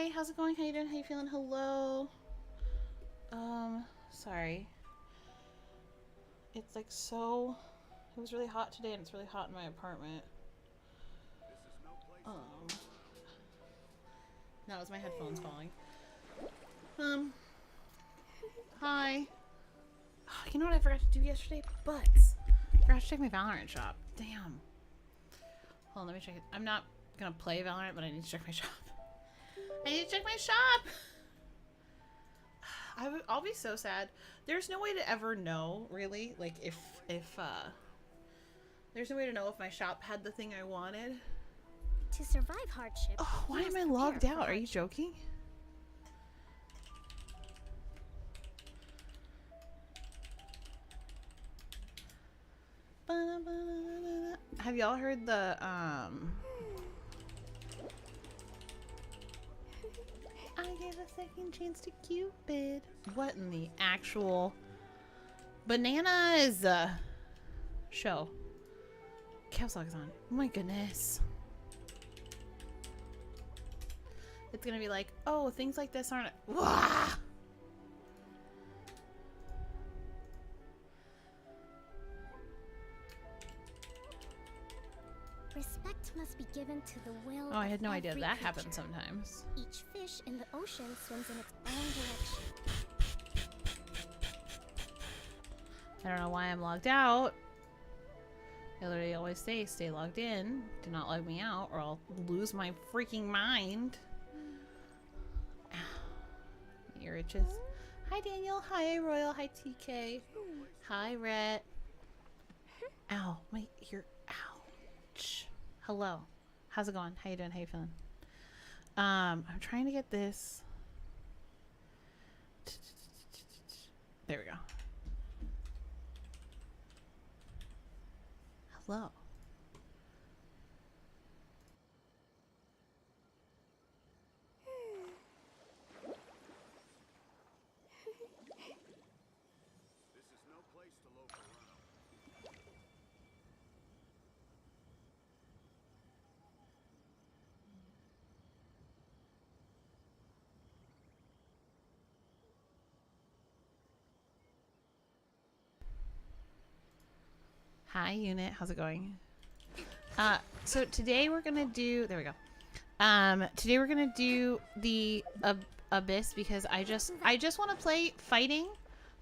Hi, how's it going? How you doing? How you feeling? Hello. Sorry. It's like so... It was really hot today and it's really hot in my apartment. That was my headphones falling. Hi. Oh, you know what I forgot to do yesterday? Butts. I forgot to check my Valorant shop. Damn. Hold on, let me check it. I'm not gonna play Valorant, but I need to check my shop. I need to check my shop! I'll be so sad. There's no way to ever know, really. Like, if there's no way to know if my shop had the thing I wanted. To survive hardship. Oh, why am I logged out? Are you joking? Have y'all heard the, I gave a second chance to Cupid. What in the actual bananas show? Caps lock is on. Oh my goodness. It's gonna be like, oh, things like this aren't. Wah! Respect must be given to the will. Oh, I had no idea that creature. happens sometimes. Each fish in the ocean swims in its own direction. I don't know why I'm logged out. I literally always say, stay logged in. Do not log me out or I'll lose my freaking mind. Ow. Ear itches. Hi, Daniel. Hi, Royal. Hi, TK. Hi, Rhett. Ow. My ear. Ouch. Hello. How's it going? How you doing? How you feeling? I'm trying to get this. There we go. Hello. This is no place to loaf around. Hi, unit. How's it going? So today we're gonna do. There we go. Today we're gonna do the abyss because I just want to play fighting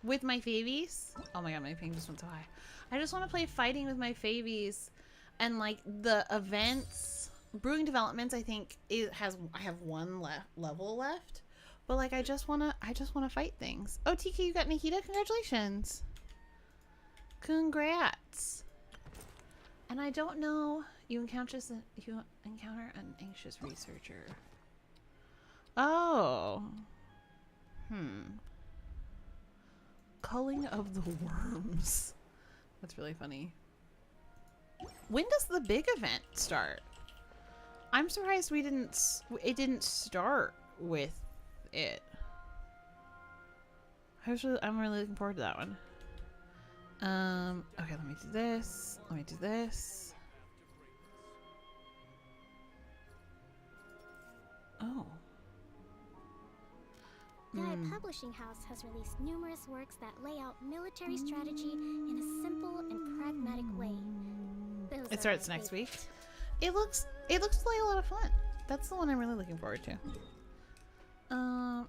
with my favies. Oh my god, my ping just went so high. I just want to play fighting with my favies, and like the events, brewing developments. I think I have one level left, but like I just wanna fight things. Oh, TK, you got Nikita. Congratulations. Congrats. And I don't know. You encounter an anxious researcher. Oh. Culling of the worms. That's really funny. When does the big event start? I'm surprised it didn't start with it. I'm really looking forward to that one. Okay, let me do this. Let me do this. Oh. The publishing house has released numerous works that lay out military strategy in a simple and pragmatic way. Those It are starts my next week. favorite. It looks like a lot of fun. That's the one I'm really looking forward to.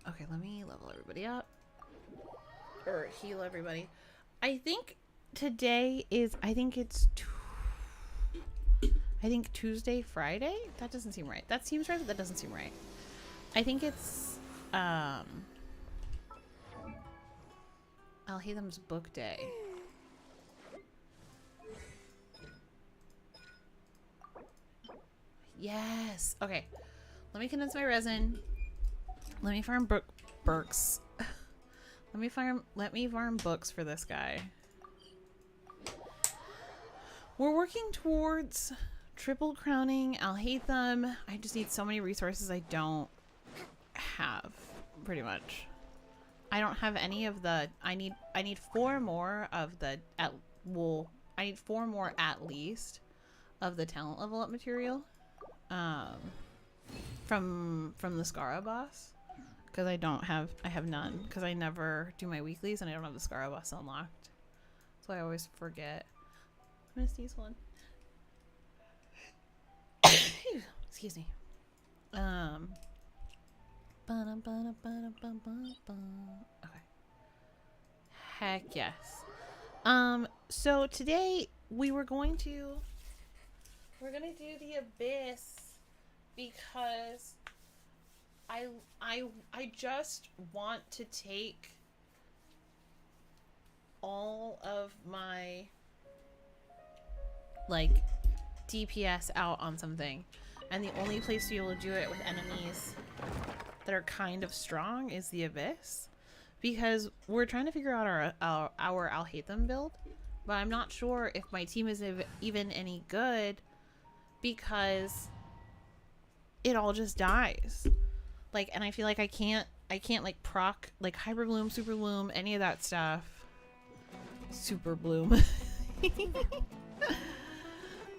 Okay, let me level everybody up. Or heal everybody. I think today is, I think Tuesday, Friday? That doesn't seem right. That seems right, but that doesn't seem right. I think it's, Alhaitham's book day. Yes! Okay. Let me condense my resin. Let me farm Burks. Let me farm books for this guy. We're working towards triple crowning Alhaitham. I just need so many resources I don't have, pretty much. I don't have any of the I need 4 more of the I need 4 more at least of the talent level up material. from the Scara boss, because I have none, because I never do my weeklies and I don't have the Scara boss unlocked, so I always forget. I'm gonna sneeze one. Excuse me. Okay. Heck yes. So today we're gonna do the Abyss because I just want to take all of my like DPS out on something, and the only place to be able to do it with enemies that are kind of strong is the Abyss, because we're trying to figure out our I'll hate them build, but I'm not sure if my team is even any good because it all just dies. Like, and I feel like I can't like proc like Hyper Bloom, Super Bloom, any of that stuff. Super Bloom.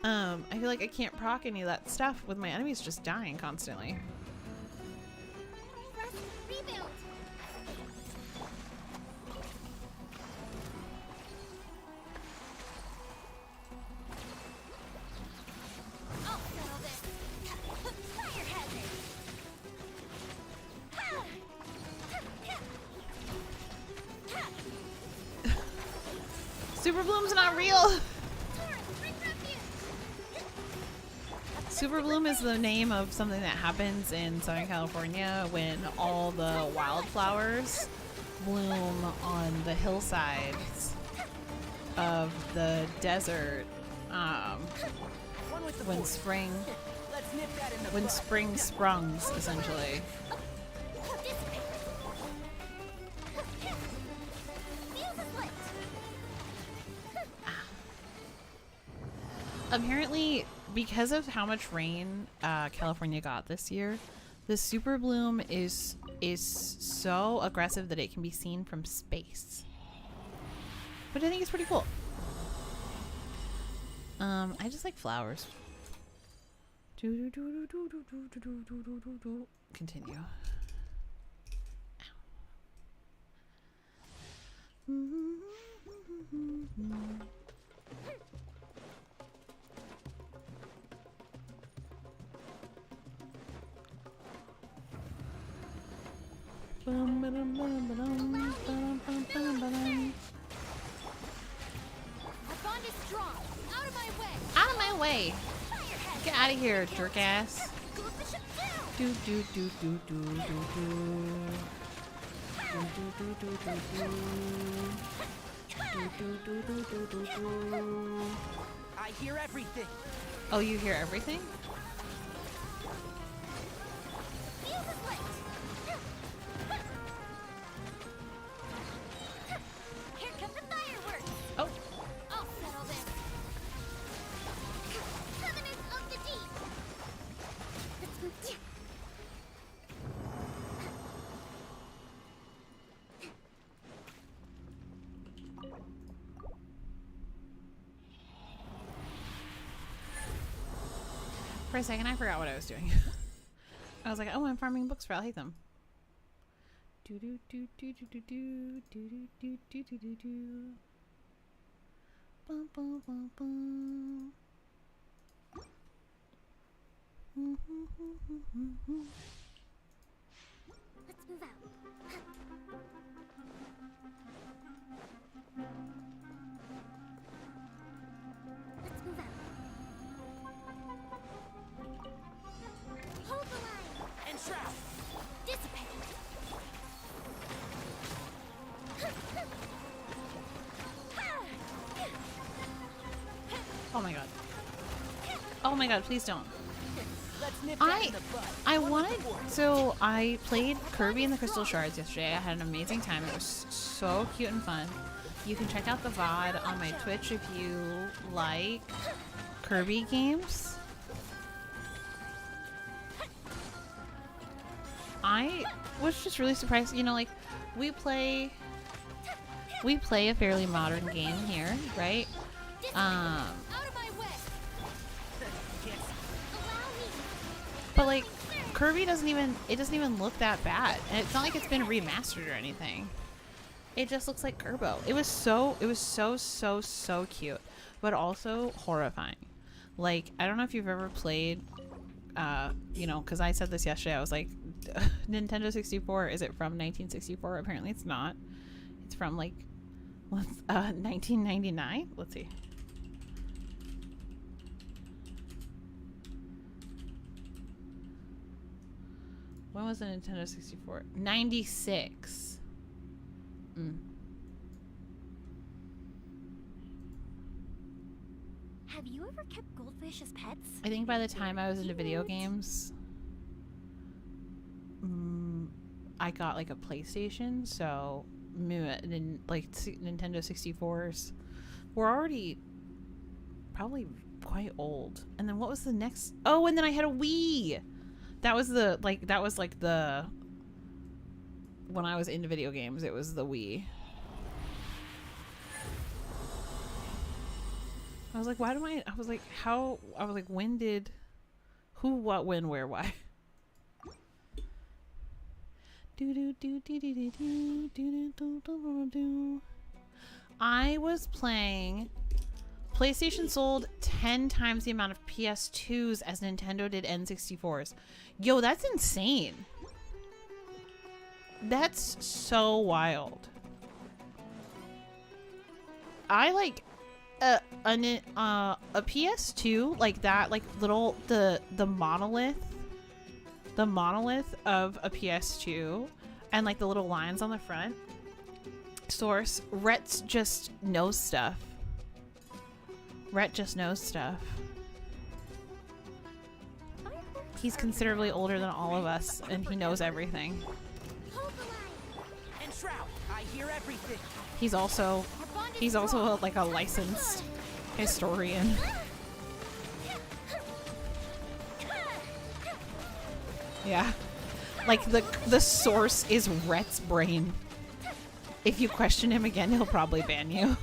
I feel like I can't proc any of that stuff with my enemies just dying constantly. Press rebuild. I'll settle this. Fire hazard. Super Bloom's not real. Super Bloom is the name of something that happens in Southern California when all the wildflowers bloom on the hillsides of the desert. When spring sprungs, essentially. Apparently, because of how much rain California got this year, the Super Bloom is so aggressive that it can be seen from space, which I think is pretty cool. I just like flowers. Continue. Out of my way! Out of my way! Get out of here, jerk ass! Do do do do do do do. Do do do do do do. Do do do do do do. I hear everything. Oh, you hear everything? Here come the fireworks! Oh. I'll settle this. Covenant of the Deep. For a second, I forgot what I was doing. I was like, "Oh, I'm farming books for I'll hate them." Do do do do do do do do do do do do do. Bum bum bum bum. Let's move out. Let's move out. Hold the line. Entrap. Dissipate. Oh my god. Oh my god, please don't. Let's nip that in the bud. I wanted, so I played Kirby and the Crystal Shards yesterday. I had an amazing time. It was so cute and fun. You can check out the VOD on my Twitch if you like Kirby games. I was just really surprised, you know, like we play a fairly modern game here, right? Out of my way. But like Kirby doesn't even look that bad. And it's not like it's been remastered or anything. It just looks like Kerbo. It was so cute, but also horrifying. Like, I don't know if you've ever played, you know, because I said this yesterday. I was like, Nintendo 64, is it from 1964? Apparently it's not. It's from like 1999. Let's see. When was the Nintendo 64? 96. Have you ever kept goldfish as pets? I think by the time I was into video games, I got like a PlayStation, so like Nintendo 64s were already probably quite old. And then what was the next? Oh, and then I had a Wii. That was when I was into video games, it was the Wii. I was like, why do I was like, how? I was like, when did, who, what, when, where, why? I was playing. PlayStation sold 10 times the amount of PS2s as Nintendo did N64s. Yo, that's insane. That's so wild. I like a PS2 like that, like little the monolith of a PS2 and like the little lines on the front. Source, Rhett's just knows stuff. Rhett just knows stuff. He's considerably older than all of us, and he knows everything. And Shroud, I hear everything. He's also like a licensed historian. Yeah. Like the source is Rhett's brain. If you question him again, he'll probably ban you.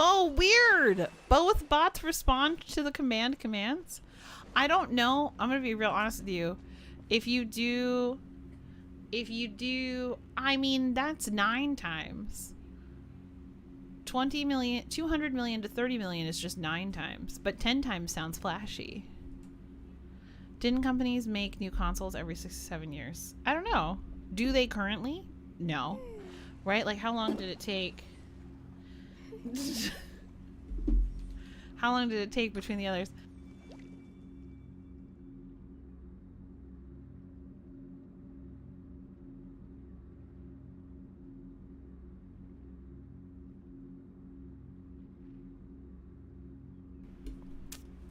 Oh, weird! Both bots respond to the commands? I don't know. I'm gonna be real honest with you. If you do, I mean, that's 9 times. 20 million, 200 million to 30 million is just 9 times, but 10 times sounds flashy. Didn't companies make new consoles every 6 to 7 years? I don't know. Do they currently? No. Right? Like, how long did it take? How long did it take between the others?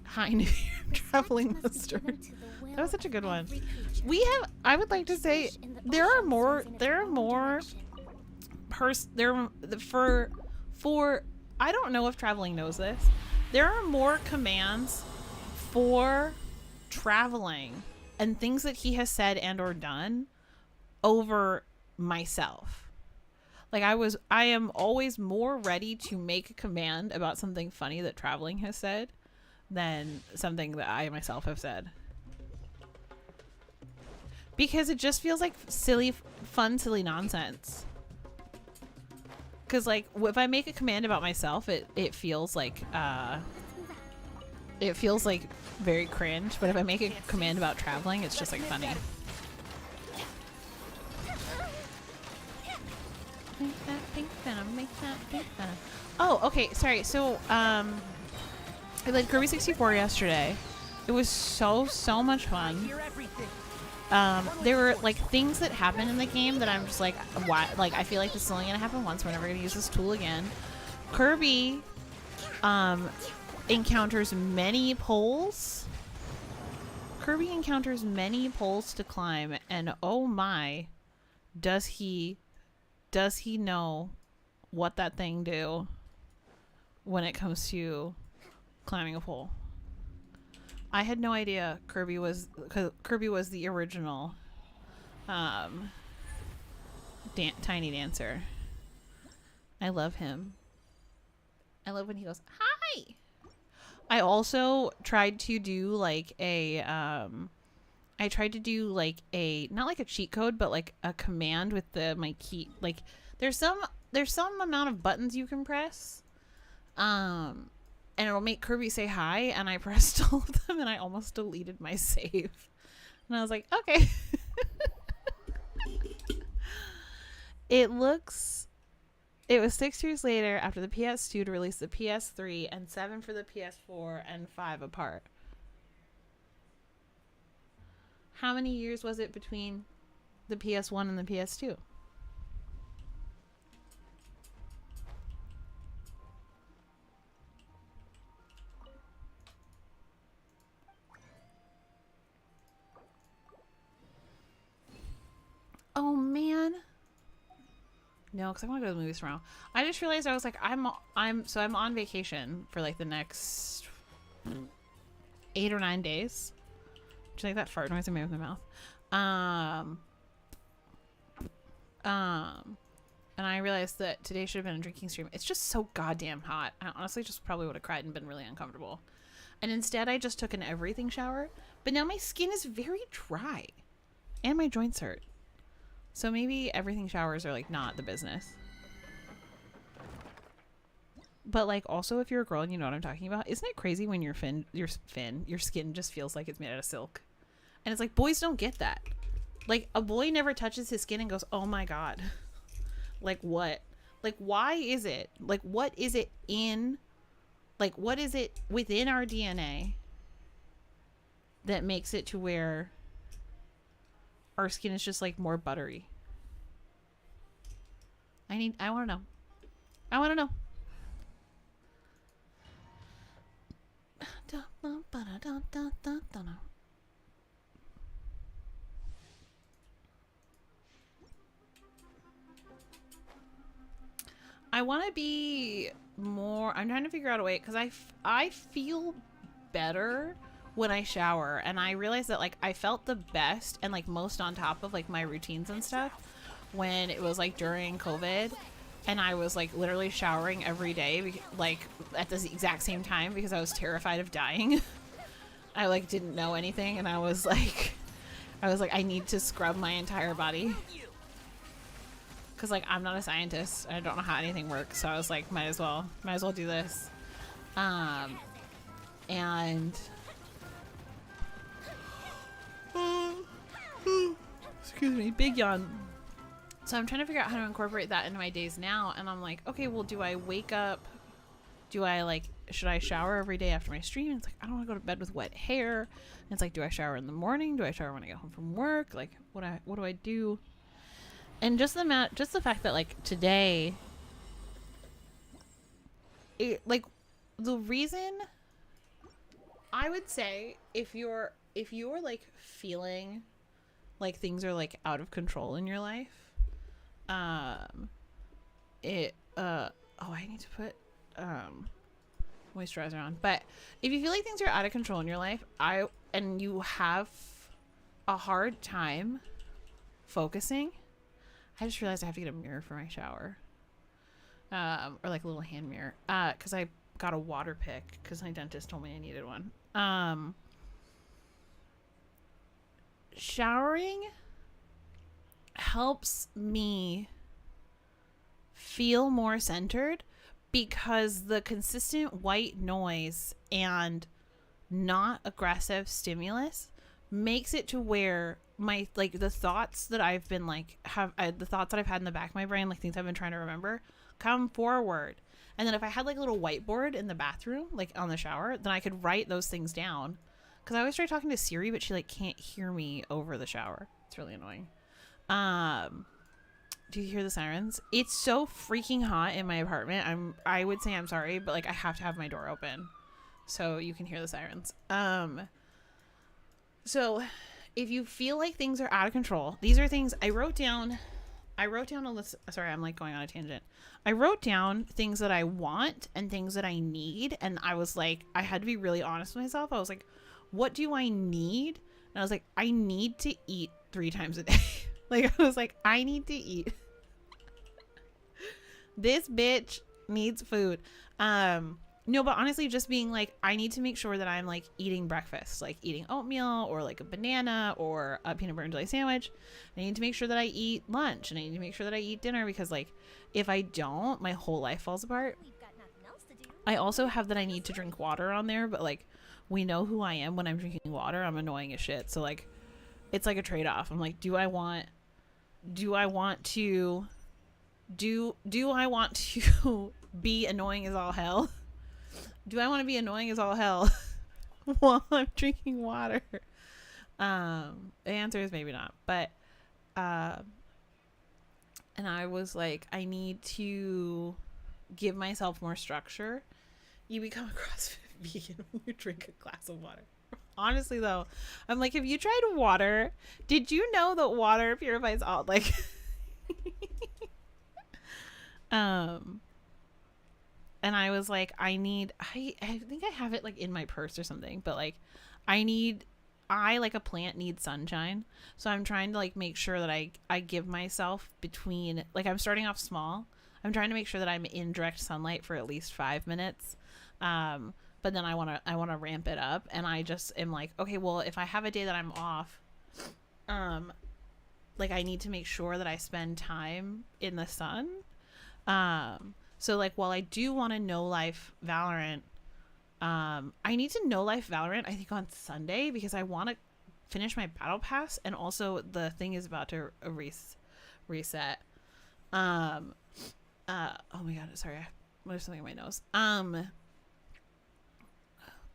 Hi, New Year traveling monster. That was such a good one. We have, I would like to say, there are more I don't know if traveling knows this. There are more commands for traveling and things that he has said and or done over myself. Like I am always more ready to make a command about something funny that traveling has said than something that I myself have said. Because it just feels like silly nonsense. Because like if I make a command about myself, it feels like very cringe. But if I make a command about traveling, it's just like funny. Make that pink venom, make that pink venom. Oh, okay, sorry. So I played Kirby 64 yesterday. It was so much fun. There were like things that happen in the game that I'm just like, why? Like I feel like this is only gonna happen once. We're never gonna use this tool again. Kirby encounters many poles. Kirby encounters many poles to climb, and oh my, does he know what that thing do? when it comes to climbing a pole. I had no idea Kirby was the original tiny dancer. I love him. I love when he goes, "Hi." I also tried to do like a not like a cheat code, but like a command with my key. Like there's some amount of buttons you can press. And it'll make Kirby say hi, and I pressed all of them and I almost deleted my save. And I was like, okay. It was 6 years later after the PS2 to release the PS3, and 7 for the PS4, and 5 apart. How many years was it between the PS1 and the PS2? Oh man. No, because I want to go to the movies tomorrow. I just realized I was like, I'm on vacation for like the next 8 or 9 days. Do you like that fart noise I made with my mouth? And I realized that today should have been a drinking stream. It's just so goddamn hot. I honestly just probably would have cried and been really uncomfortable. And instead I just took an everything shower. But now my skin is very dry. And my joints hurt. So maybe everything showers are like not the business. But like also if you're a girl and you know what I'm talking about, isn't it crazy when your skin just feels like it's made out of silk? And it's like boys don't get that. Like a boy never touches his skin and goes, "Oh my god." Like what? Like why is it? Like what is it in? Like what is it within our DNA that makes it to where our skin is just like more buttery? I want to know. I want to know. I want to be more, I'm trying to figure out a way, because I feel better when I shower, and I realized that like I felt the best and like most on top of like my routines and stuff when it was like during COVID, and I was like literally showering every day like at the exact same time because I was terrified of dying. I like didn't know anything, and I was like I need to scrub my entire body because like I'm not a scientist, I don't know how anything works, so I was like might as well do this. And excuse me, big yawn. So I'm trying to figure out how to incorporate that into my days now, and I'm like, okay, well, do I wake up, should I shower every day after my stream? And it's like, I don't want to go to bed with wet hair. And it's like, do I shower in the morning? Do I shower when I get home from work? Like, what do I do? And just the fact that like today, like the reason I would say if you're like feeling like things are like out of control in your life, I need to put moisturizer on. But if you feel like things are out of control in your life, and you have a hard time focusing, I just realized I have to get a mirror for my shower, or like a little hand mirror, because I got a water pick because my dentist told me I needed one. Showering helps me feel more centered because the consistent white noise and not aggressive stimulus makes it to where my like the thoughts that I've been like the thoughts that I've had in the back of my brain, like things I've been trying to remember, come forward. And then if I had like a little whiteboard in the bathroom, like on the shower, then I could write those things down. Because I always try talking to Siri, but she like can't hear me over the shower. It's really annoying. Do you hear the sirens? It's so freaking hot in my apartment. I would say I'm sorry, but like I have to have my door open so you can hear the sirens. So if you feel like things are out of control, these are things I wrote down. I wrote down a list. Sorry, I'm like going on a tangent. I wrote down things that I want and things that I need. And I was like, I had to be really honest with myself. I was like, what do I need? And I was like, I need to eat 3 times a day. Like, I was like, I need to eat. This bitch needs food. No, but honestly, just being like, I need to make sure that I'm like eating breakfast, like eating oatmeal or like a banana or a peanut butter and jelly sandwich. I need to make sure that I eat lunch and I need to make sure that I eat dinner because like if I don't, my whole life falls apart. We've got nothing else to do. I also have that I need to drink water on there, but like we know who I am when I'm drinking water. I'm annoying as shit. So like it's like a trade-off. I'm like, do I want to be annoying as all hell? Do I want to be annoying as all hell while I'm drinking water? The answer is maybe not. But and I was like, I need to give myself more structure. You become a CrossFit vegan when you drink a glass of water. Honestly though, I'm like, have you tried water? Did you know that water purifies all like and I was like, I think I have it like in my purse or something, but like I like a plant needs sunshine. So I'm trying to like make sure that I give myself between, like I'm starting off small. I'm trying to make sure that I'm in direct sunlight for at least 5 minutes. But then I want to ramp it up. And I just am like, okay, well, if I have a day that I'm off, like I need to make sure that I spend time in the sun. So like while I do want to no life Valorant, I need to no life Valorant I think on Sunday because I want to finish my battle pass and also the thing is about to reset. Oh my god, sorry, there's something in my nose.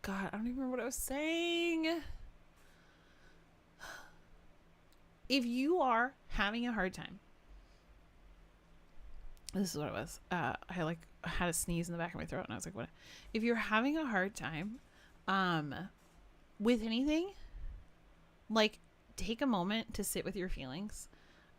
God, I don't even remember what I was saying. If you are having a hard time, this is what it was. I had a sneeze in the back of my throat and I was like, what? If you're having a hard time with anything, like take a moment to sit with your feelings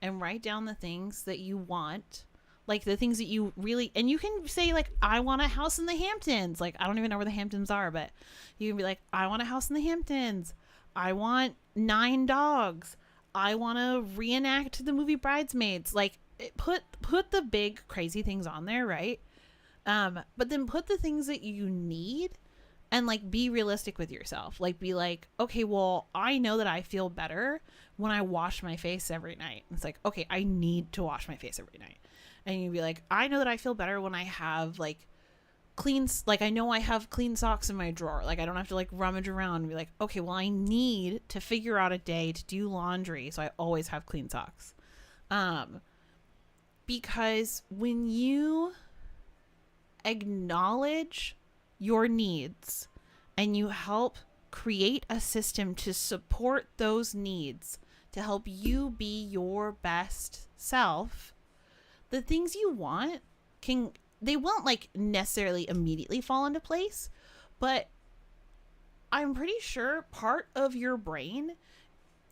and write down the things that you want, like the things that you really, and you can say like, I want a house in the Hamptons. Like, I don't even know where the Hamptons are, but you can be like, I want a house in the Hamptons. I want 9 dogs. I want to reenact the movie Bridesmaids. Like, put the big crazy things on there, right? But then put the things that you need and like be realistic with yourself. Like be like, okay, well, I know that I feel better when I wash my face every night. It's like, okay, I need to wash my face every night. And you'd be like, I know that I feel better when I have like I know I have clean socks in my drawer. Like I don't have to like rummage around and be like, okay, well, I need to figure out a day to do laundry so I always have clean socks. Because when you acknowledge your needs and you help create a system to support those needs to help you be your best self, the things you want they won't like necessarily immediately fall into place, but I'm pretty sure part of your brain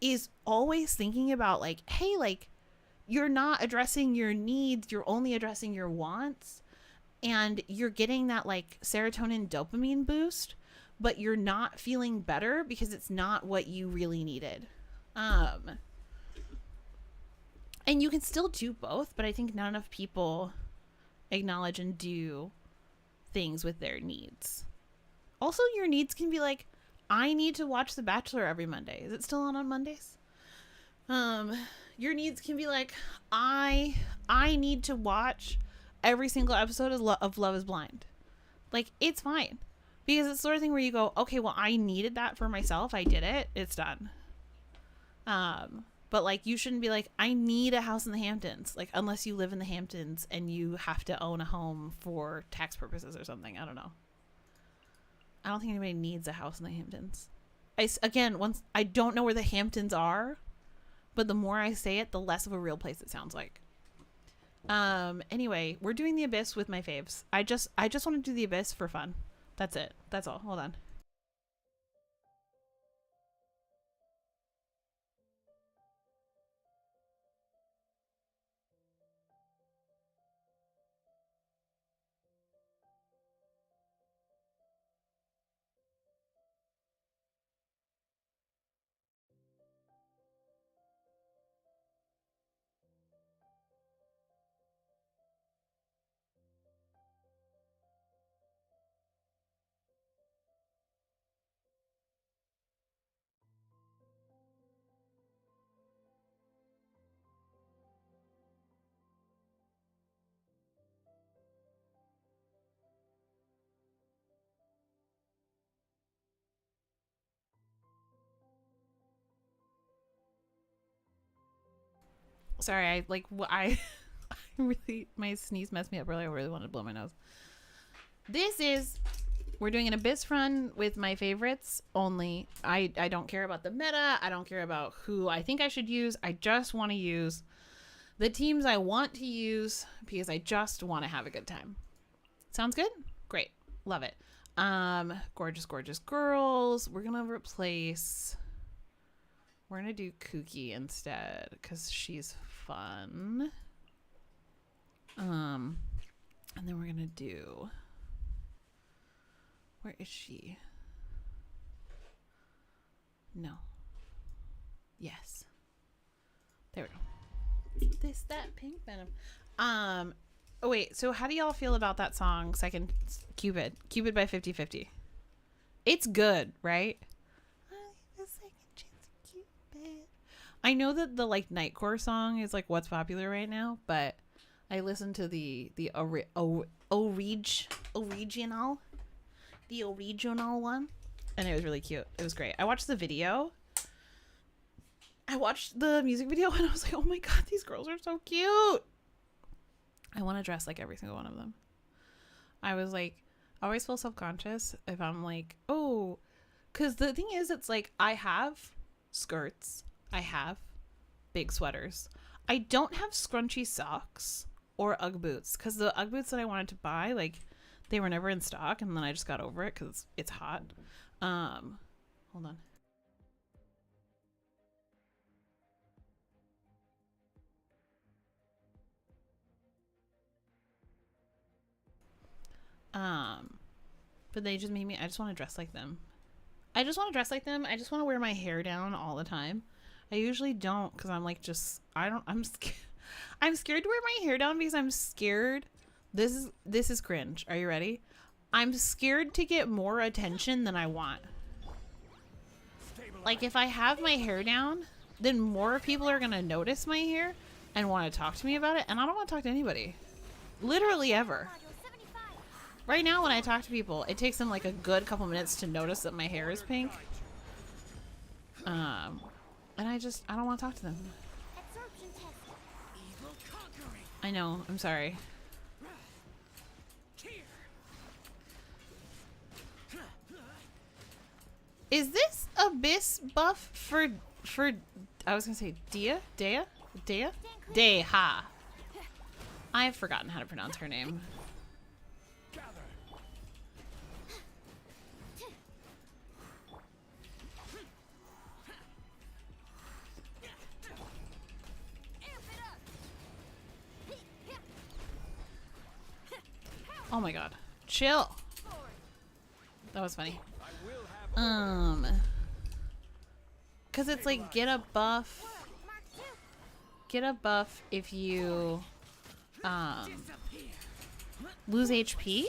is always thinking about like, hey, like you're not addressing your needs, you're only addressing your wants, and you're getting that like serotonin dopamine boost, but you're not feeling better because it's not what you really needed. And you can still do both, but I think not enough people acknowledge and do things with their needs. Also, your needs can be like, I need to watch The Bachelor every Monday. Is it still on Mondays? Your needs can be like, I need to watch every single episode of Love is Blind. Like, it's fine. Because it's the sort of thing where you go, okay, well, I needed that for myself. I did it. It's done. But like, you shouldn't be like, I need a house in the Hamptons. Like, unless you live in the Hamptons and you have to own a home for tax purposes or something. I don't know. I don't think anybody needs a house in the Hamptons. I don't know where the Hamptons are, but the more I say it, the less of a real place it sounds like. Anyway, we're doing the Abyss with my faves. I just want to do the Abyss for fun. That's it. That's all. Hold on. Sorry, I like I really, my sneeze messed me up earlier. I really wanted to blow my nose. We're doing an Abyss run with my favorites only. I don't care about the meta. I don't care about who I think I should use. I just want to use the teams I want to use because I just want to have a good time. Sounds good? Great. Love it. Gorgeous, gorgeous girls. We're going to do Kooky instead because she's fun. And then we're going to do... Where is she? No. Yes. There we go. This, that, pink venom. Oh wait, so how do y'all feel about that song, Second Cupid? Cupid by 50/50. It's good, right? I know that the like Nightcore song is like what's popular right now, but I listened to the original one, and it was really cute. It was great. I watched the video. I watched the music video and I was like, oh my god, these girls are so cute. I want to dress like every single one of them. I was like, I always feel self-conscious if I'm like, oh, because the thing is, it's like I have skirts, I have big sweaters, I don't have scrunchy socks or Ugg boots, because the Ugg boots that I wanted to buy, like, they were never in stock, and then I just got over it because it's hot. Hold on. But they just made me, I just want to dress like them. I just want to wear my hair down all the time. I usually don't, because I'm like, I'm scared. I'm scared to wear my hair down because I'm scared. This is cringe. Are you ready? I'm scared to get more attention than I want. Like, if I have my hair down, then more people are going to notice my hair and want to talk to me about it. And I don't want to talk to anybody. Literally ever. Right now, when I talk to people, it takes them like a good couple minutes to notice that my hair is pink. And I don't want to talk to them. I know. I'm sorry. Is this Abyss buff for I was gonna say Deha. I've forgotten how to pronounce her name. Oh my god. Chill. That was funny. Cause it's like get a buff if you lose HP.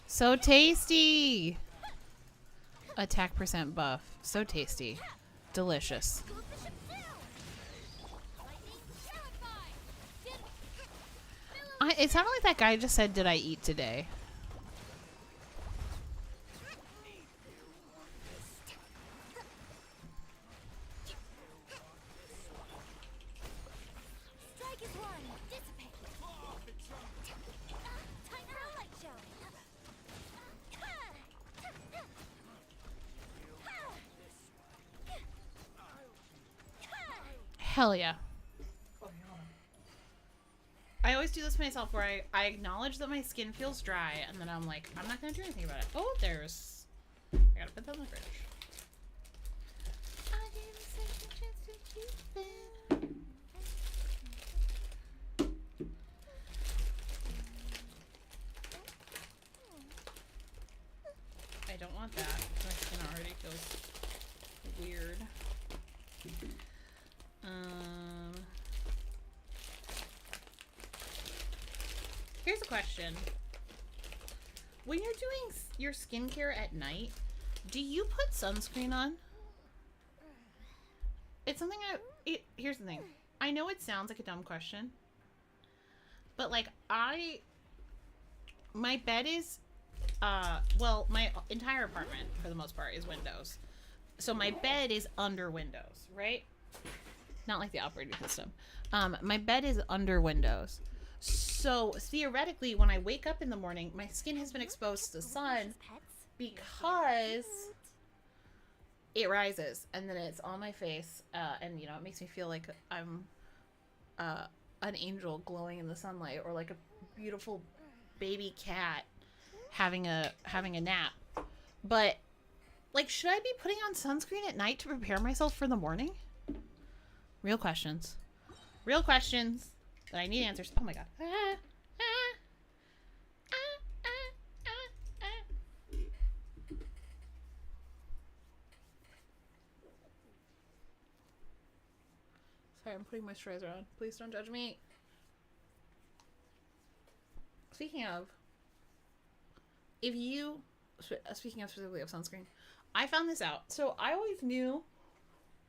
So tasty. Attack percent buff. So tasty. Delicious. It sounded like that guy just said, "Did I eat today?" Hell yeah. I always do this myself where I acknowledge that my skin feels dry and then I'm like, I'm not going to do anything about it. Oh, there's... I gotta put that in the fridge. I gave a second chance to keep it. I don't want that. My skin already feels weird. Here's a question. When you're doing your skincare at night, do you put sunscreen on? it's something here's the thing. I know it sounds like a dumb question, but like my bed is, well, my entire apartment for the most part is windows. So my bed is under windows, right? Not like the operating system. My bed is under windows. So theoretically, when I wake up in the morning, my skin has been exposed to the sun because it rises and then it's on my face, and you know, it makes me feel like I'm an angel glowing in the sunlight, or like a beautiful baby cat having a nap. But like, should I be putting on sunscreen at night to prepare myself for the morning? Real questions that I need answers. Oh my god. Sorry, I'm putting moisturizer on. Please don't judge me. Speaking of specifically of sunscreen, I found this out. So I always knew,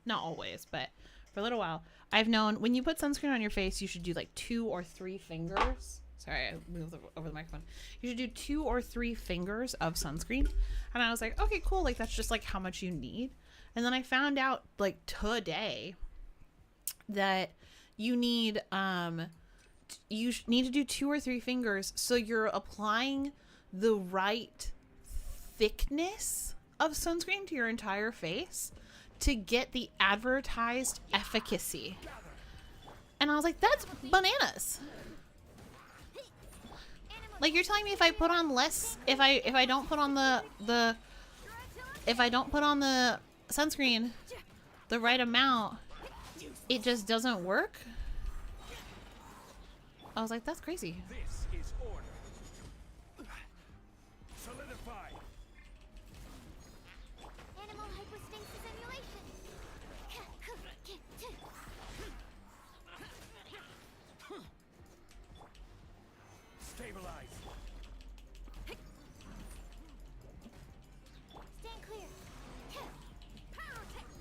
not always, but for a little while, I've known when you put sunscreen on your face, you should do like 2 or 3 fingers. Sorry, I moved over the microphone. You should do 2 or 3 fingers of sunscreen. And I was like, okay, cool. Like, that's just like how much you need. And then I found out like today that you need to do 2 or 3 fingers, so you're applying the right thickness of sunscreen to your entire face to get the advertised efficacy. And I was like, that's bananas. Like, you're telling me if I put on less, if I don't put on the sunscreen the right amount, it just doesn't work? I was like, that's crazy. This is order. Solidify. Animal hypostasis emulation. Stabilize. Stand clear. Pyrotechnics.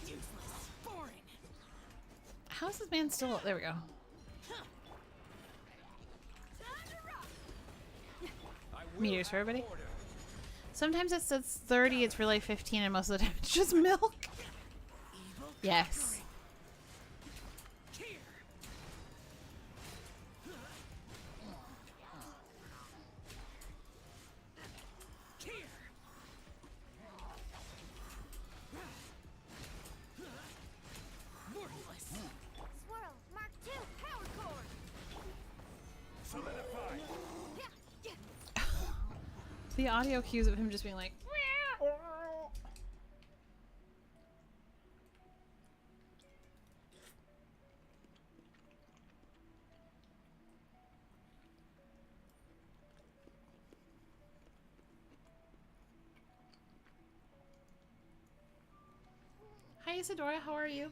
Useless. Foreign. How is this man still? There we go. Meters for everybody. Sometimes it says 30, it's really 15, and most of the time it's just milk. Yes. Swirl. Mark 2. Power cord. Solidify. The audio cues of him just being like, hi Isadora, how are you?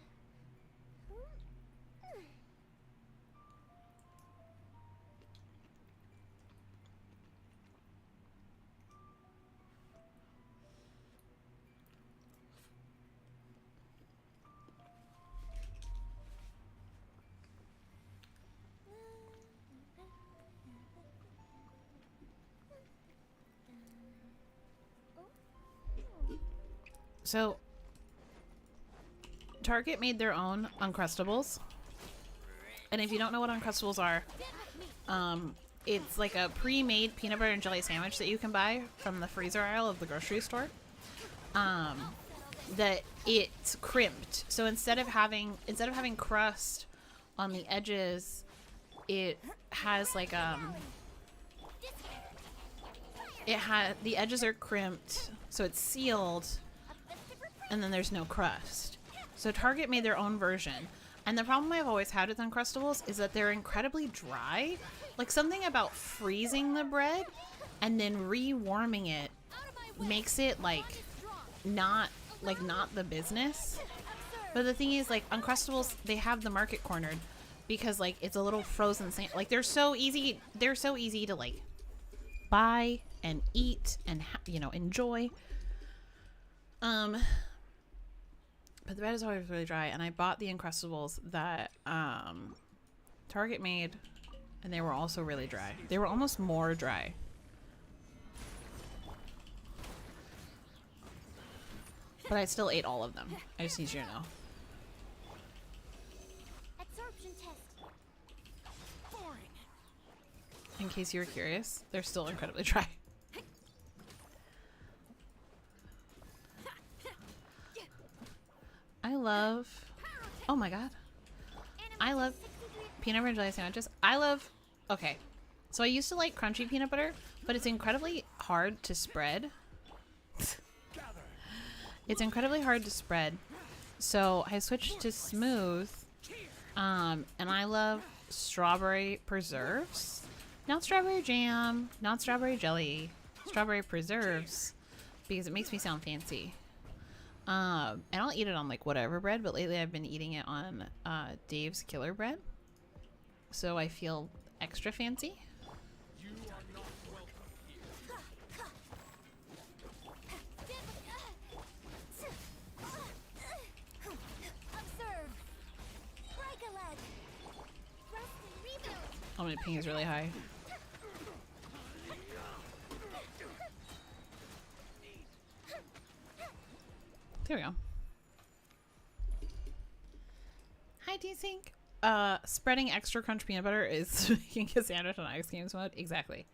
So, Target made their own Uncrustables. And if you don't know what Uncrustables are, it's like a pre-made peanut butter and jelly sandwich that you can buy from the freezer aisle of the grocery store. That it's crimped. So instead of having crust on the edges, it has like the edges are crimped, so it's sealed, and then there's no crust. So Target made their own version. And the problem I've always had with Uncrustables is that they're incredibly dry. Like, something about freezing the bread and then re-warming it makes it not the business. But the thing is, like, Uncrustables, they have the market cornered because like it's a little frozen like they're so easy to like buy and eat and enjoy. But the bread is always really dry, and I bought the Uncrustables that Target made, and they were also really dry. They were almost more dry. But I still ate all of them. I just need you to know. Absorption test. Boring. In case you were curious, they're still incredibly dry. I love... Oh my god. I love peanut butter and jelly sandwiches. I love... Okay. So I used to like crunchy peanut butter, but it's incredibly hard to spread. It's incredibly hard to spread. So I switched to smooth. And I love strawberry preserves. Not strawberry jam, not strawberry jelly. Strawberry preserves. Because it makes me sound fancy. And I'll eat it on like whatever bread, but lately I've been eating it on Dave's Killer Bread. So I feel extra fancy. You are not welcome here. Observe. Break a leg. Rusty rebuild. Oh, my ping is really high. There we go. Hi, desync. Spreading extra crunch peanut butter is making a sandwich on Ice Games mode. Exactly.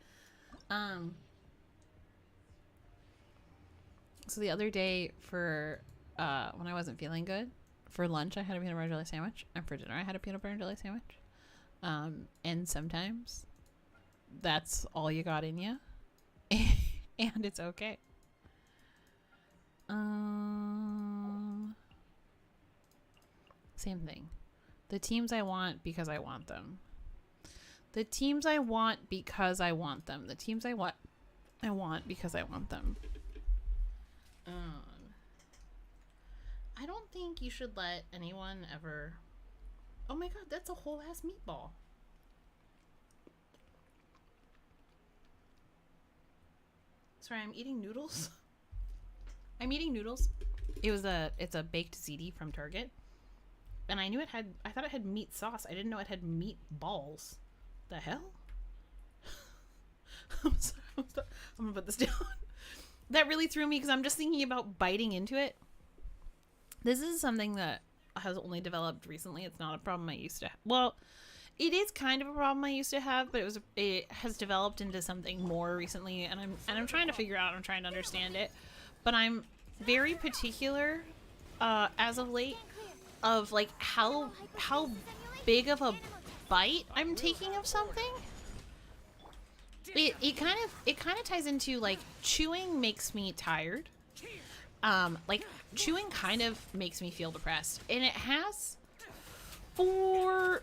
So the other day for when I wasn't feeling good, for lunch I had a peanut butter and jelly sandwich, and for dinner I had a peanut butter and jelly sandwich. And sometimes that's all you got in you, and it's okay. Same thing. The teams I want because I want them. The teams I want because I want them. The teams I want because I want them. I don't think you should let anyone ever... Oh my god, that's a whole ass meatball. Sorry, I'm eating noodles. I'm eating noodles. It's a baked ziti from Target. And I thought it had meat sauce. I didn't know it had meatballs. The hell? I'm sorry. I'm gonna put this down. That really threw me because I'm just thinking about biting into it. This is something that has only developed recently. It's not a problem I used to have. Well, it is kind of a problem I used to have, but it has developed into something more recently, and I'm trying to figure out, I'm trying to understand it. But I'm very particular as of late of like how big of a bite I'm taking of something. It kind of ties into like chewing makes me tired. Like chewing kind of makes me feel depressed, and it has for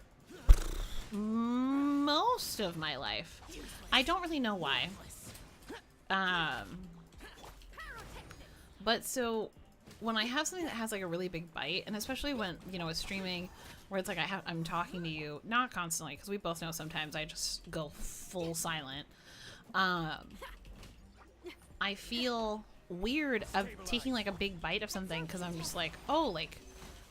most of my life. I don't really know why. But so when I have something that has like a really big bite, and especially when, you know, with streaming where it's like I'm talking to you, not constantly, because we both know sometimes I just go full silent. I feel weird of taking like a big bite of something because I'm just like, oh, like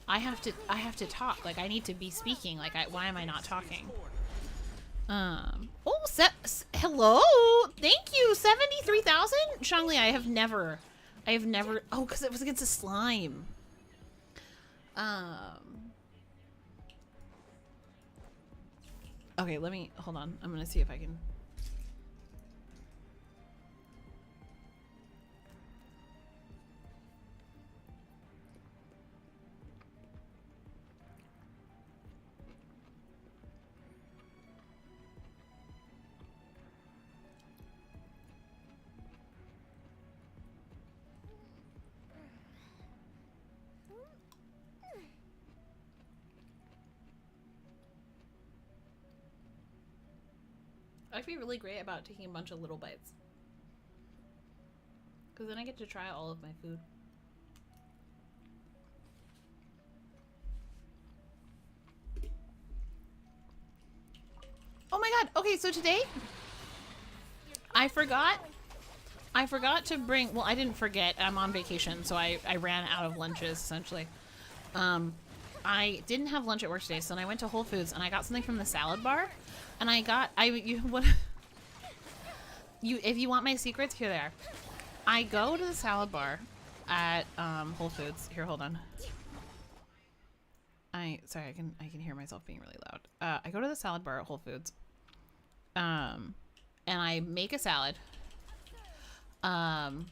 I have to talk, like I need to be speaking, like why am I not talking? Hello, thank you, 73,000. Shangli, I have never, oh, because it was against a slime. Okay, let me, hold on, I'm gonna see if I can. I'd be really great about taking a bunch of little bites, because then I get to try all of my food. Oh my god, okay, so today I forgot to bring, well, I didn't forget, I'm on vacation, so I ran out of lunches essentially. I didn't have lunch at work today, so then I went to Whole Foods and I got something from the salad bar, and if you want my secrets, here they are. I go to the salad bar at Whole Foods. Here, hold on. Sorry, I can hear myself being really loud. I go to the salad bar at Whole Foods. And I make a salad. I'm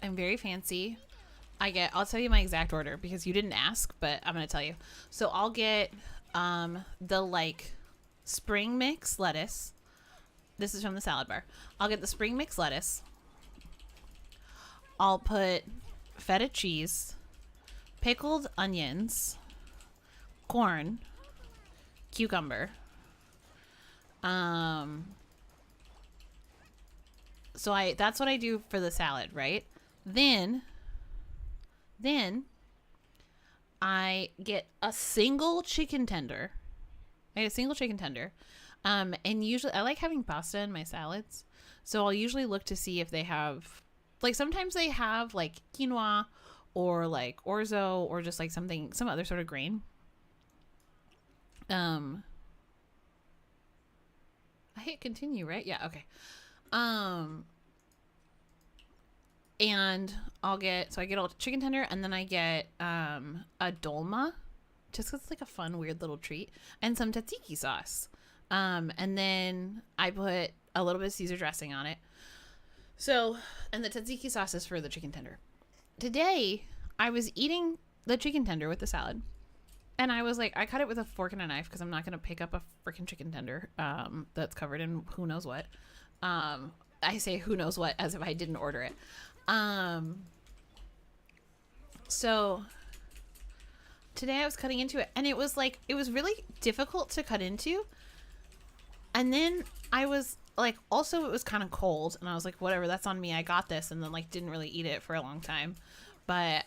very fancy. I'll tell you my exact order because you didn't ask, but I'm gonna tell you. So I'll get the like spring mix lettuce. This is from the salad bar. I'll get the spring mix lettuce. I'll put feta cheese, pickled onions, corn, cucumber. So that's what I do for the salad, right? Then I get a single chicken tender. And usually I like having pasta in my salads. So I'll usually look to see if they have, like, sometimes they have like quinoa or like orzo or just like some other sort of grain. I hit continue, right? Yeah, okay. And I get a chicken tender, and then I get a dolma, just 'cause it's like a fun, weird little treat, and some tzatziki sauce. And then I put a little bit of Caesar dressing on it. So, and the tzatziki sauce is for the chicken tender. Today, I was eating the chicken tender with the salad, and I was like, I cut it with a fork and a knife because I'm not going to pick up a freaking chicken tender that's covered in who knows what. I say who knows what as if I didn't order it. So today I was cutting into it, and it was really difficult to cut into. And then I was like, also it was kind of cold, and I was like, whatever, that's on me. I got this. And then like didn't really eat it for a long time. But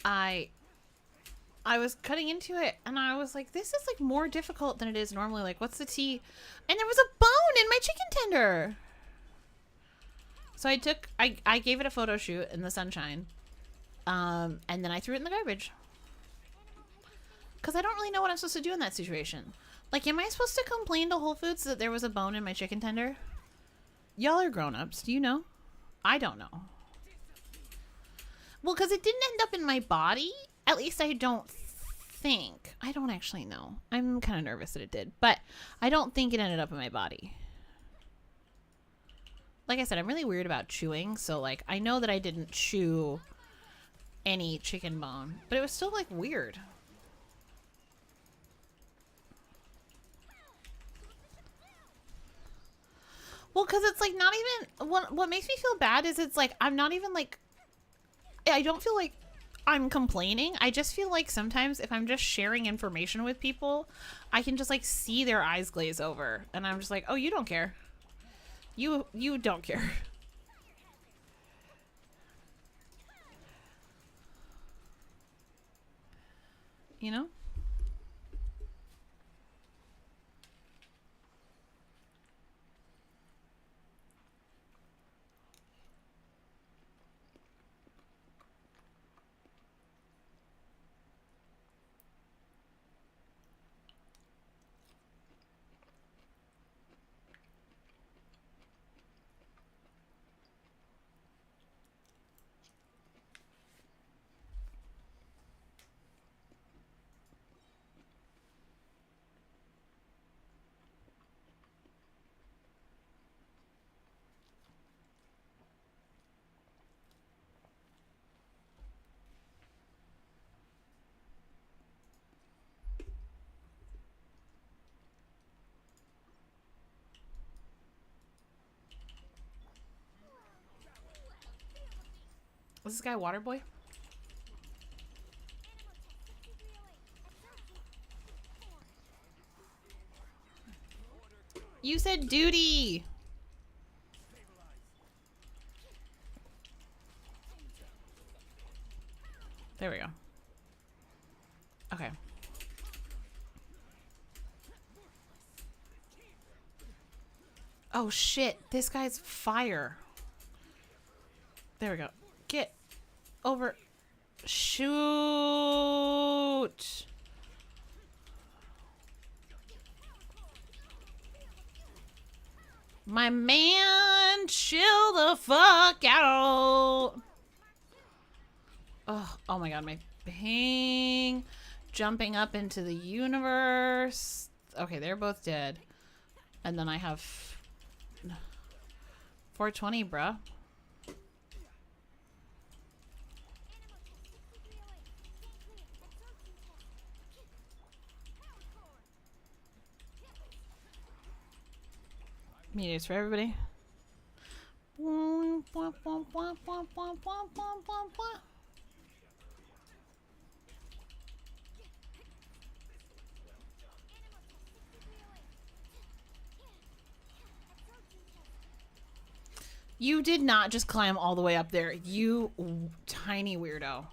I was cutting into it, and I was like, this is like more difficult than it is normally. Like, what's the tea? And there was a bone in my chicken tender. So I gave it a photo shoot in the sunshine. And then I threw it in the garbage. Because I don't really know what I'm supposed to do in that situation. Like, am I supposed to complain to Whole Foods that there was a bone in my chicken tender? Y'all are grown-ups. Do you know? I don't know. Well, because it didn't end up in my body. At least I don't think. I don't actually know. I'm kind of nervous that it did. But I don't think it ended up in my body. Like I said, I'm really weird about chewing. So, like, I know that I didn't chew any chicken bone. But it was still, like, weird. Well, because it's, like, not even... What makes me feel bad is it's, like, I'm not even, like... I don't feel like I'm complaining. I just feel like sometimes if I'm just sharing information with people, I can just, like, see their eyes glaze over. And I'm just like, oh, you don't care. You don't care. You know? Was this guy Waterboy? You said duty. There we go. Okay. Oh shit, this guy's fire. There we go. Get over. Shoot. My man, chill the fuck out. Oh my god, my ping. Jumping up into the universe. Okay, they're both dead. And then I have 420, bruh. Meteors for everybody. You did not just climb all the way up there, you tiny weirdo.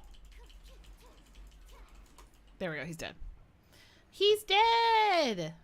There we go, he's dead. He's dead!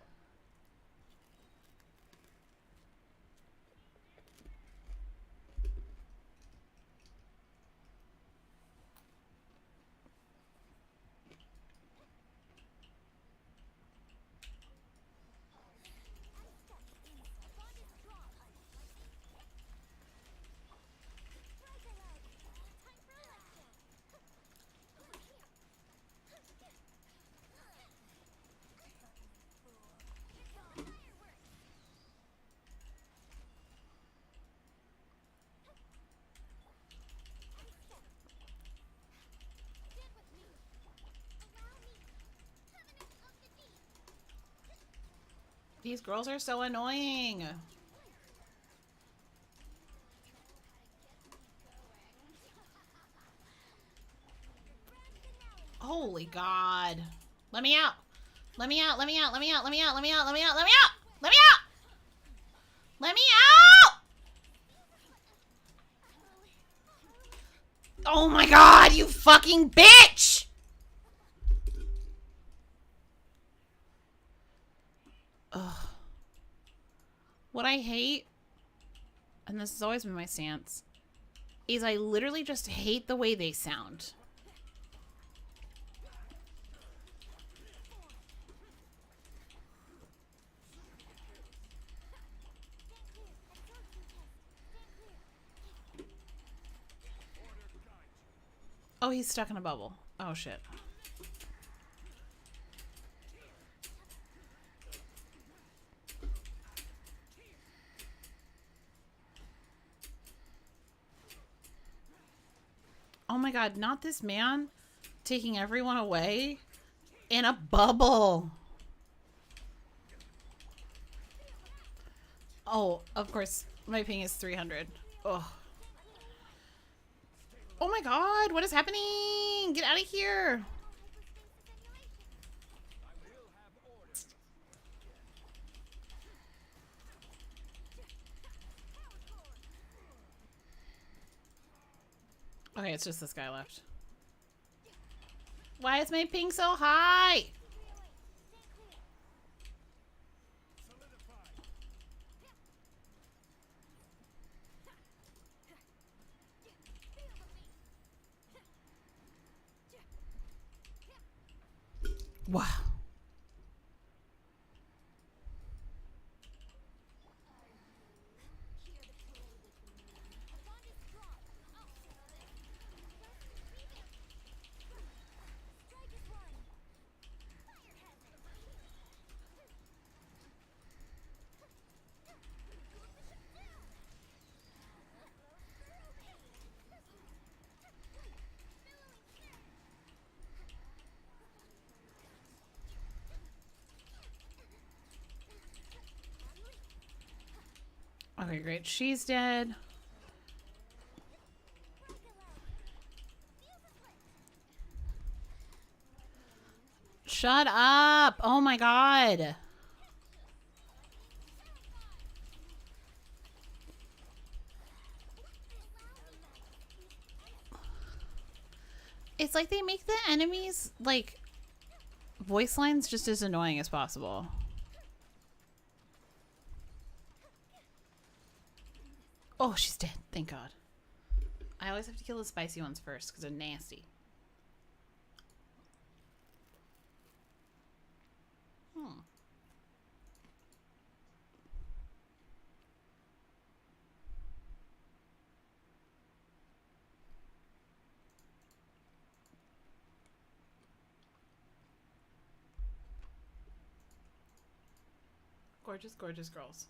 These girls are so annoying. Holy God. Let me out. Let me out. Let me out. Let me out. Let me out. Let me out. Let me out. Let me out. Let me out. Let me out. Oh my God, you fucking bitch. Ugh. What I hate, and this has always been my stance, is I literally just hate the way they sound. Oh, he's stuck in a bubble. Oh, shit. Oh my God, not this man taking everyone away in a bubble. Oh, of course, my ping is 300. Oh. Oh my God, what is happening? Get out of here. Okay, it's just this guy left. Why is my ping so high? Wow. Okay, great. She's dead. Shut up. Oh my God. It's like they make the enemies, like, voice lines just as annoying as possible. Oh, she's dead. Thank God. I always have to kill the spicy ones first because they're nasty. Gorgeous, gorgeous girls.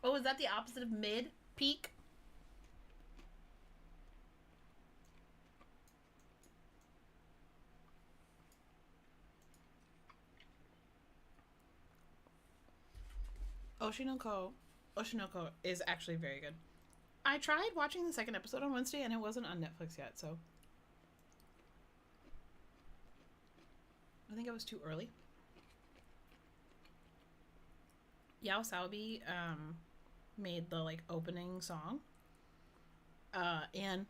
Oh, is that the opposite of mid? Peak? Oshinoko is actually very good. I tried watching the second episode on Wednesday and it wasn't on Netflix yet, so I think I was too early. Yao Saobi made the like opening song. And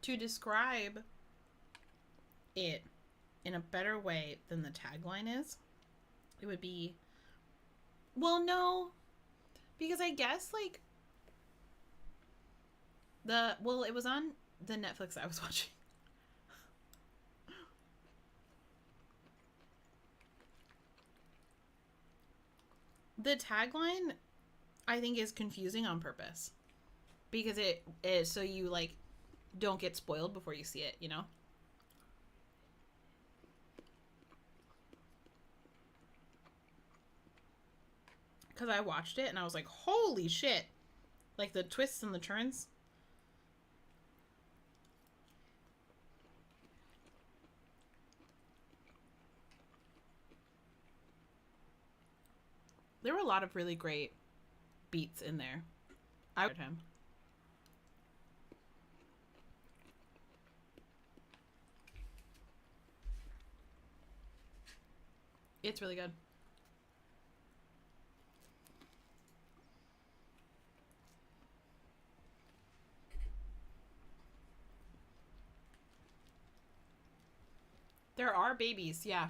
to describe it in a better way than the tagline is, it would be, well, no, because I guess like it was on the Netflix I was watching. The tagline, I think, is confusing on purpose because it is so you like don't get spoiled before you see it, you know? Because I watched it and I was like, holy shit. Like the twists and the turns. There were a lot of really great beats in there. I heard him. It's really good. There are babies, yeah.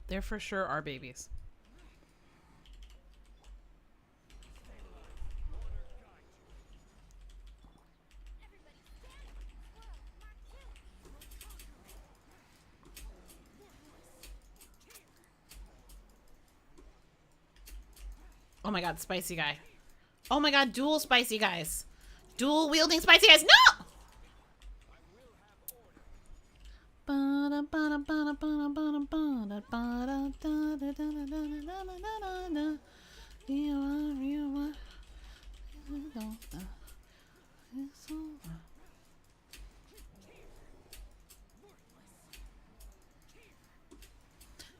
There for sure are babies. Oh my god, spicy guy. Oh my god, dual spicy guys. Dual wielding spicy guys. No!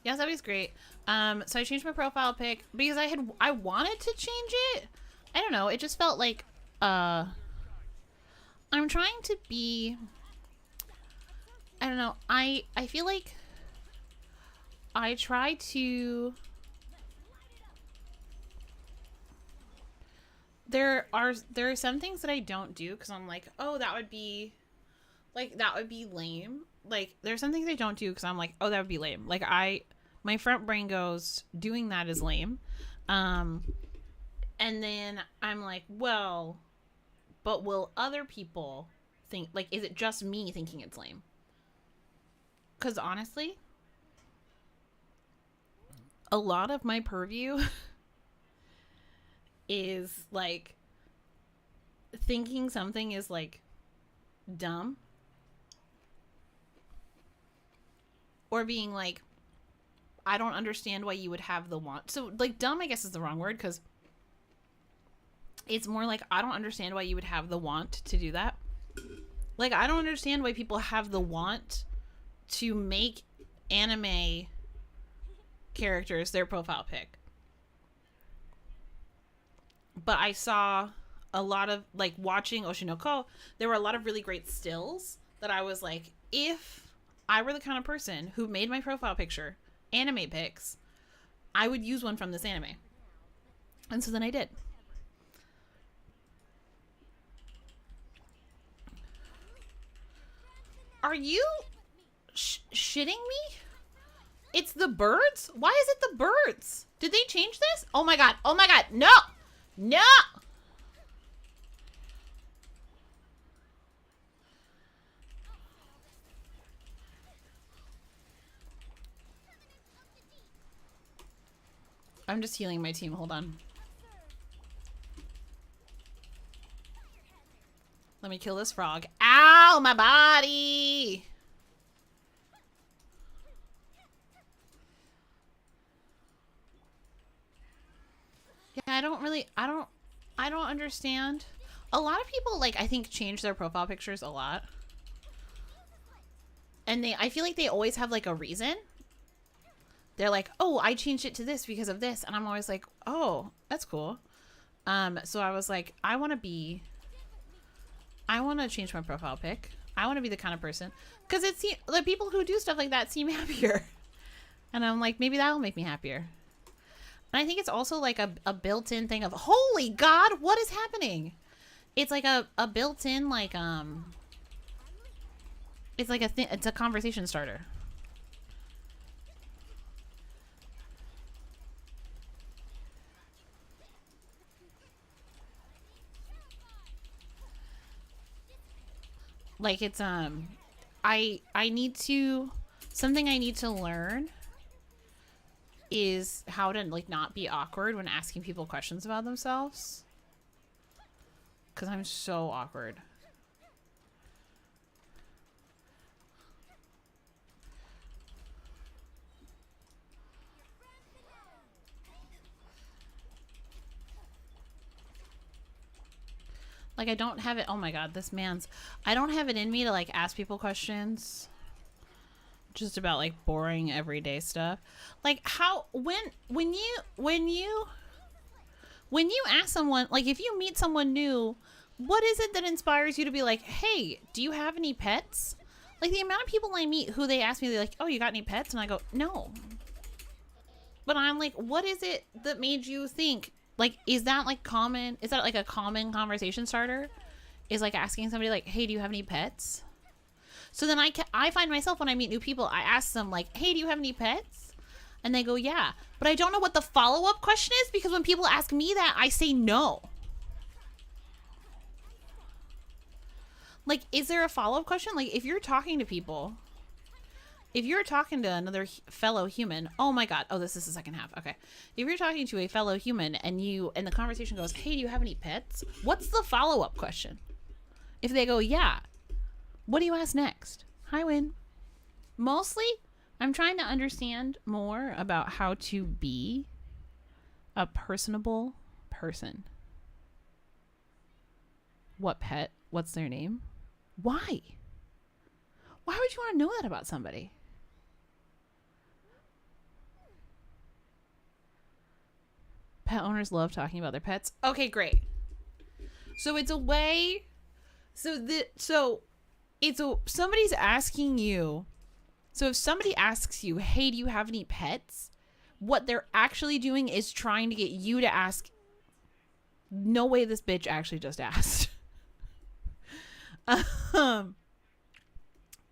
Yes, that was great. So I changed my profile pic because I wanted to change it. I don't know. It just felt like I'm trying to be. I don't know. I feel like I try to. There are some things that I don't do because I'm like, oh, that would be lame. Like there's some things I don't do because I'm like, oh, that would be lame. Like my front brain goes, doing that is lame. And then I'm like, well, but will other people think, like, is it just me thinking it's lame? Because honestly, a lot of my purview is like thinking something is like dumb or being like, I don't understand why you would have the want. So like dumb, I guess is the wrong word because it's more like I don't understand why you would have the want to do that. Like I don't understand why people have the want to make anime characters their profile pic. But I saw a lot of like watching Oshinoko, there were a lot of really great stills that I was like, if I were the kind of person who made my profile picture anime pics, I would use one from this anime. And so then I did. Are you shitting me? It's the birds? Why is it the birds? Did they change this? Oh my god. Oh my god. No. No. I'm just healing my team. Hold on. Let me kill this frog. Ow, my body! Yeah, I don't understand. A lot of people, like, I think change their profile pictures a lot. And I feel like they always have, like, a reason. They're like, oh, I changed it to this because of this. And I'm always like, oh, that's cool. So I was like, I want to change my profile pic. I want to be the kind of person. Because the people who do stuff like that seem happier. And I'm like, maybe that'll make me happier. And I think it's also like a built-in thing of, holy God, what is happening? It's like a built-in, like, it's like it's a conversation starter. Like it's, I need to, something I need to learn is how to, like, not be awkward when asking people questions about themselves. Because I'm so awkward. Like, I don't have it. Oh my God, I don't have it in me to, like, ask people questions just about, like, boring everyday stuff. Like, how, when you ask someone, like, if you meet someone new, what is it that inspires you to be like, hey, do you have any pets? Like, the amount of people I meet who they ask me, they're like, oh, you got any pets? And I go, no. But I'm like, what is it that made you think? Like, is that like a common conversation starter? Is like asking somebody like, hey, do you have any pets? So then I find myself when I meet new people, I ask them like, hey, do you have any pets? And they go, yeah. But I don't know what the follow-up question is, because when people ask me that, I say no. Like, is there a follow-up question? Like, if you're talking to people, if you're talking to another fellow human, oh my God. Oh, this is the second half. Okay. If you're talking to a fellow human and the conversation goes, hey, do you have any pets? What's the follow-up question? If they go, yeah, what do you ask next? Hi, Win. Mostly, I'm trying to understand more about how to be a personable person. What pet? What's their name? Why? Why would you want to know that about somebody? Pet owners love talking about their pets. Okay, great. So it's a way. Somebody's asking you. So if somebody asks you, hey, do you have any pets? What they're actually doing is trying to get you to ask, no way this bitch actually just asked.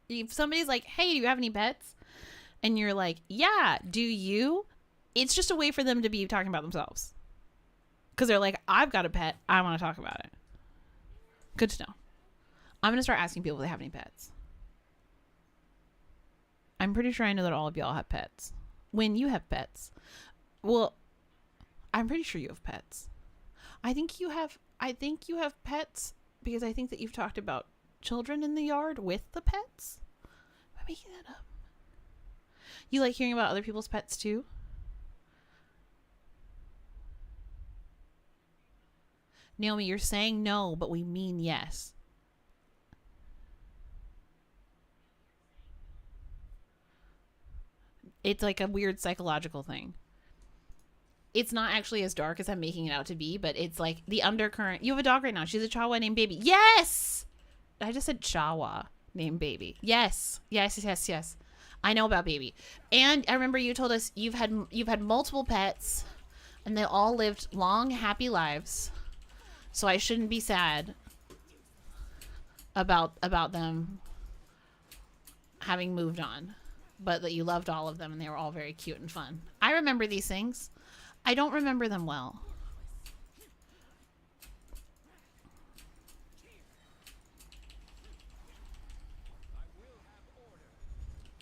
If somebody's like, hey, do you have any pets? And you're like, yeah, do you? It's just a way for them to be talking about themselves. Because they're like, I've got a pet. I want to talk about it. Good to know. I'm going to start asking people if they have any pets. I'm pretty sure I know that all of y'all have pets. When you have pets. Well, I'm pretty sure you have pets. I think you have pets because I think that you've talked about children in the yard with the pets. Am I making that up? You like hearing about other people's pets too? Naomi, you're saying no, but we mean yes. It's like a weird psychological thing. It's not actually as dark as I'm making it out to be, but it's like the undercurrent. You have a dog right now. She's a Chihuahua named Baby. Yes! I just said Chihuahua named Baby. Yes. Yes, yes, yes. I know about Baby. And I remember you told us you've had multiple pets and they all lived long, happy lives. So I shouldn't be sad about them having moved on, but that you loved all of them and they were all very cute and fun. I remember these things. I don't remember them well.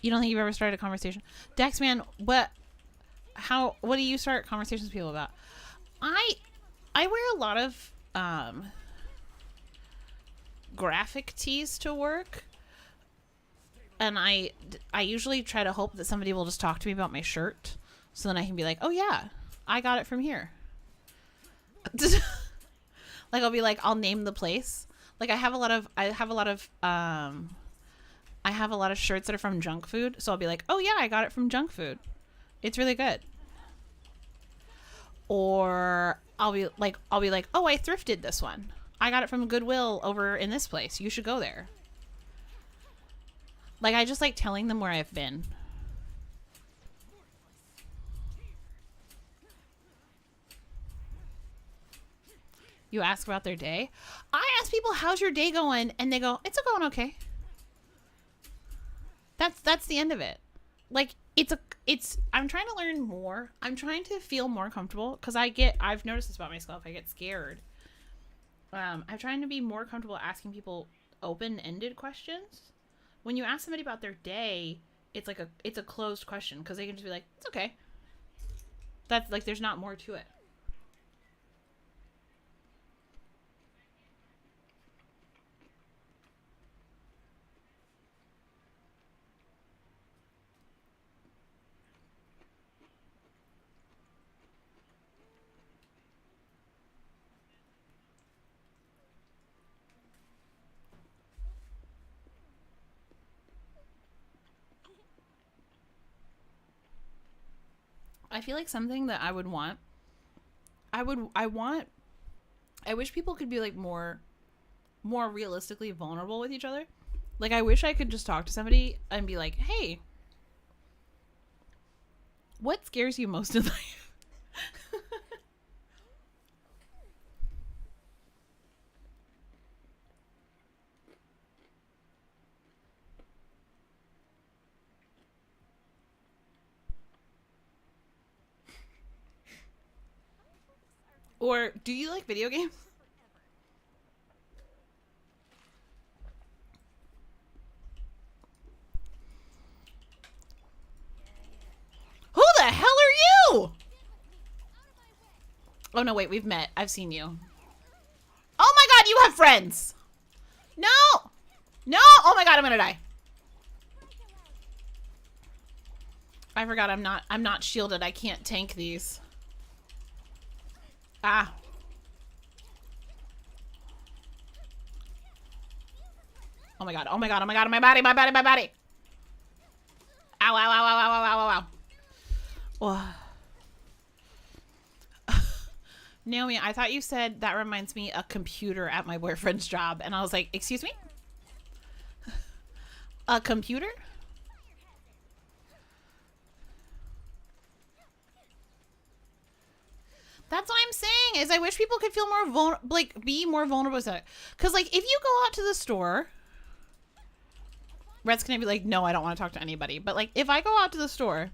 You don't think you've ever started a conversation? Dexman, what? what do you start conversations with people about? I wear a lot of graphic tees to work, and I usually try to hope that somebody will just talk to me about my shirt, so then I can be like, oh yeah, I got it from here. Like I'll name the place. Like I have a lot of shirts that are from junk food, so I'll be like, oh yeah, I got it from junk food. It's really good. Or I'll be like, oh, I thrifted this one. I got it from Goodwill over in this place. You should go there. Like I just like telling them where I've been. You ask about their day. I ask people, how's your day going? And they go, it's going okay. That's the end of it. Like I'm trying to learn more. I'm trying to feel more comfortable because I've noticed this about myself. I get scared. I'm trying to be more comfortable asking people open-ended questions. When you ask somebody about their day, it's a closed question because they can just be like, it's okay. That's like, there's not more to it. I feel like something that I would want, I wish people could be like more realistically vulnerable with each other. Like I wish I could just talk to somebody and be like, hey, what scares you most in life? Or do you like video games? Who the hell are you? Oh no, wait, we've met. I've seen you. Oh my god, you have friends. No. No. Oh my god, I'm gonna die. I forgot I'm not shielded. I can't tank these. Ah. Oh my god. Oh my god. Oh my god. My body. My body. My body. Ow, ow, ow, ow, ow, ow, ow, ow. Oh. Naomi, I thought you said that reminds me a computer at my boyfriend's job. And I was like, excuse me? A computer? That's what I'm saying, is I wish people could feel more be more vulnerable with it. Because, like, if you go out to the store, Rhett's gonna be like, no, I don't want to talk to anybody. But, like, if I go out to the store,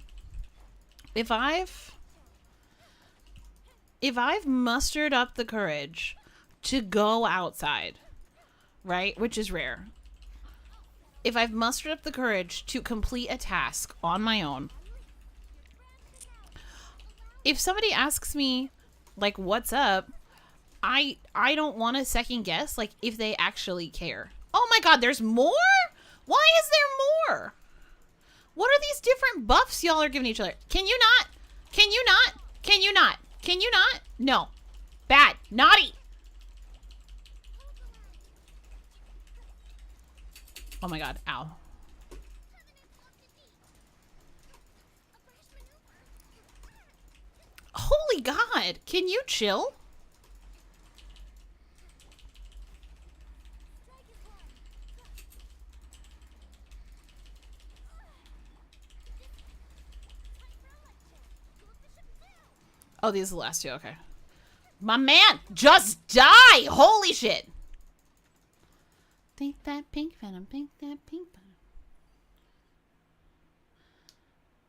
if I've mustered up the courage to go outside, right, which is rare. If I've mustered up the courage to complete a task on my own, if somebody asks me, like, what's up, I don't want to second guess, like, if they actually care. Oh my god, there's more? Why is there more? What are these different buffs y'all are giving each other? Can you not? Can you not? Can you not? Can you not? No. Bad. Naughty. Oh my god. Ow. Holy god. Can you chill? Oh, these are the last two. Okay. My man, just die! Holy shit! Think that pink venom, think that pink venom.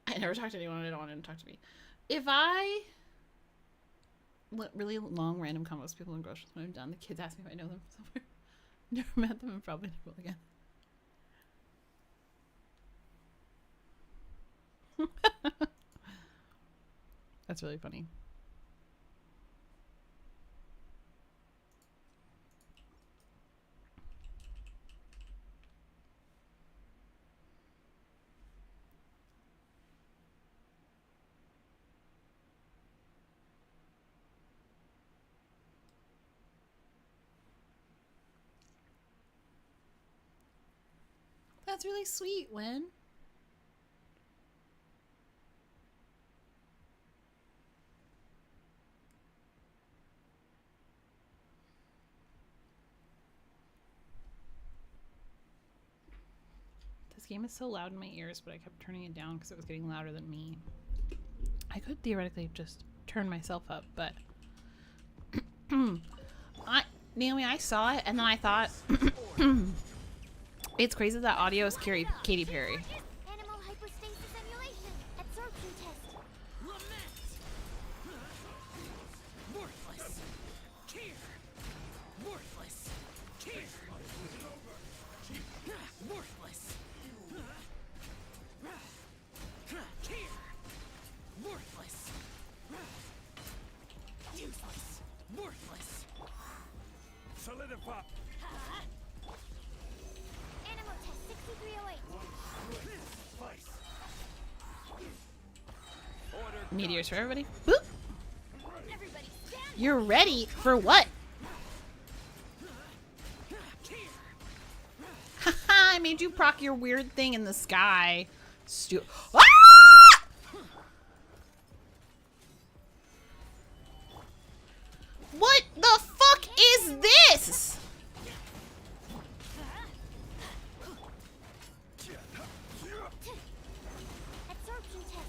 I never talked to anyone. I don't want anyone to talk to me. If I... really long random combos with people in groceries when I'm done, the kids ask me if I know them somewhere. Never met them and probably never will again. That's really funny. That's really sweet, Wen. This game is so loud in my ears, but I kept turning it down because it was getting louder than me. I could theoretically just turn myself up, but Naomi, I saw it and then I thought it's crazy that audio is Katy Perry. Animal hypostasis emulation. Absorption test. Lament. Worthless. Care. Worthless. Care. Worthless. Care. Worthless. Useless. Worthless. Solidify. Animal test 6308. Meteors for everybody. Boop. Everybody stand. You're ready for what? Haha, I made you proc your weird thing in the sky. Ah! What the fuck is this? Absorption test.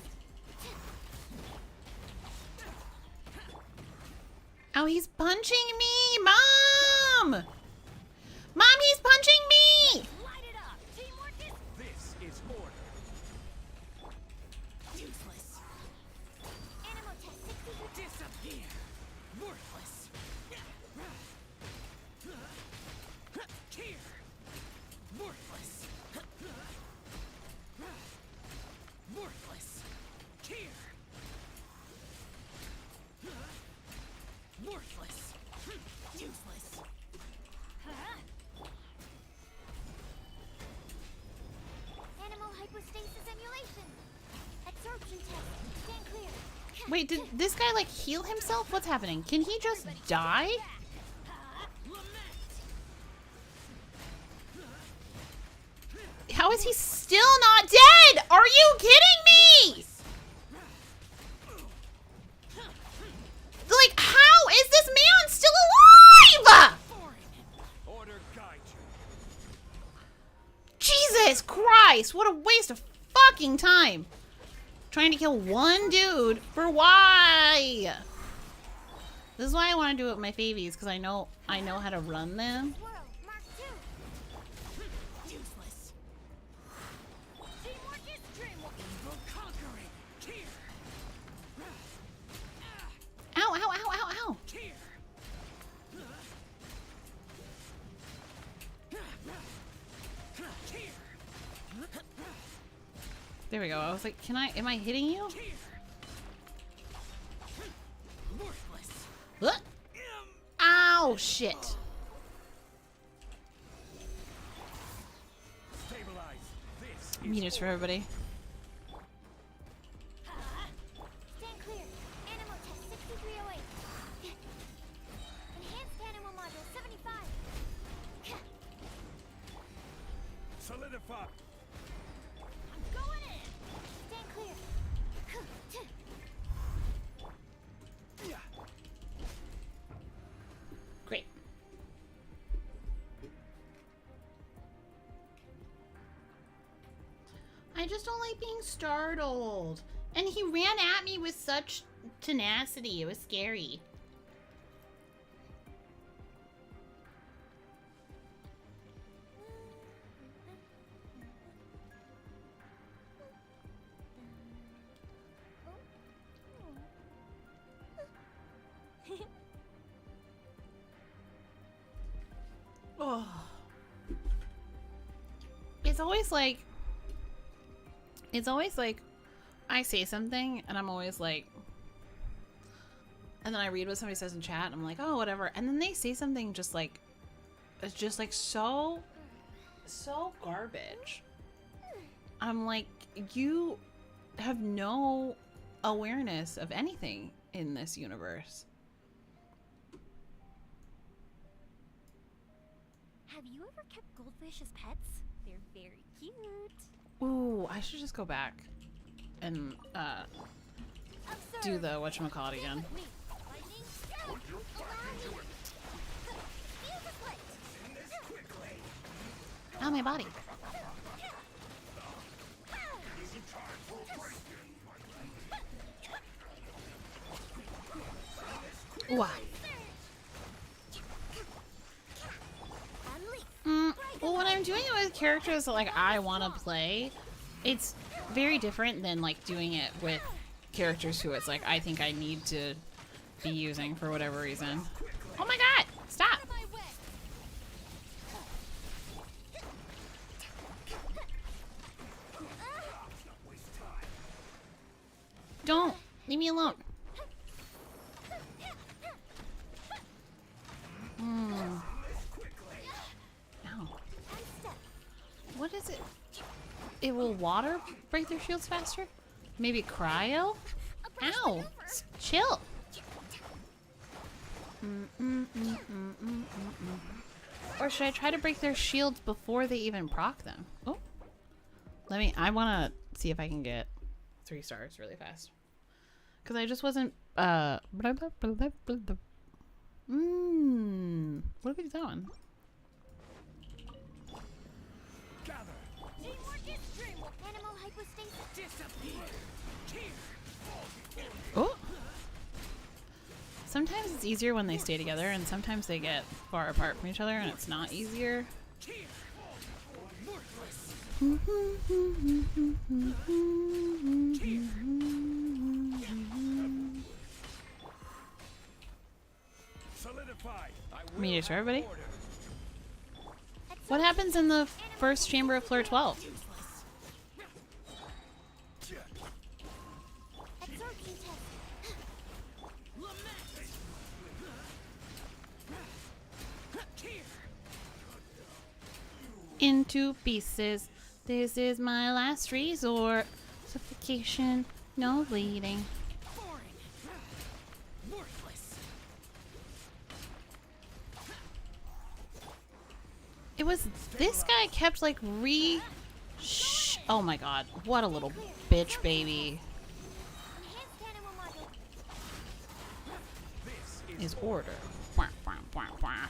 Oh, he's punching me, Mom! Mom, he's punching me! Light it up. Teamwork is This is order. Useless. animal test 63. Disappear. Worthless. Care. Worthless. Worthless. Care. Worthless. Useless. Animal hypostasis emulation. Absorption test. Stand clear. Wait, did this guy like heal himself? What's happening? Can he just die? Lament. How is he still not dead? Are you kidding me? Like, how is this man still alive? Order guide you. Jesus Christ, what a waste of fucking time. Trying to kill one dude for why? This is why I want to do it with my favies, because I know how to run them. Swirl. Mark 2. Useless. Teamwork is dreamwork. Evil conquering. Care. Ow, ow, ow, ow, ow. Care. There we go. I was like, am I hitting you? Worthless. What? Ow, shit. Stabilize. This is Meters for everybody. Stand clear. Animal test 6308. Enhanced animal module 75. solidify. I'm going in. Stand clear. Great. I just don't like being startled. And he ran at me with such tenacity. It was scary. Oh. It's always like I say something and I'm always like, and then I read what somebody says in chat, and I'm like, oh, whatever. And then they say something just like, it's just like so garbage. I'm like, you have no awareness of anything in this universe. Have you ever kept goldfish as pets? They're very cute. Ooh, I should just go back and do the whatchamacallit again. Oh, my body. Wow. Well, when I'm doing it with characters that, like, I want to play, it's very different than, like, doing it with characters who it's like, I think I need to be using for whatever reason. Oh my god! Stop! Don't! Leave me alone. Ow. What is it? It will water break their shields faster? Maybe cryo? Ow! Chill! Or should I try to break their shields before they even proc them? Oh. I wanna see if I can get 3 stars really fast. Cause I just wasn't, what are we doing? Oh! Sometimes it's easier when they stay together, and sometimes they get far apart from each other, and it's not easier. Meteors for everybody. What happens in the first chamber of Floor 12? Into pieces. This is my last resort. Suffocation, no bleeding. It was this guy kept like oh my god, what a little bitch baby. Is order. Wah, wah, wah, wah.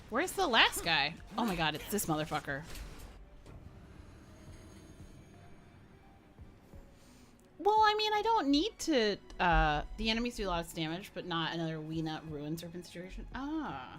Where's the last guy? Oh my god, it's this motherfucker. Well, I mean, I don't need to, the enemies do lots of damage, but not another We Nut Ruin Serpent situation. Ah.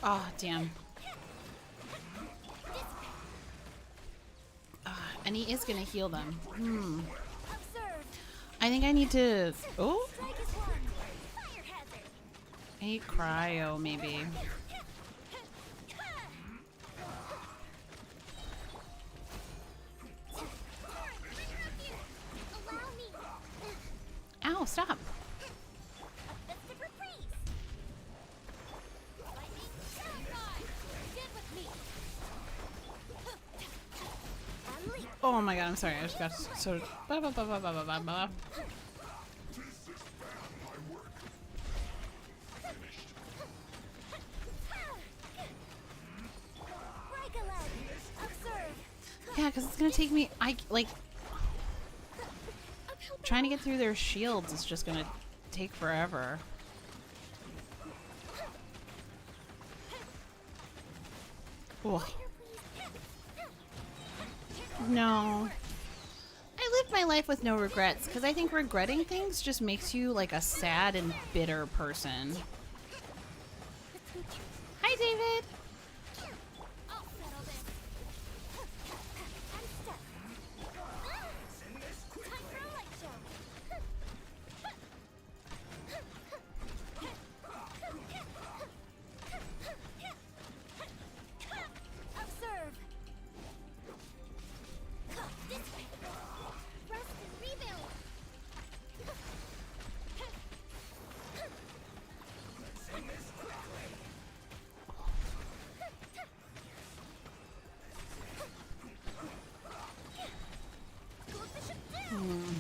Oh, damn. And he is gonna heal them. Observe. I think I need to... Oh? Strike is one. Fire hazard. I need cryo, maybe. Allow me. Ow, stop. A festive reprise. Lightning sacrifice. Get with me. Unleash. Oh my god, I'm sorry. I just got so... Ba, ba, ba, ba, ba, ba, ba, ba. Break a leg. Observe. Yeah, because it's gonna take me... Trying to get through their shields is just gonna take forever. Ugh. No. I lived my life with no regrets because I think regretting things just makes you like a sad and bitter person. Hi, David. I'll settle this. And step. Time for a light show. Observe. This way. Rest and rebuild. Coefficient down.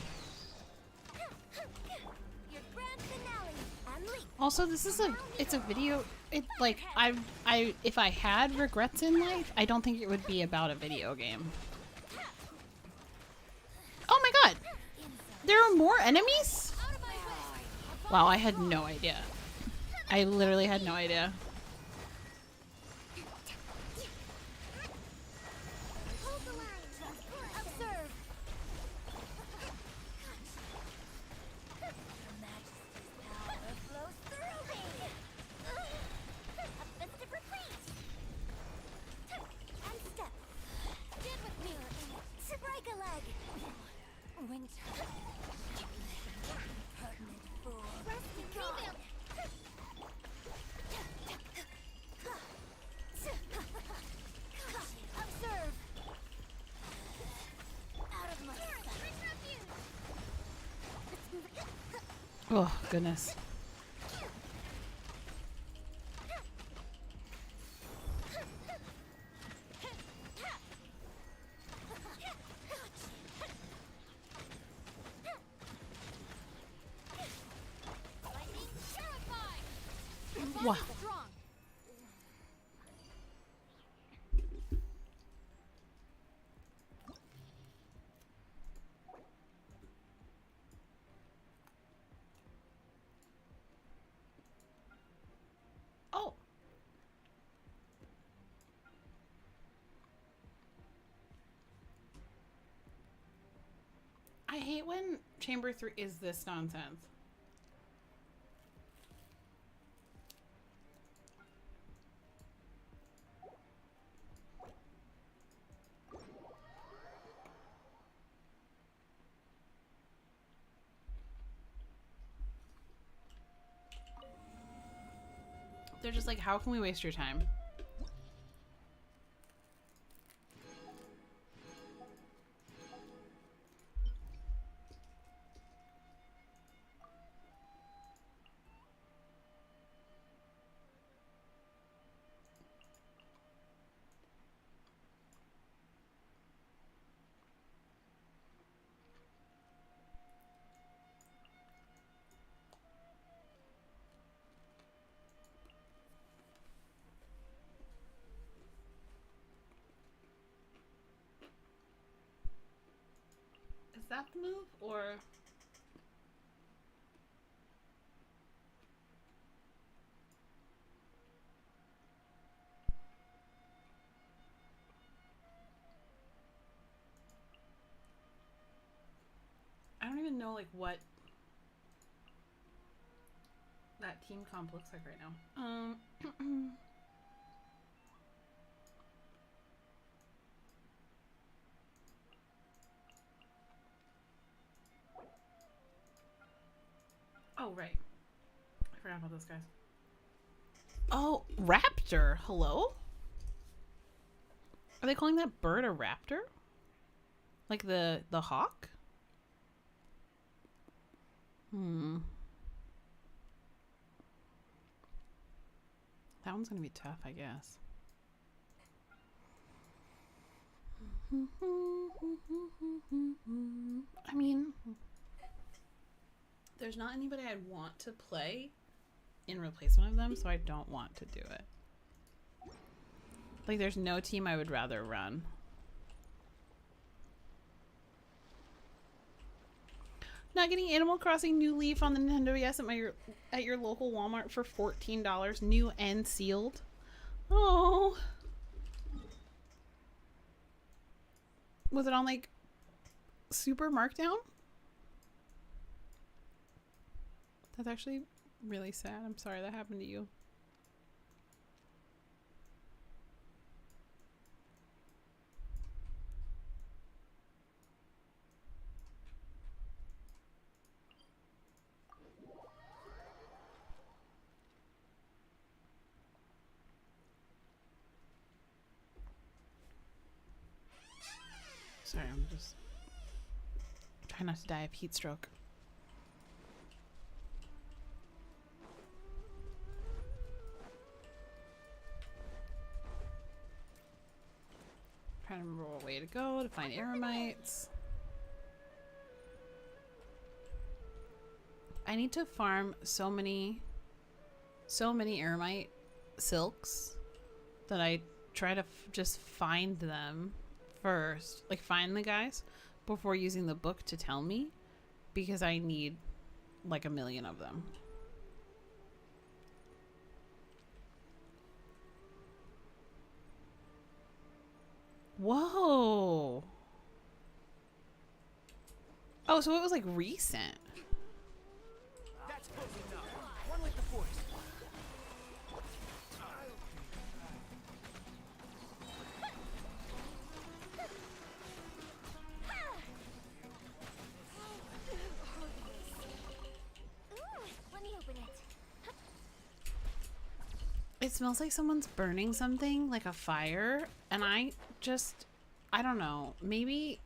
Your grand finale. Unleash. Also, it's a video. If I had regrets in life, I don't think it would be about a video game. Oh my god! There are more enemies? Out of my way. Wow, I had no idea. I literally had no idea. Hold the line. Observe. Her Majesty's power flows through me. A festive reprise. And step. Get with me. Break a leg. Winter. Pertinent fool. Rest and rebuild. Observe. Out of my sight. Oh, goodness. Lightning terrified. Wow. Strong. Oh. I hate when Chamber 3 is this nonsense. They're just like, how can we waste your time? Is that the move, or... I don't even know, like, what that team comp looks like right now. Oh, right. I forgot about those guys. Oh, raptor. Hello? Are they calling that bird a raptor? Like the hawk? Hmm. That one's gonna be tough, I guess. I mean, there's not anybody I'd want to play in replacement of them, so I don't want to do it. Like, there's no team I would rather run. Not getting Animal Crossing New Leaf on the Nintendo DS at your local Walmart for $14, new and sealed. Oh. Was it on like super markdown? That's actually really sad. I'm sorry that happened to you. Sorry, I'm just trying not to die of heat stroke. Trying to remember what way to go to find eremites. I need to farm so many eremite silks that I try to just find them first, like find the guys before using the book to tell me, because I need like 1,000,000 of them. Whoa. Oh, so it was like recent. That's close enough. One with the force. Let me open it. It smells like someone's burning something, like a fire, and I don't know. Maybe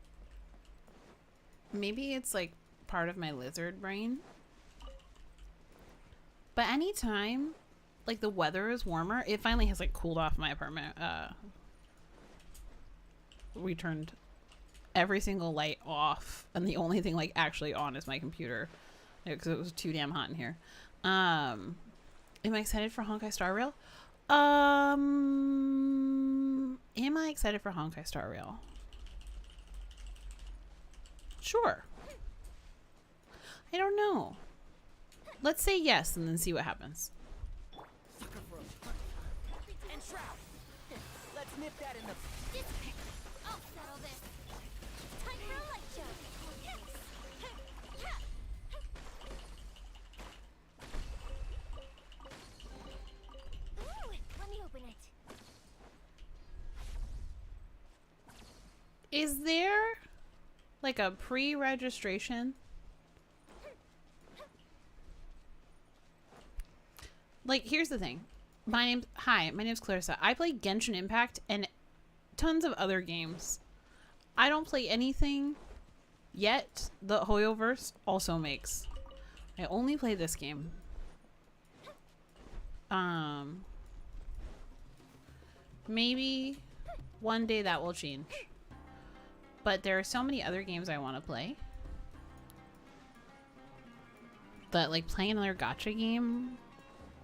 it's like part of my lizard brain. But anytime like the weather is warmer, it finally has like cooled off my apartment. We turned every single light off, and the only thing like actually on is my computer, because it was too damn hot in here. Am I excited for Honkai Star Rail? Am I excited for Honkai Star Rail? Sure. I don't know. Let's say yes and then see what happens. Sucker rope. And shroud. Let's nip that in the... I'll settle this. Time for a light show. Ooh, let me open it. Is there like a pre-registration? Like, here's the thing. My name's Clarissa. I play Genshin Impact and tons of other games. I don't play anything yet the Hoyoverse also makes. I only play this game. Maybe one day that will change. But there are so many other games I want to play that, like, playing another gacha game,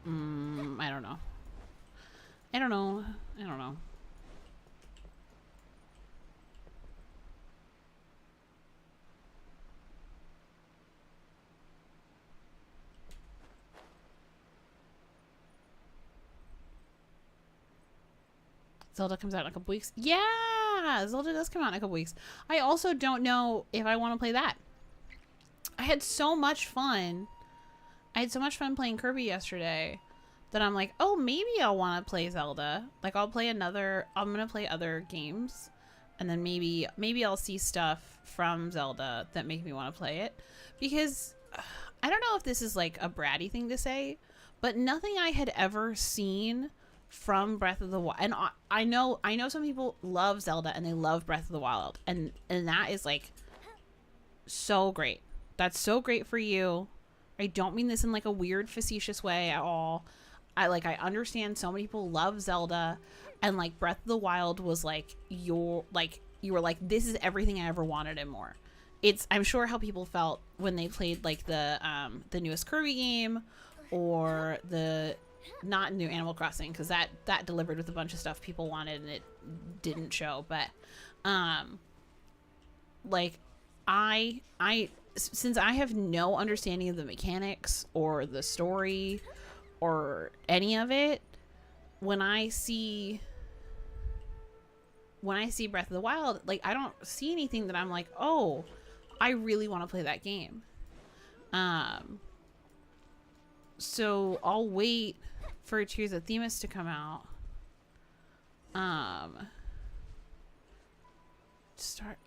I don't know. I don't know. Zelda comes out in a couple weeks. Yeah, Zelda does come out in a couple weeks. I also don't know if I want to play that. I had so much fun. I had so much fun playing Kirby yesterday that I'm like, oh, maybe I'll want to play Zelda. Like, I'm going to play other games. And then maybe I'll see stuff from Zelda that make me want to play it. Because I don't know if this is like a bratty thing to say, but nothing I had ever seen from Breath of the Wild, and I know some people love Zelda and they love Breath of the Wild, and that is like so great. That's so great for you. I don't mean this in like a weird facetious way at all. I understand so many people love Zelda, and like Breath of the Wild was like you were like, this is everything I ever wanted and more. It's, I'm sure, how people felt when they played like the newest Kirby game, or the not new Animal Crossing, because that delivered with a bunch of stuff people wanted and it didn't show. But like I since I have no understanding of the mechanics or the story or any of it, when I see Breath of the Wild, like I don't see anything that I'm like, oh, I really want to play that game. So I'll wait for Tears of Themis to come out.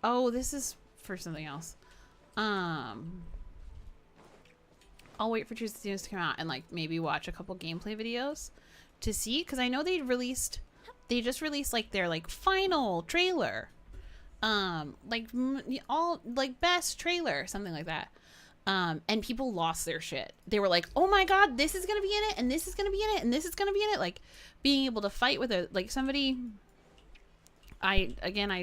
Oh, this is for something else. I'll wait for Tears of Themis to come out and like maybe watch a couple gameplay videos to see, because I know they just released like their like final trailer, like all like best trailer, something like that. And people lost their shit. They were like, oh my god, this is gonna be in it, and this is gonna be in it, and this is gonna be in it. Like being able to fight with it, like somebody, I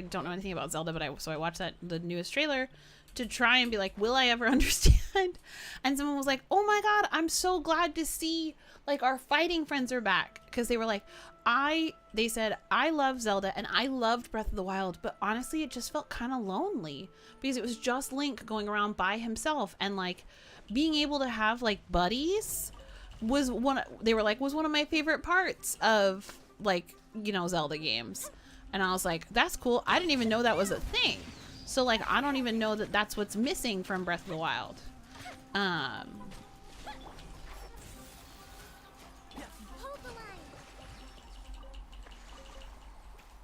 don't know anything about Zelda, but I watched the newest trailer to try and be like, will I ever understand? And someone was like, oh my god, I'm so glad to see like our fighting friends are back, because they were like, they said, I love Zelda and I loved Breath of the Wild, but honestly it just felt kind of lonely because it was just Link going around by himself, and like being able to have like buddies was one of my favorite parts of like, you know, Zelda games. And I was like, that's cool. I didn't even know that was a thing. So like I don't even know that that's what's missing from Breath of the Wild. Hold the line.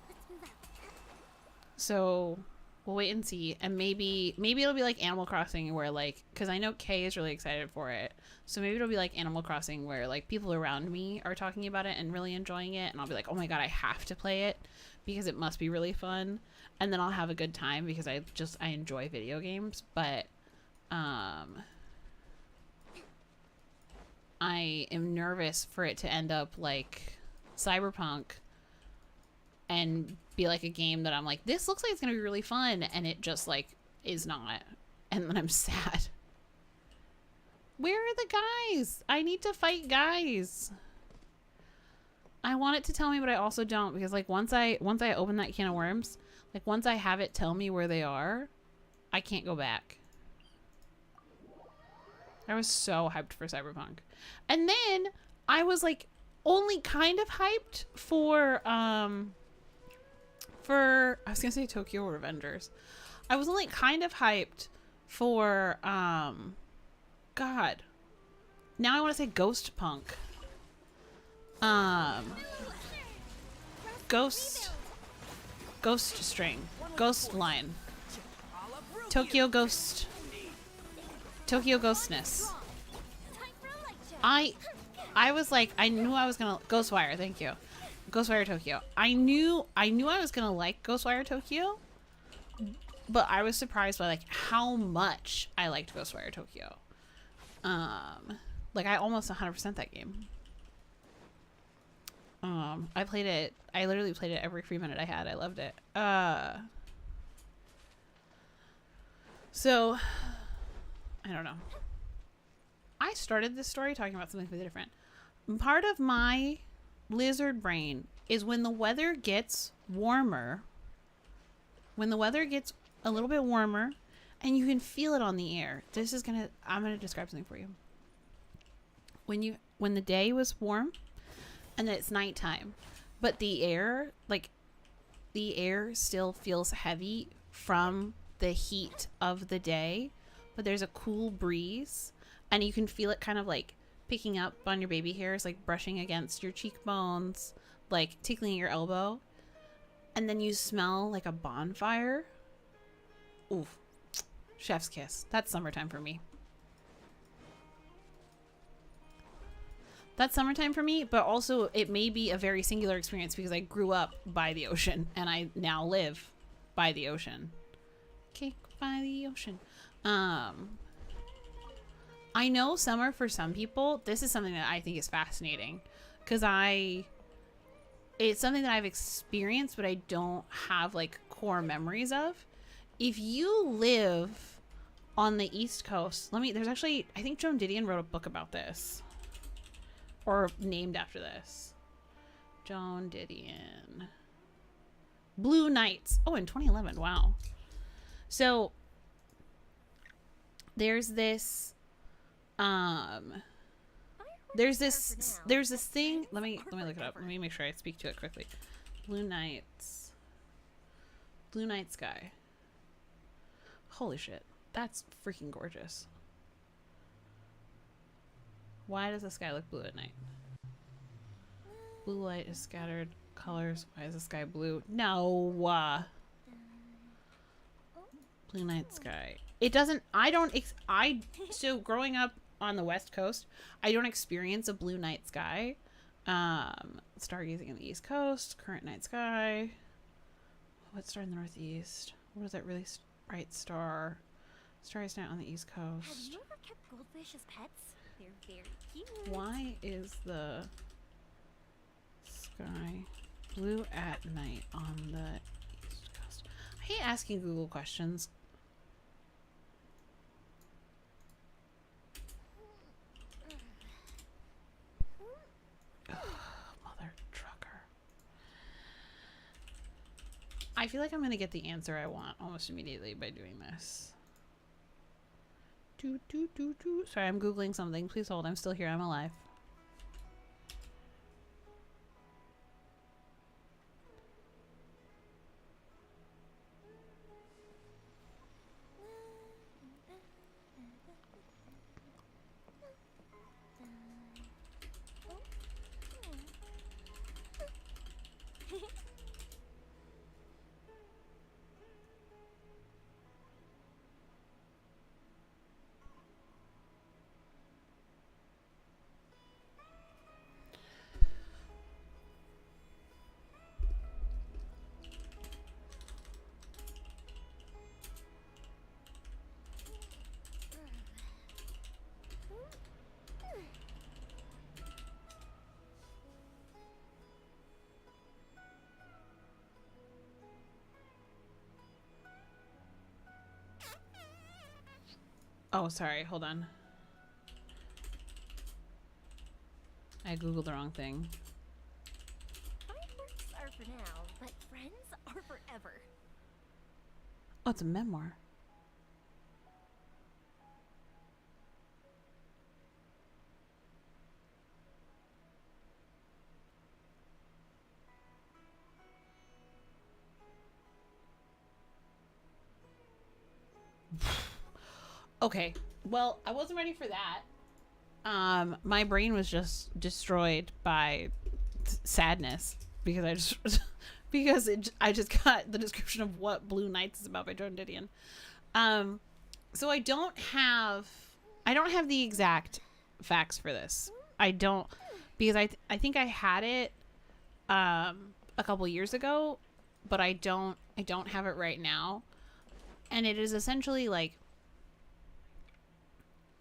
Let's move out. So we'll wait and see, and maybe it'll be like Animal Crossing, where like, because I know Kay is really excited for it, so maybe it'll be like Animal Crossing where like people around me are talking about it and really enjoying it, and I'll be like, oh my god, I have to play it because it must be really fun, and then I'll have a good time because I enjoy video games. But I am nervous for it to end up like Cyberpunk and be like a game that I'm like, this looks like it's gonna be really fun, and it just like is not, and then I'm sad. Where are the guys? I need to fight guys. I want it to tell me, but I also don't, because like once I open that can of worms, like once I have it tell me where they are, I can't go back. I was so hyped for Cyberpunk. And then I was like only kind of hyped for I was gonna say Tokyo Revengers. I was only kind of hyped for God. Now I want to say Ghost Punk. Ghost String. Ghost Line. Tokyo Ghostness. I was like, I knew I was gonna Ghostwire, thank you. Ghostwire Tokyo. I knew I was gonna like Ghostwire Tokyo, but I was surprised by like how much I liked Ghostwire Tokyo. Like I almost 100% that game. I played it. I literally played it every free minute I had. I loved it. So I don't know. I started this story talking about something completely different. Part of my lizard brain is when the weather gets warmer, when the weather gets a little bit warmer and you can feel it on the air. I'm gonna describe something for you. When the day was warm and then it's nighttime, but the air still feels heavy from the heat of the day, but there's a cool breeze and you can feel it kind of like picking up on your baby hairs, like brushing against your cheekbones, like tickling your elbow, and then you smell like a bonfire. Oof. Chef's kiss. That's summertime for me. That's summertime for me, but also it may be a very singular experience because I grew up by the ocean and I now live by the ocean. Cake by the ocean. I know summer for some people, this is something that I think is fascinating because it's something that I've experienced, but I don't have like core memories of. If you live on the East Coast, there's actually, I think Joan Didion wrote a book about this. Or named after this. Joan Didion. Blue Nights. Oh, in 2011. Wow. So there's this there's this thing. Let me look it up. Let me make sure I speak to it quickly. Blue Nights. Blue Night Sky. Holy shit. That's freaking gorgeous. Why does the sky look blue at night? Blue light is scattered colors. Why is the sky blue? No. Blue night sky. It doesn't. So growing up on the West Coast, I don't experience a blue night sky. Stargazing in the East Coast. Current night sky. What star in the Northeast? What is that really bright star? Starry night on the East Coast. Have you ever kept goldfish as pets? They're very cute. Why is the sky blue at night on the East Coast? I hate asking Google questions. Ugh, mother trucker. I feel like I'm going to get the answer I want almost immediately by doing this. Sorry, I'm Googling something. Please hold. I'm still here. I'm alive. Oh, sorry. Hold on. I Googled the wrong thing. Fireworks are for now, but friends are forever. Oh, it's a memoir. Okay, well, I wasn't ready for that. My brain was just destroyed by sadness because I just got the description of what Blue Nights is about by Joan Didion. So I don't have the exact facts for this. I don't, because I think I had it a couple years ago, but I don't have it right now. And it is essentially like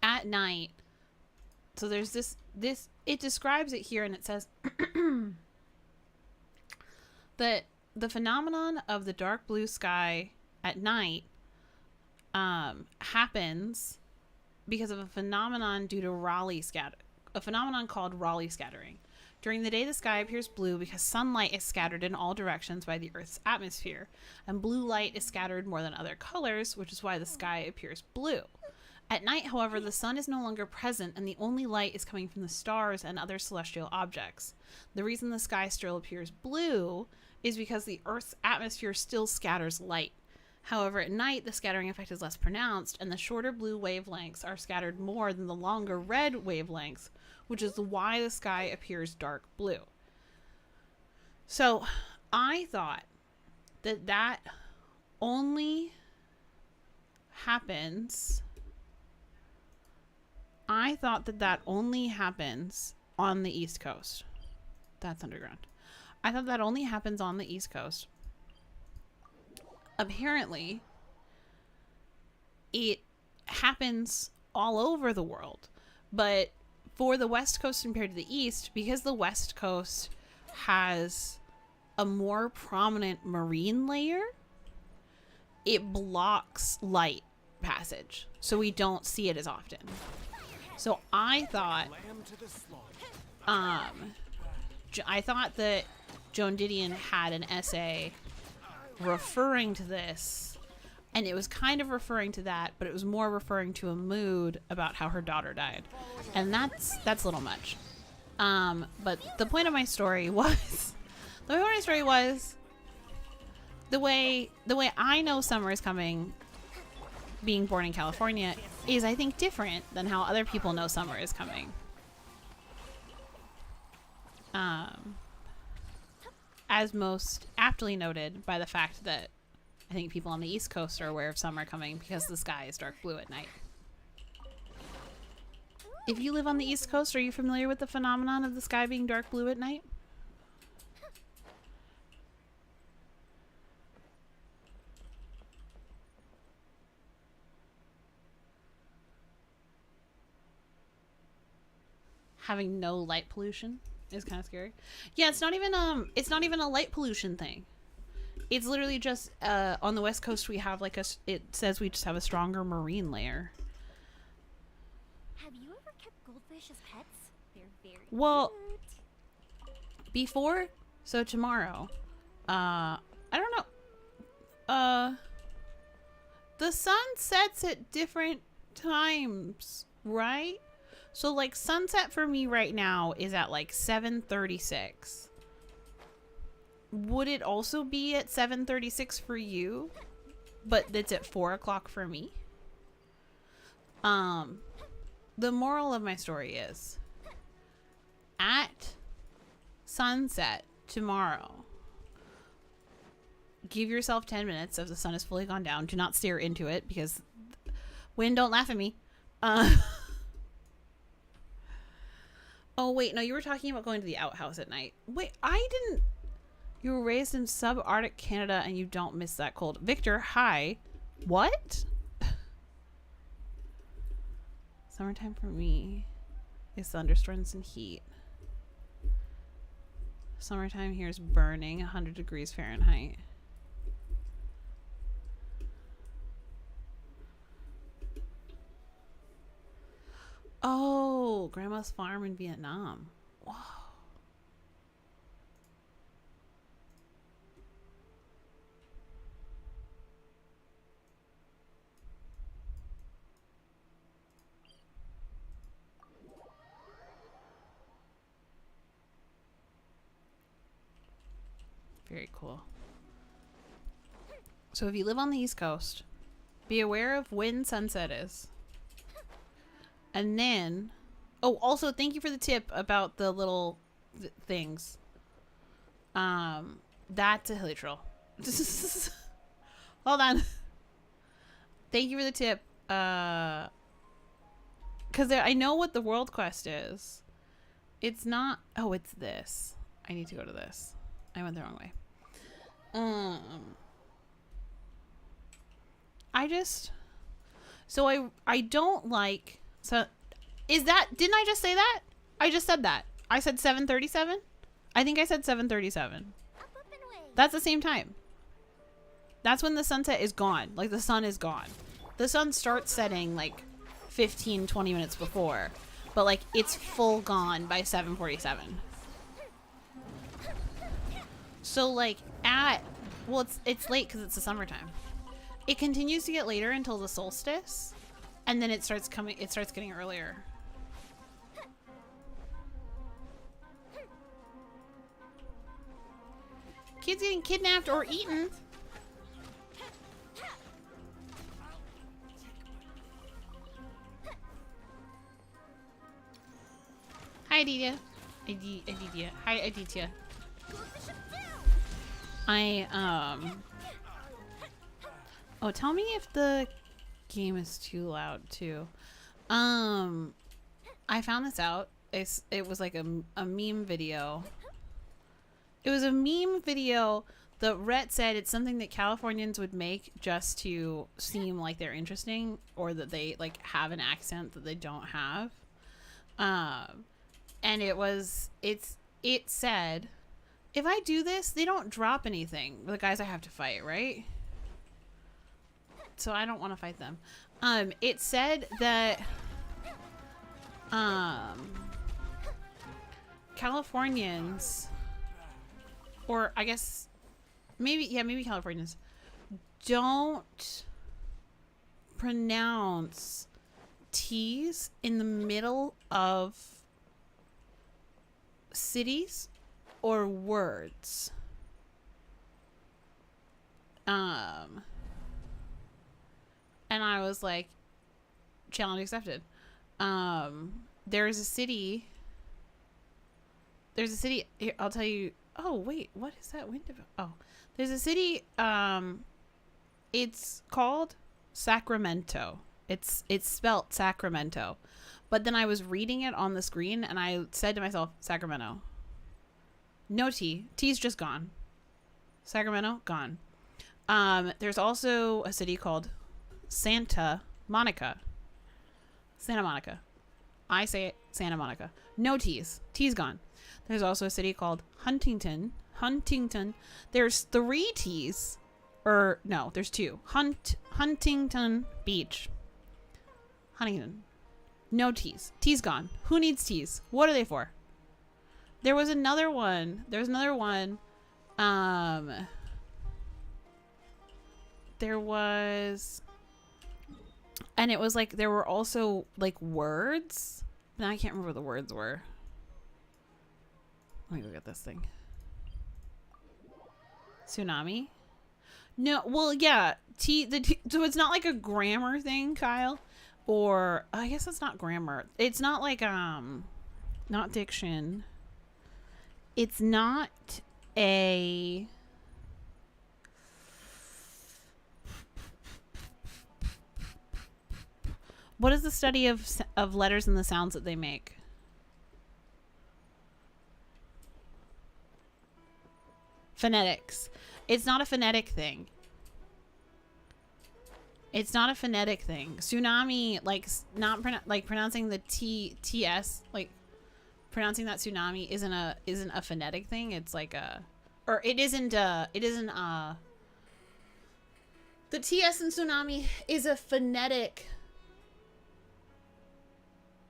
at night. So there's this it describes it here, and it says that the phenomenon of the dark blue sky at night happens because of a phenomenon called Rayleigh scattering. During the day, the sky appears blue because sunlight is scattered in all directions by the Earth's atmosphere, and blue light is scattered more than other colors, which is why the sky appears blue. At night, however, the sun is no longer present, and the only light is coming from the stars and other celestial objects. The reason the sky still appears blue is because the Earth's atmosphere still scatters light. However, at night, the scattering effect is less pronounced, and the shorter blue wavelengths are scattered more than the longer red wavelengths, which is why the sky appears dark blue. So, I thought that only happens... on on the East Coast. That's underground. I thought that only happens on the East Coast. Apparently, it happens all over the world. But for the West Coast compared to the East, because the West Coast has a more prominent marine layer, it blocks light passage. So we don't see it as often. So I thought, Lamb to the slaughter. I thought that Joan Didion had an essay referring to this, and it was kind of referring to that, but it was more referring to a mood about how her daughter died, and that's a little much. But the point of my story was, the way I know summer is coming, being born in California, is I think different than how other people know summer is coming. As most aptly noted by the fact that I think people on the East Coast are aware of summer coming because the sky is dark blue at night. If you live on the East Coast, are you familiar with the phenomenon of the sky being dark blue at night? Having no light pollution is kind of scary. Yeah, it's not even a light pollution thing. It's literally just on the West Coast we have like it says we just have a stronger marine layer. Have you ever kept goldfish as pets? They're very Well, cute. before, so tomorrow, I don't know. The sun sets at different times, right? So like sunset for me right now is at like 7:36. Would it also be at 7:36 for you? But it's at 4 o'clock for me? The moral of my story is, at sunset tomorrow, give yourself 10 minutes if the sun is fully gone down. Do not stare into it because wind, don't laugh at me. Oh, wait, no, you were talking about going to the outhouse at night. Wait, I didn't... You were raised in subarctic Canada and you don't miss that cold. Victor, hi. What? Summertime for me is thunderstorms and heat. Summertime here is burning 100 degrees Fahrenheit. Oh, grandma's farm in Vietnam. Whoa. Very cool. So if you live on the East Coast, be aware of when sunset is. And then, oh, also thank you for the tip about the little things. That's a hilly troll. Hold on. Thank you for the tip. Because I know what the world quest is. It's not. Oh, it's this. I need to go to this. I went the wrong way. I don't like. So, is that... Didn't I just say that? I just said that. I said 7:37? I think I said 7:37. Up and away. That's the same time. That's when the sunset is gone. Like, the sun is gone. The sun starts setting, like, 15, 20 minutes before. But, like, it's full gone by 7:47. So, like, well, it's late because it's the summertime. It continues to get later until the solstice. And then it starts getting earlier. Kids getting kidnapped or eaten. Hi, Aditya. Aditya. Hi, Aditya. Oh, tell me if the game is too loud too. I found this out it was like a meme video. It was a meme video. The Rhett said it's something that Californians would make just to seem like they're interesting, or that they like have an accent that they don't have. And it said, if I do this, they don't drop anything. The guys I have to fight, right? So I don't want to fight them. It said that Californians, or I guess maybe Californians, don't pronounce T's in the middle of cities or words. And I was like, challenge accepted. There's a city here, I'll tell you. Oh wait, what is that window? Oh, there's a city, it's called Sacramento. It's spelt Sacramento, but then I was reading it on the screen and I said to myself, Sacramento. No T. T's just gone. Sacramento, gone. There's also a city called Santa Monica. Santa Monica. I say it, Santa Monica. No T's. T's gone. There's also a city called Huntington. There's 3 T's. Or, no, there's 2. Huntington Beach. Huntington. No T's. T's gone. Who needs T's? What are they for? There was another one. There was... And it was like, there were also like words. Now I can't remember what the words were. Let me look at this thing. Tsunami? No, well, yeah. So it's not like a grammar thing, Kyle. Or, I guess it's not grammar. It's not like, not diction. It's not a... What is the study of letters and the sounds that they make? Phonetics. It's not a phonetic thing. It's not a phonetic thing. Tsunami, like pronouncing the TS, like pronouncing that tsunami isn't a phonetic thing. It's like a, or it isn't the TS in tsunami is a phonetic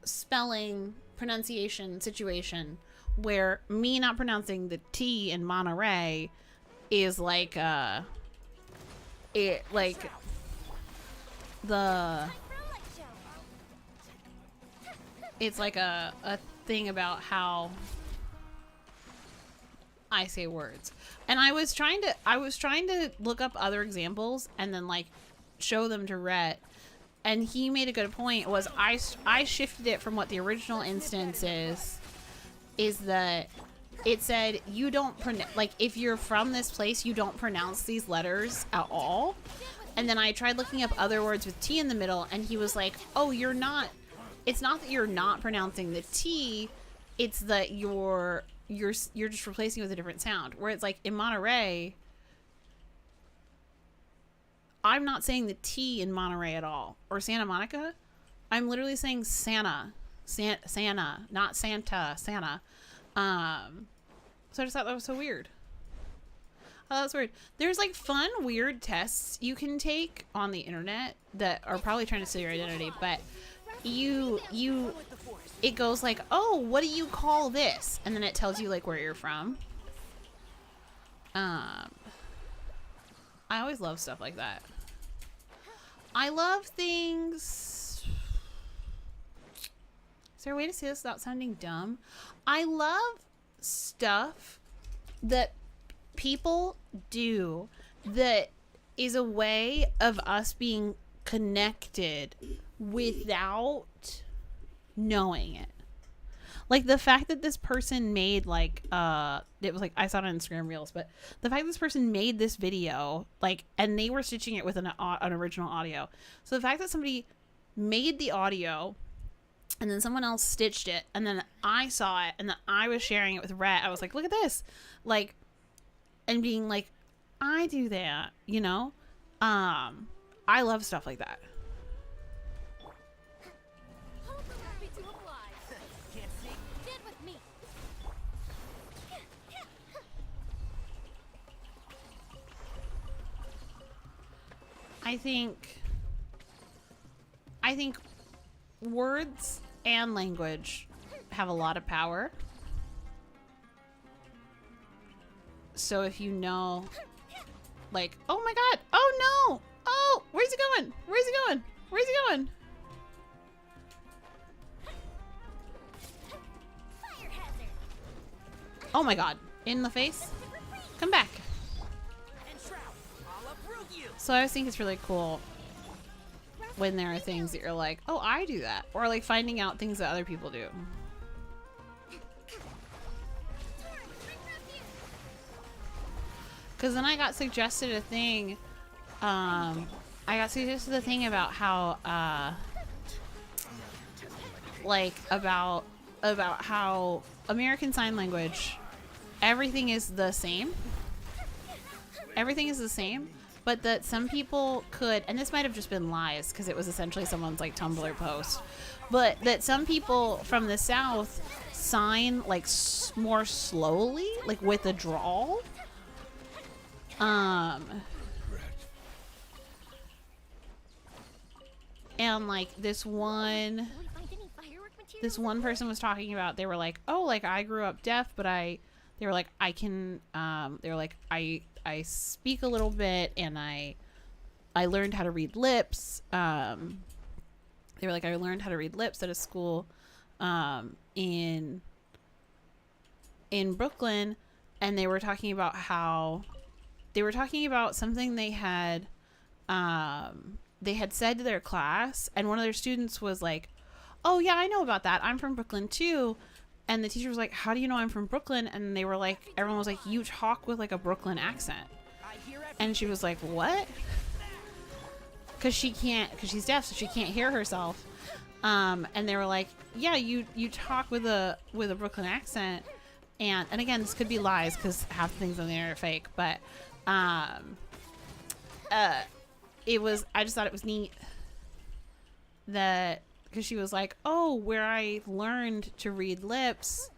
spelling pronunciation situation where me not pronouncing the T in Monterey is like it's like a thing about how I say words. And I was trying to look up other examples and then like show them to Rhett. And he made a good point. Was I shifted it from what the original instance is that it said you don't like if you're from this place you don't pronounce these letters at all. And then I tried looking up other words with T in the middle, and he was like, "Oh, you're not. It's not that you're not pronouncing the T. It's that you're just replacing it with a different sound. Where it's like in Monterey." I'm not saying the T in Monterey at all. Or Santa Monica. I'm literally saying Santa, not Santa, Santa. So I just thought that was so weird. Oh, that was weird. There's like fun, weird tests you can take on the internet that are probably trying to steal your identity, but it goes like, oh, what do you call this? And then it tells you like where you're from. I always love stuff like that. I love things. Is there a way to say this without sounding dumb? I love stuff that people do that is a way of us being connected without knowing it. Like the fact that this person made like it was like I saw it on Instagram Reels, but the fact this person made this video like and they were stitching it with an original audio. So the fact that somebody made the audio and then someone else stitched it, and then I saw it, and then I was sharing it with Rhett. I was like, look at this, like, and being like, I do that, you know. I love stuff like that. Happy to oblige. Can't see. Stand with me. I think words and language have a lot of power. So if you know, like, oh my god, oh no, oh, where's he going? Where's he going? Where's he going? Fire hazard. Oh my god, in the face? Come back. And Shroud, I'll uproot you. So I always think it's really cool when there are things that you're like, oh, I do that. Or like finding out things that other people do. Because then I got suggested a thing. I got suggested a thing about how, like about how American Sign Language, everything is the same. Everything is the same, but that some people could, and this might have just been lies because it was essentially someone's like Tumblr post, but that some people from the South sign like more slowly, like with a drawl. And like this one Will we find any firework materials? this one person was talking about, they were like, oh, like I grew up deaf, but they were like, I can, they were like, I speak a little bit, and I learned how to read lips. They were like, I learned how to read lips at a school in Brooklyn, and they were talking about how they were talking about something they had said to their class, and one of their students was like, oh yeah, I know about that, I'm from Brooklyn too. And the teacher was like, how do you know I'm from Brooklyn? And they were like, everyone was like, you talk with like a Brooklyn accent. And she was like, what? Because she's deaf, so she can't hear herself. And they were like, yeah, you talk with a Brooklyn accent. And again, this could be lies because half the things on the internet are fake, but I just thought it was neat that, because she was like, oh, where I learned to read lips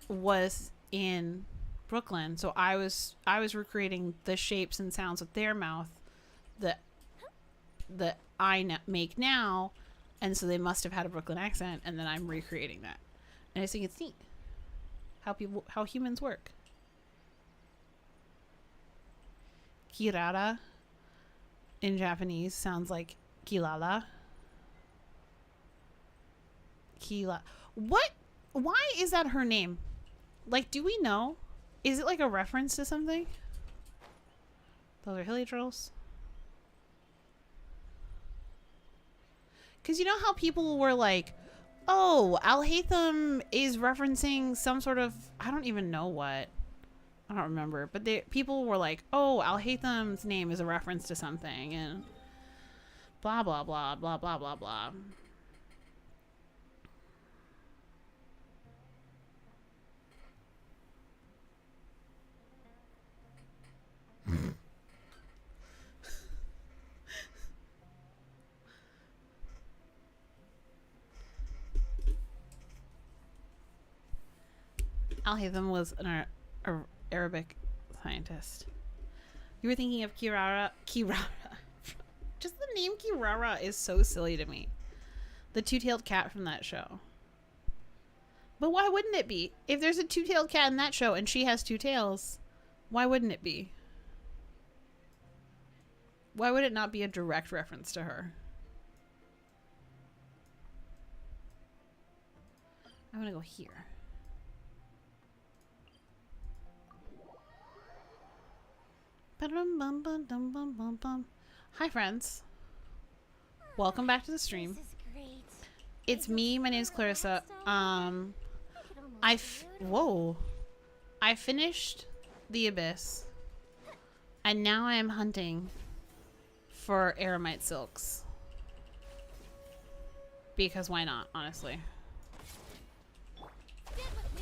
was in Brooklyn. So I was recreating the shapes and sounds with their mouth that I make now. And so they must have had a Brooklyn accent, and then I'm recreating that. And I think it's neat how humans work. Kirara in Japanese sounds like Kilala. Kila. What? Why is that her name? Like, do we know? Is it like a reference to something? Those are hilly trolls. Because you know how people were like, oh, Al-Haytham is referencing some sort of, I don't even know what. I don't remember. But people were like, oh, Al-Haytham's name is a reference to something. And blah, blah, blah, blah, blah, blah, blah. Al-Haytham was an Arabic scientist. You were thinking of Kirara. Just the name Kirara is so silly to me. The two-tailed cat from that show. But why wouldn't it be? If there's a two-tailed cat in that show and she has two tails, why wouldn't it be? Why would it not be a direct reference to her? I'm gonna go here. Hi friends. Welcome back to the stream. This is great. It's me, my name is Clarissa. I finished the Abyss, and now I am hunting for Aramite silks. Because why not, honestly. Stand with me.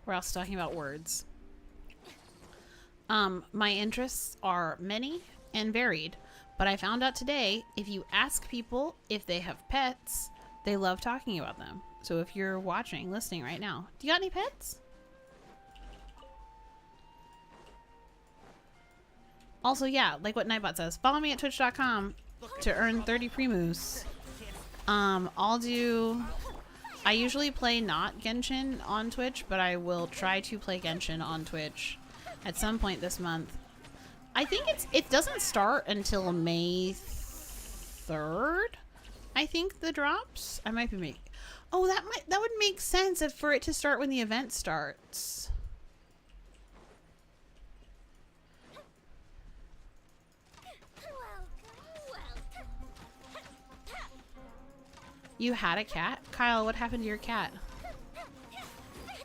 We're also talking about words. My interests are many and varied, but I found out today if you ask people if they have pets, they love talking about them. So if you're watching, listening right now, do you got any pets? Also, yeah, like what Nightbot says, follow me at twitch.com to earn 30 primus. I usually play not Genshin on Twitch, but I will try to play Genshin on Twitch at some point this month. I think it doesn't start until May 3rd. I think the drops. I might be Oh, that would make sense for it to start when the event starts. You had a cat? Kyle, what happened to your cat?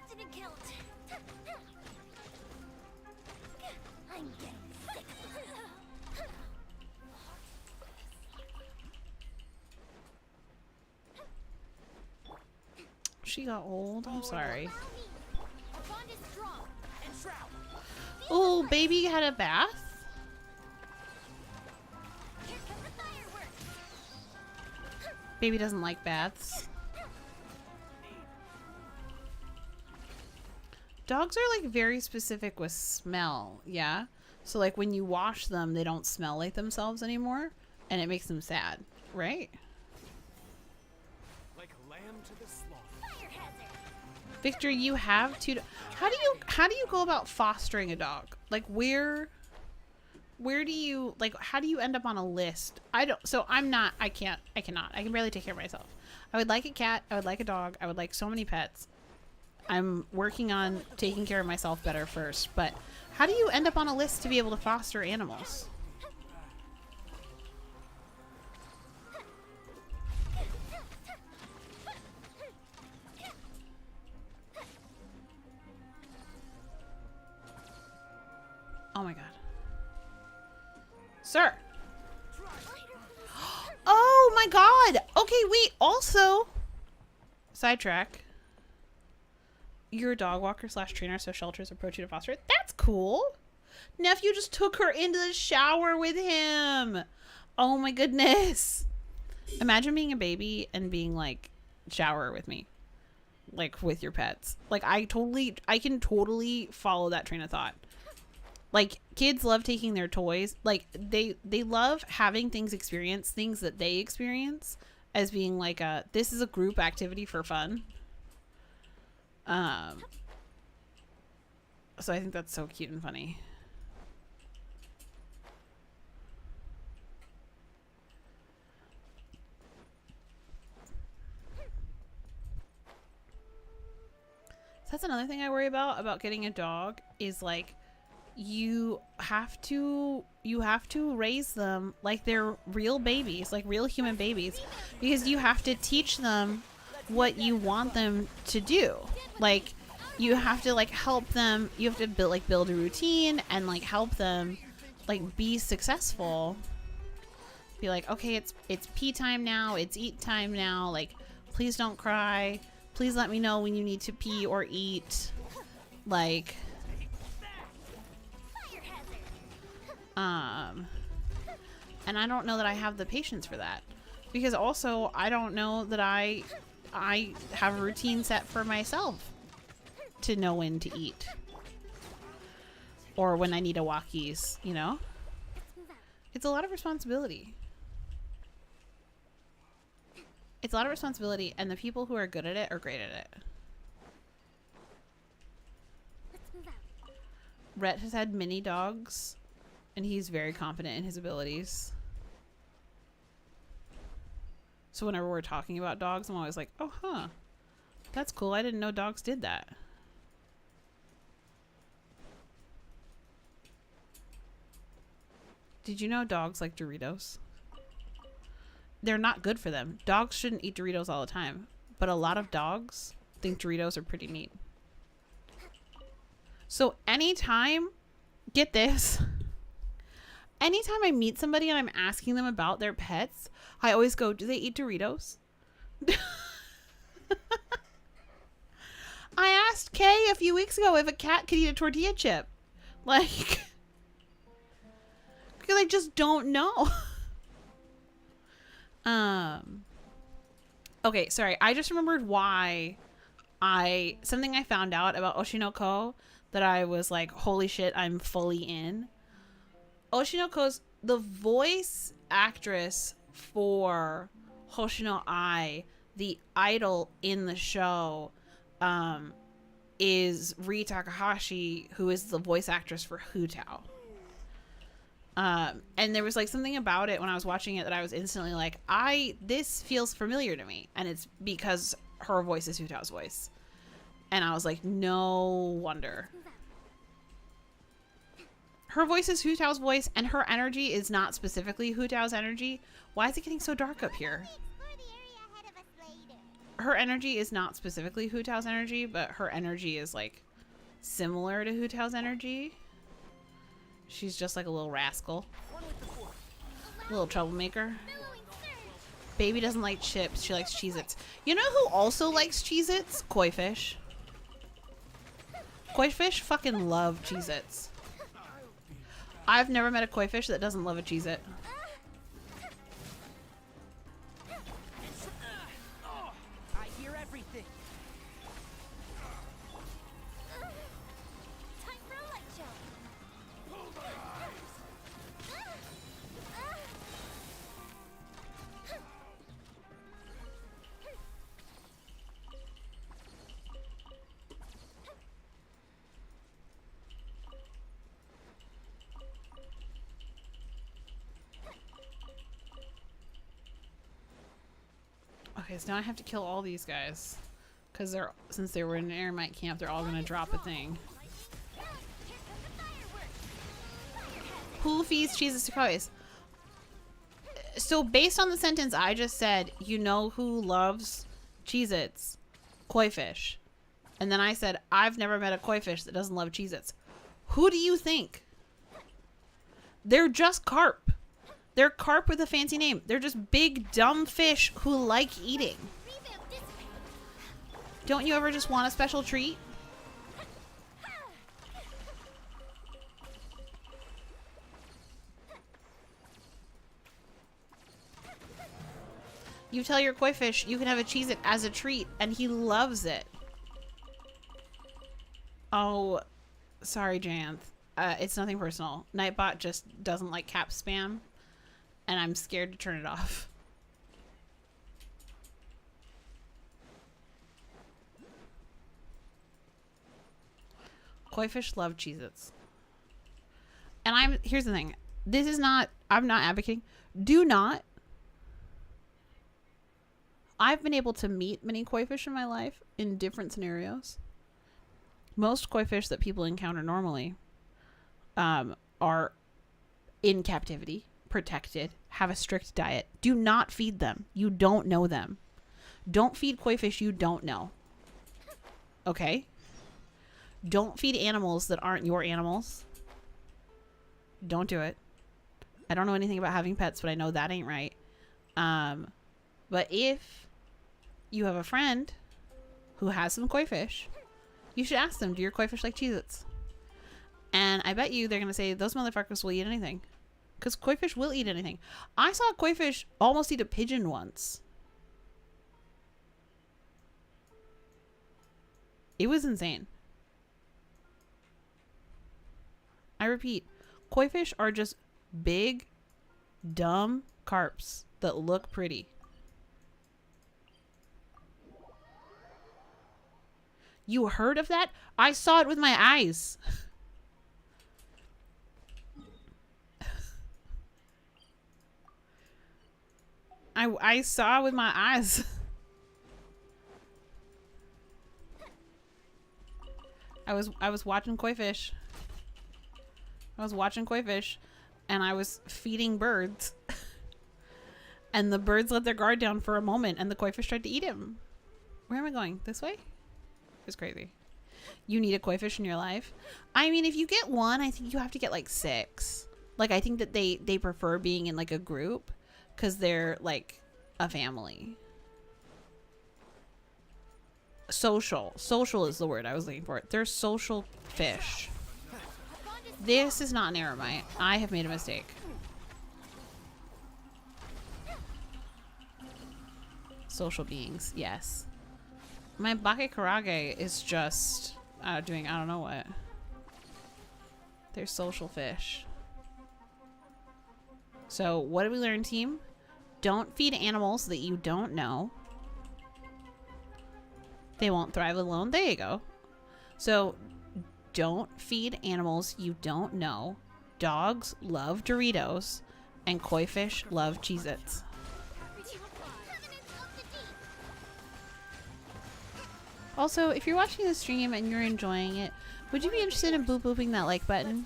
Didn't kill it. I'm getting sick. She got old. I'm sorry. Our bond is strong. And shroud. Oh, baby had a bath? Here come the fireworks. Baby doesn't like baths. Dogs are like very specific with smell, yeah? So like when you wash them, they don't smell like themselves anymore, and it makes them sad, right? Like a lamb to the slaughter. Fire hazard. Victor, you have two. How do you go about fostering a dog? Like where do you like? How do you end up on a list? I cannot. I can barely take care of myself. I would like a cat. I would like a dog. I would like so many pets. I'm working on taking care of myself better first. But how do you end up on a list to be able to foster animals? Oh my god. Sir. Oh my god. Okay, wait. Also, sidetrack. You're a dog walker / trainer, so shelters approach you to foster it. That's cool. Nephew just took her into the shower with him. Oh my goodness. Imagine being a baby and being like, shower with me. Like with your pets. Like I can totally follow that train of thought. Like kids love taking their toys. Like they love having things that they experience as being like this is a group activity for fun. So I think that's so cute and funny. So that's another thing I worry about getting a dog is like you have to raise them like they're real babies, like real human babies, because you have to teach them what you want them to do. Like you have to like help them, you have to build a routine and like help them like be successful. Be like, okay, it's pee time now, it's eat time now, like please don't cry, please let me know when you need to pee or eat. Like and I don't know that I have the patience for that, because also I don't know that I have a routine set for myself to know when to eat or when I need a walkies, you know? It's a lot of responsibility. It's a lot of responsibility, and the people who are good at it are great at it. Rhett has had mini dogs, and he's very confident in his abilities. So whenever we're talking about dogs, I'm always like, oh, huh. That's cool. I didn't know dogs did that. Did you know dogs like Doritos? They're not good for them. Dogs shouldn't eat Doritos all the time. But a lot of dogs think Doritos are pretty neat. So anytime, get this, anytime I meet somebody and I'm asking them about their pets, I always go, do they eat Doritos? I asked Kay a few weeks ago if a cat could eat a tortilla chip. Like, because I just don't know. Okay, sorry. I just remembered why something I found out about Oshinoko that I was like, holy shit, I'm fully in. Oshinoko's, the voice actress for Hoshino Ai, the idol in the show, is Rie Takahashi, who is the voice actress for Hutao. And there was like something about it when I was watching it that I was instantly like, this feels familiar to me. And it's because her voice is Hutao's voice. And I was like, no wonder. Her voice is Hutao's voice, and her energy is not specifically Hutao's energy. Why is it getting so dark up here? Her energy is not specifically Hutao's energy, but her energy is like similar to Hutao's energy. She's just like a little rascal. A little troublemaker. Baby doesn't like chips. She likes Cheez-Its. You know who also likes Cheez-Its? Koi fish. Koi fish fucking love Cheez-Its. I've never met a koi fish that doesn't love a Cheez-It. I hear everything. Time for a light show. Okay, so now I have to kill all these guys. Because since they were in an Airmite camp, they're all going to drop a thing. Who feeds Cheez-Its to Kawaii? So based on the sentence I just said, you know who loves Cheez-Its? Koi fish. And then I said, I've never met a koi fish that doesn't love Cheez-Its. Who do you think? They're just carp. They're carp with a fancy name. They're just big, dumb fish who like eating. Don't you ever just want a special treat? You tell your koi fish you can have a Cheez-It as a treat, and he loves it. Oh, sorry, Janth. It's nothing personal. Nightbot just doesn't like cap spam, and I'm scared to turn it off. Koi fish love Cheez-Its. And here's the thing. I'm not advocating. Do not. I've been able to meet many koi fish in my life in different scenarios. Most koi fish that people encounter normally are in captivity, protected, have a strict diet. Do not feed them. You don't know them. Don't feed koi fish you don't know. Okay? Don't feed animals that aren't your animals. Don't do it. I don't know anything about having pets, but I know that ain't right. But if you have a friend who has some koi fish, you should ask them, do your koi fish like Cheez-Its? And I bet you they're going to say, those motherfuckers will eat anything. Because koi fish will eat anything. I saw a koi fish almost eat a pigeon once. It was insane. I repeat, koi fish are just big, dumb carps that look pretty. You heard of that? I saw it with my eyes. I saw it with my eyes. I was watching koi fish. I was watching koi fish, and I was feeding birds. And the birds let their guard down for a moment, and the koi fish tried to eat him. Where am I going? This way? It's crazy. You need a koi fish in your life? I mean, if you get one, I think you have to get like 6. Like, I think that they prefer being in like a group because they're like a family. Social is the word I was looking for. They're social fish. This is not an eremite. I have made a mistake. Social beings, yes. My Bakekarage is just doing I don't know what. They're social fish. So what did we learn, team? Don't feed animals that you don't know. They won't thrive alone. There you go. So don't feed animals you don't know. Dogs love Doritos and koi fish love Cheez-Its. Also, if you're watching the stream and you're enjoying it, would you be interested in booping that like button?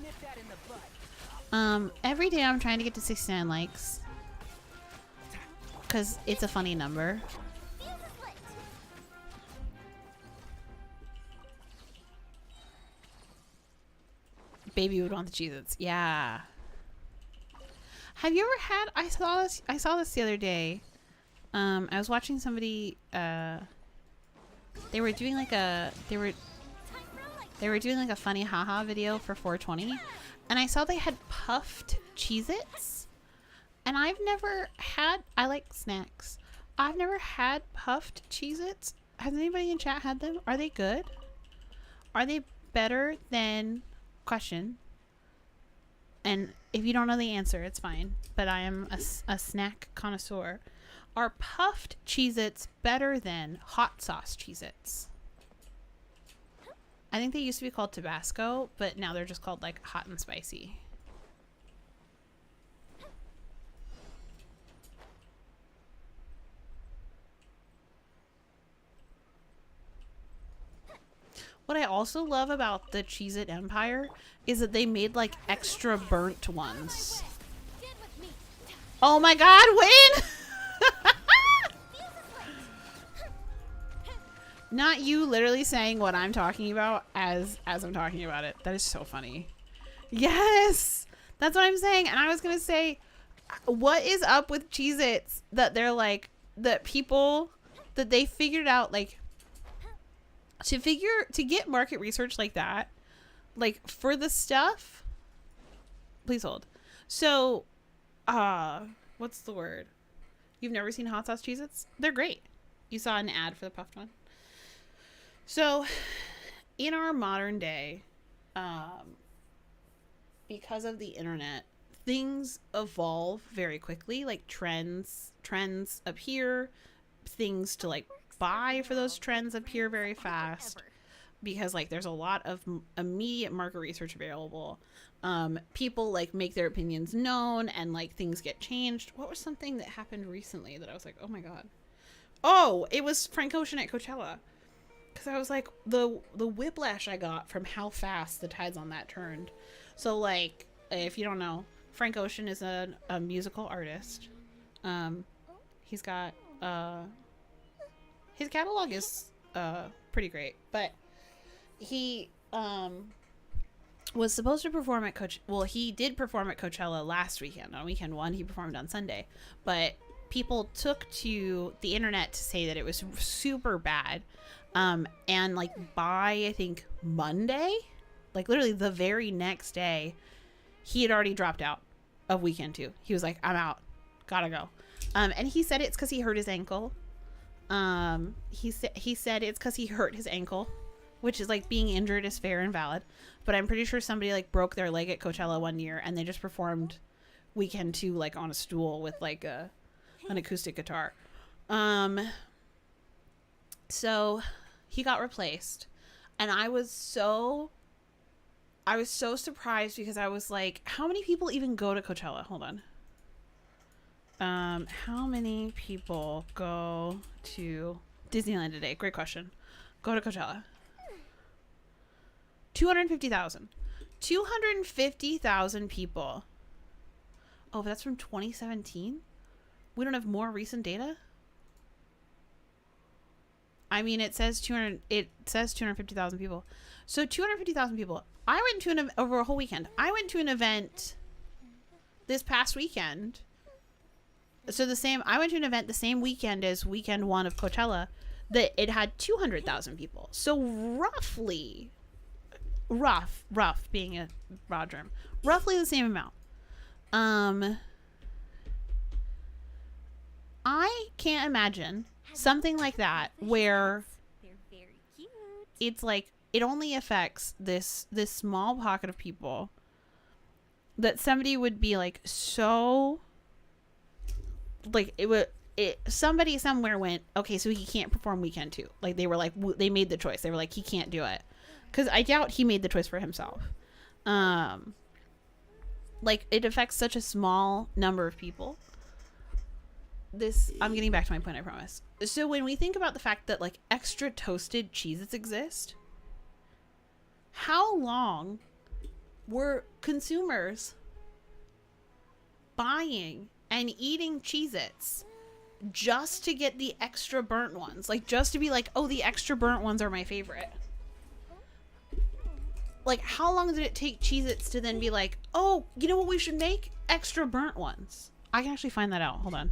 Every day I'm trying to get to 69 likes. Because it's a funny number. Baby would want the Cheez-Its. Yeah. Have you ever had... I saw this the other day. I was watching somebody... They were doing like a... They were doing like a funny haha video for 420. And I saw they had puffed Cheez-Its. And I've never had... I like snacks. I've never had puffed Cheez-Its. Has anybody in chat had them? Are they good? Are they better than... Question. And if you don't know the answer, it's fine. But I am a snack connoisseur. Are puffed Cheez-Its better than hot sauce Cheez-Its? I think they used to be called Tabasco, but now they're just called like hot and spicy. What I also love about the Cheez-It Empire is that they made like extra burnt ones. Oh my god, Win! Not you literally saying what I'm talking about as I'm talking about it. That is so funny. Yes! That's what I'm saying. And I was going to say, what is up with Cheez-Its that they're like, that people, that they figured out like, to get market research like that, like for the stuff, please hold. So, what's the word? You've never seen hot sauce Cheez-Its? They're great. You saw an ad for the puffed one. So, in our modern day, because of the internet, things evolve very quickly. Like trends appear, things to like buy for those trends appear very fast because like there's a lot of immediate market research available. People like make their opinions known and like things get changed. What was something that happened recently that I was like, oh my god? Oh, it was Frank Ocean at Coachella. Because I was like, the whiplash I got from how fast the tides on that turned. So like, if you don't know, Frank Ocean is a musical artist. He's got his catalog is pretty great, but he was supposed to perform at he did perform at Coachella last weekend. On weekend one, he performed on Sunday, but people took to the internet to say that it was super bad. And like by I think Monday, like literally the very next day, he had already dropped out of weekend 2. He was like, I'm out, gotta go. And he said it's because he hurt his ankle. He said it's because he hurt his ankle, which is like being injured is fair and valid. But I'm pretty sure somebody like broke their leg at Coachella one year and they just performed weekend 2 like on a stool with like an acoustic guitar. So he got replaced, and I was so surprised because I was like, how many people even go to Coachella? Hold on. How many people go to Disneyland today? Great question. Go to Coachella. 250,000. 250,000 people. Oh, but that's from 2017? We don't have more recent data? I mean, it says 250,000 people. So 250,000 people. I went to over a whole weekend. I went to an event this past weekend. So I went to an event the same weekend as weekend 1 of Coachella that it had 200,000 people. So roughly, rough being a broad term, roughly the same amount. I can't imagine something like that where They're very cute. it's like it only affects this small pocket of people, that somebody would be like so like somebody somewhere went, okay, so he can't perform weekend 2. Like they were like, they made the choice. They were like, he can't do it, because I doubt he made the choice for himself. Like it affects such a small number of people. I'm getting back to my point, I promise. So when we think about the fact that like extra toasted Cheez-Its exist, how long were consumers buying and eating Cheez-Its just to get the extra burnt ones? Like just to be like, oh, the extra burnt ones are my favorite. Like how long did it take Cheez-Its to then be like, oh, you know what we should make? Extra burnt ones. I can actually find that out. Hold on.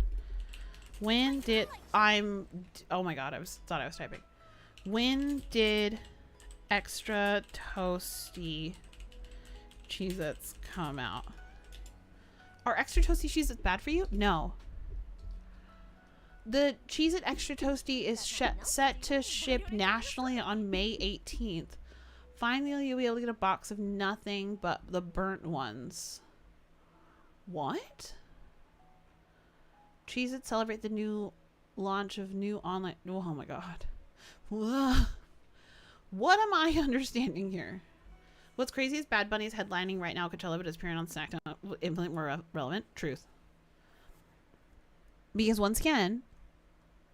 When did oh my god, thought I was typing. When did extra toasty Cheez-Its come out? Are extra toasty Cheez-Its bad for you? No. The Cheez-It Extra Toasty is set to ship nationally on May 18th. Finally, you'll be able to get a box of nothing but the burnt ones. What? Cheez-It celebrate the new launch of new online... Oh my god. What am I understanding here? What's crazy is Bad Bunny is headlining right now at Coachella, but is appearing on SmackDown. Infinitely more relevant. Truth. Because once again,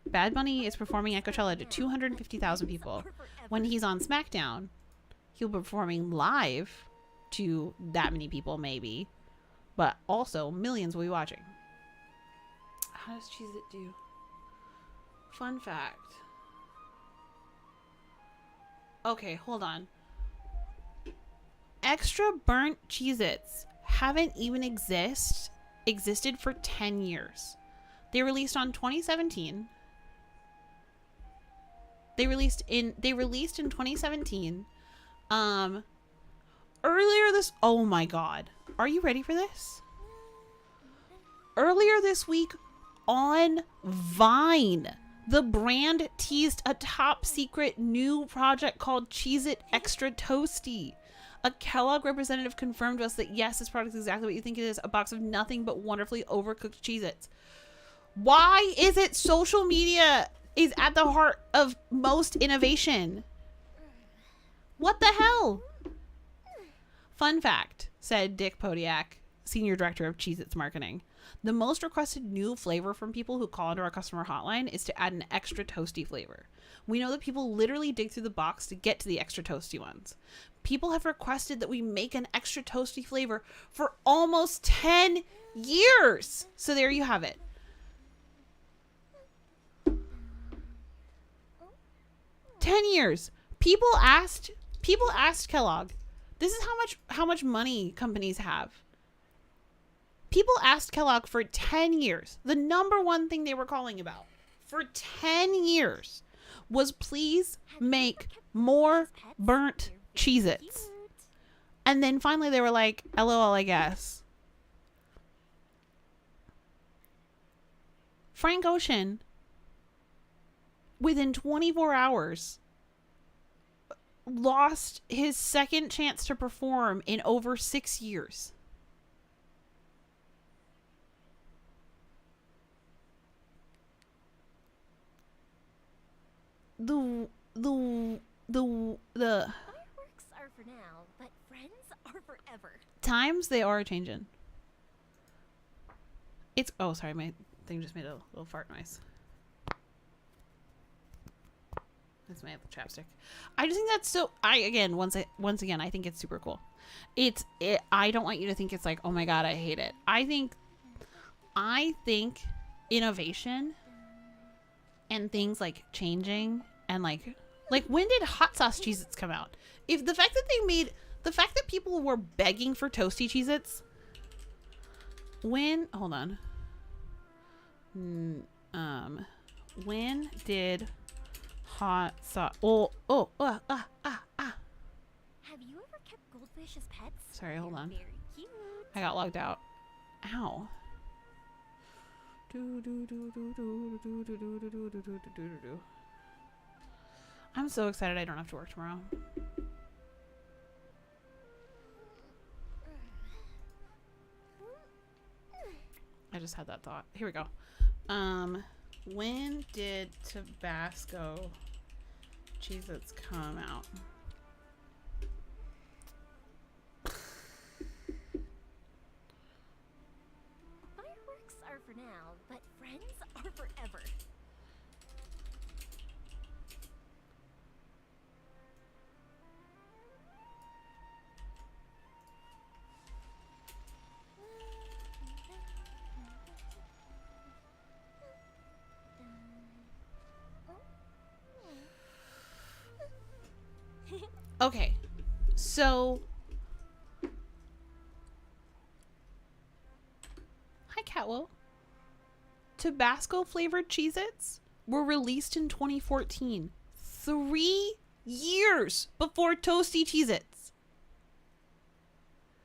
Bad Bunny is performing at Coachella to 250,000 people. When he's on SmackDown, he'll be performing live to that many people, maybe. But also, millions will be watching. How does Cheez-It do? Fun fact. Okay, hold on. Extra burnt Cheez-Its haven't even existed for 10 years. They released in 2017. They released in 2017. Earlier this... Oh my god. Are you ready for this? Earlier this week on Vine, the brand teased a top secret new project called Cheez-It Extra Toasty. A Kellogg representative confirmed to us that yes, this product is exactly what you think it is, a box of nothing but wonderfully overcooked Cheez-Its. Why is it social media is at the heart of most innovation? What the hell? Fun fact, said Dick Podiak, Senior Director of Cheez-Its Marketing. The most requested new flavor from people who call into our customer hotline is to add an extra toasty flavor. We know that people literally dig through the box to get to the extra toasty ones. People have requested that we make an extra toasty flavor for almost 10 years. So there you have it. $10. People asked Kellogg. This is how much money companies have. People asked Kellogg for 10 years. The number one thing they were calling about for 10 years was please make more burnt Cheez-Its. And then finally they were like, LOL, I guess. Frank Ocean, within 24 hours, lost his second chance to perform in over 6 years. The Fireworks are for now, but friends are forever. times they are changing. It's oh sorry, my thing just made a little fart noise. That's my chapstick. I just think that's so. Once again, I think it's super cool. I don't want you to think it's like, oh my god, I hate it. I think innovation and things like changing and like when did hot sauce Cheez-Its come out? If the fact that people were begging for toasty Cheez-Its When, hold on. When did hot sauce, Have you ever kept goldfish as pets? sorry, hold on. Very cute. I got logged out. Ow. I'm so excited I don't have to work tomorrow. I just had that thought. Here we go. When did Tabasco Cheez-Its come out? Fireworks are for now, but friends are forever. Okay, so hi Catwo. Tabasco flavored Cheez-Its were released in 2014, 3 years before Toasty Cheez-Its.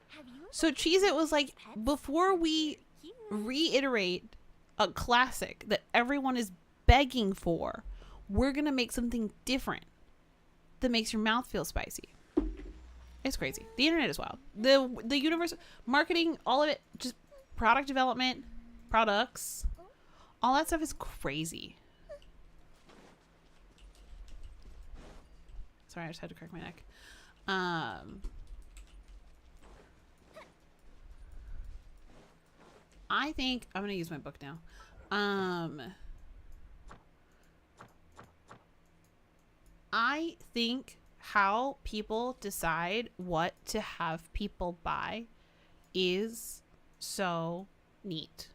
Have you So Cheez-It was like, before we cute? reiterate a classic that everyone is begging for, we're gonna make something different that makes your mouth feel spicy. It's crazy. The internet is wild. The universe, marketing, all of it, just product development, products, all that stuff is crazy. Sorry, I just had to crack my neck. I think I'm gonna use my book now. I think how people decide what to have people buy is so neat.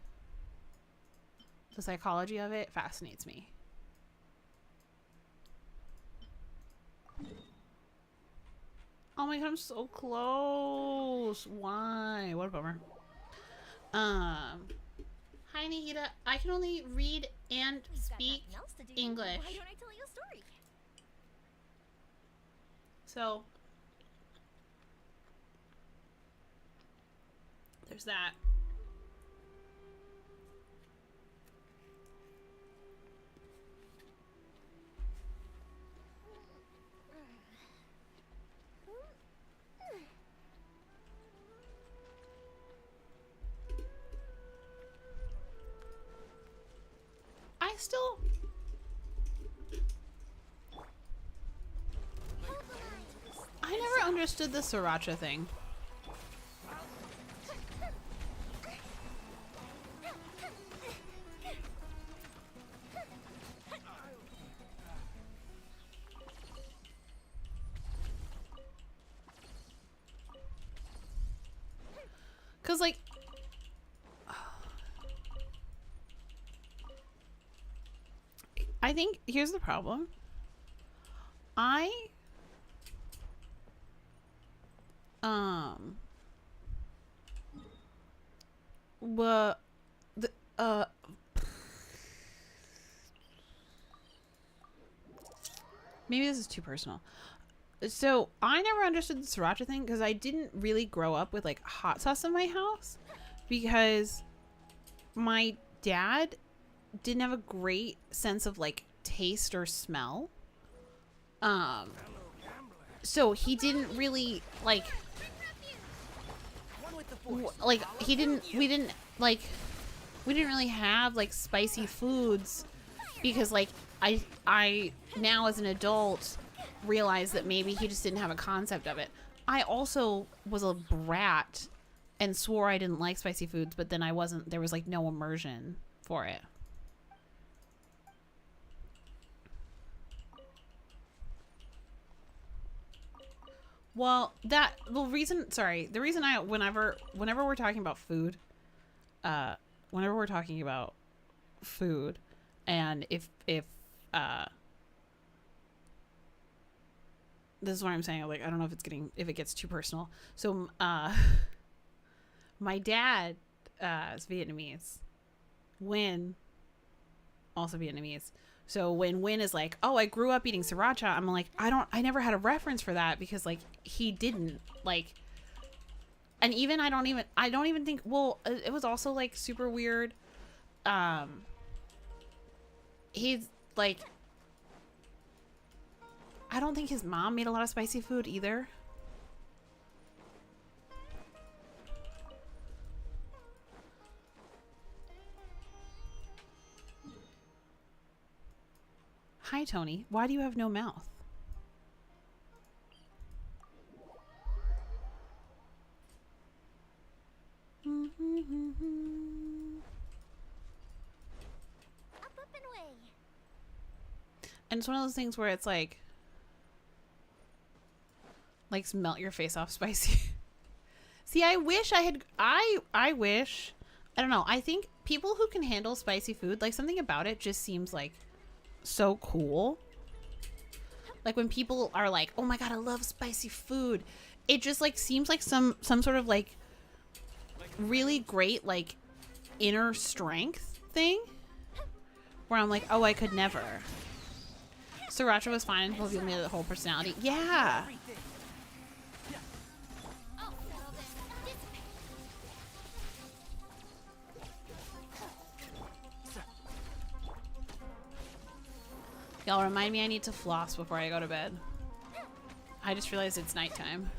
The psychology of it fascinates me. Oh my god, I'm so close. Why? What a bummer. Hi Nihita. I can only read and We've got speak nothing else to do. English. Why don't I tell you a story? So there's that. I never understood the sriracha thing. Cause like I think here's the problem. Well, maybe this is too personal. So I never understood the sriracha thing because I didn't really grow up with like hot sauce in my house because my dad didn't have a great sense of like taste or smell. So he didn't really like we didn't really have like spicy foods because like I now as an adult realize that maybe he just didn't have a concept of it. I also was a brat and swore I didn't like spicy foods, but then there was like no immersion for it. Well, the reason I whenever we're talking about food, and if this is what I'm saying, like I don't know if it gets too personal. So my dad is Vietnamese. Win, also Vietnamese. So when Win is like, oh, I grew up eating sriracha, I'm like, I never had a reference for that because like he didn't like, and even I don't even think, well, it was also like super weird. He's like, I don't think his mom made a lot of spicy food either. Hi, Tony. Why do you have no mouth? Up, up and away. And it's one of those things where it's like melt your face off spicy. See, I wish I had, I wish, I don't know. I think people who can handle spicy food, like something about it just seems like so cool. Like when people are like, oh my god, I love spicy food, it just like seems like some sort of like really great like inner strength thing where I'm like, oh, I could never. Sriracha was fine until people made it the whole personality. Yeah. Oh, settle this. Y'all remind me I need to floss before I go to bed. I just realized it's nighttime.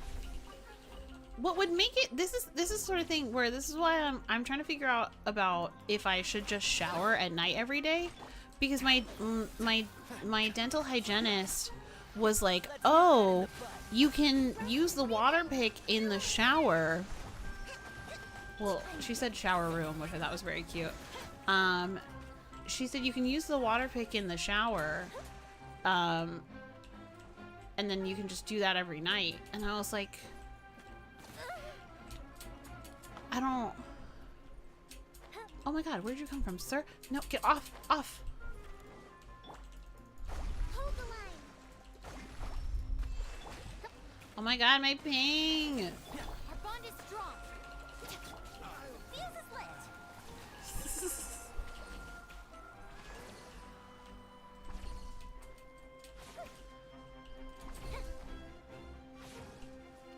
What would make it, this is sort of thing where this is why I'm trying to figure out about if I should just shower at night every day, because my dental hygienist was like, oh, you can use the water pick in the shower. Well, she said shower room, which I thought was very cute. She said you can use the water pick in the shower, and then you can just do that every night. And I was like, I don't. Oh my god, where'd you come from, sir? No, get off, off. Hold the line. Oh my god, my ping. Our bond is strong. Fuse is lit.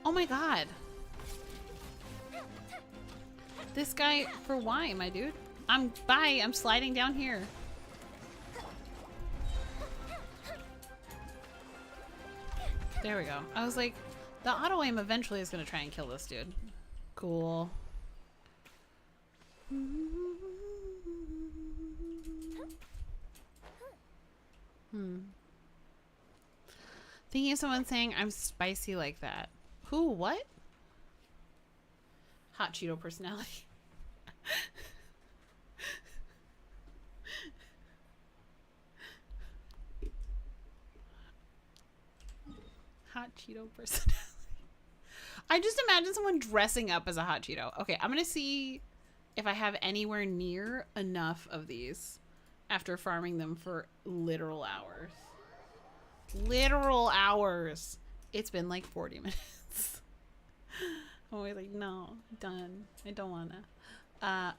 Oh my god. This guy, for why, my dude? Bye, I'm sliding down here. There we go. I was like, the auto aim eventually is gonna try and kill this dude. Cool. Thinking of someone saying I'm spicy like that. Who? What? Hot Cheeto personality. Hot Cheeto personality. I just imagine someone dressing up as a Hot Cheeto. Okay, I'm gonna see if I have anywhere near enough of these after farming them for literal hours. Literal hours. It's been like 40 minutes. I'm always like, no, done. I don't wanna.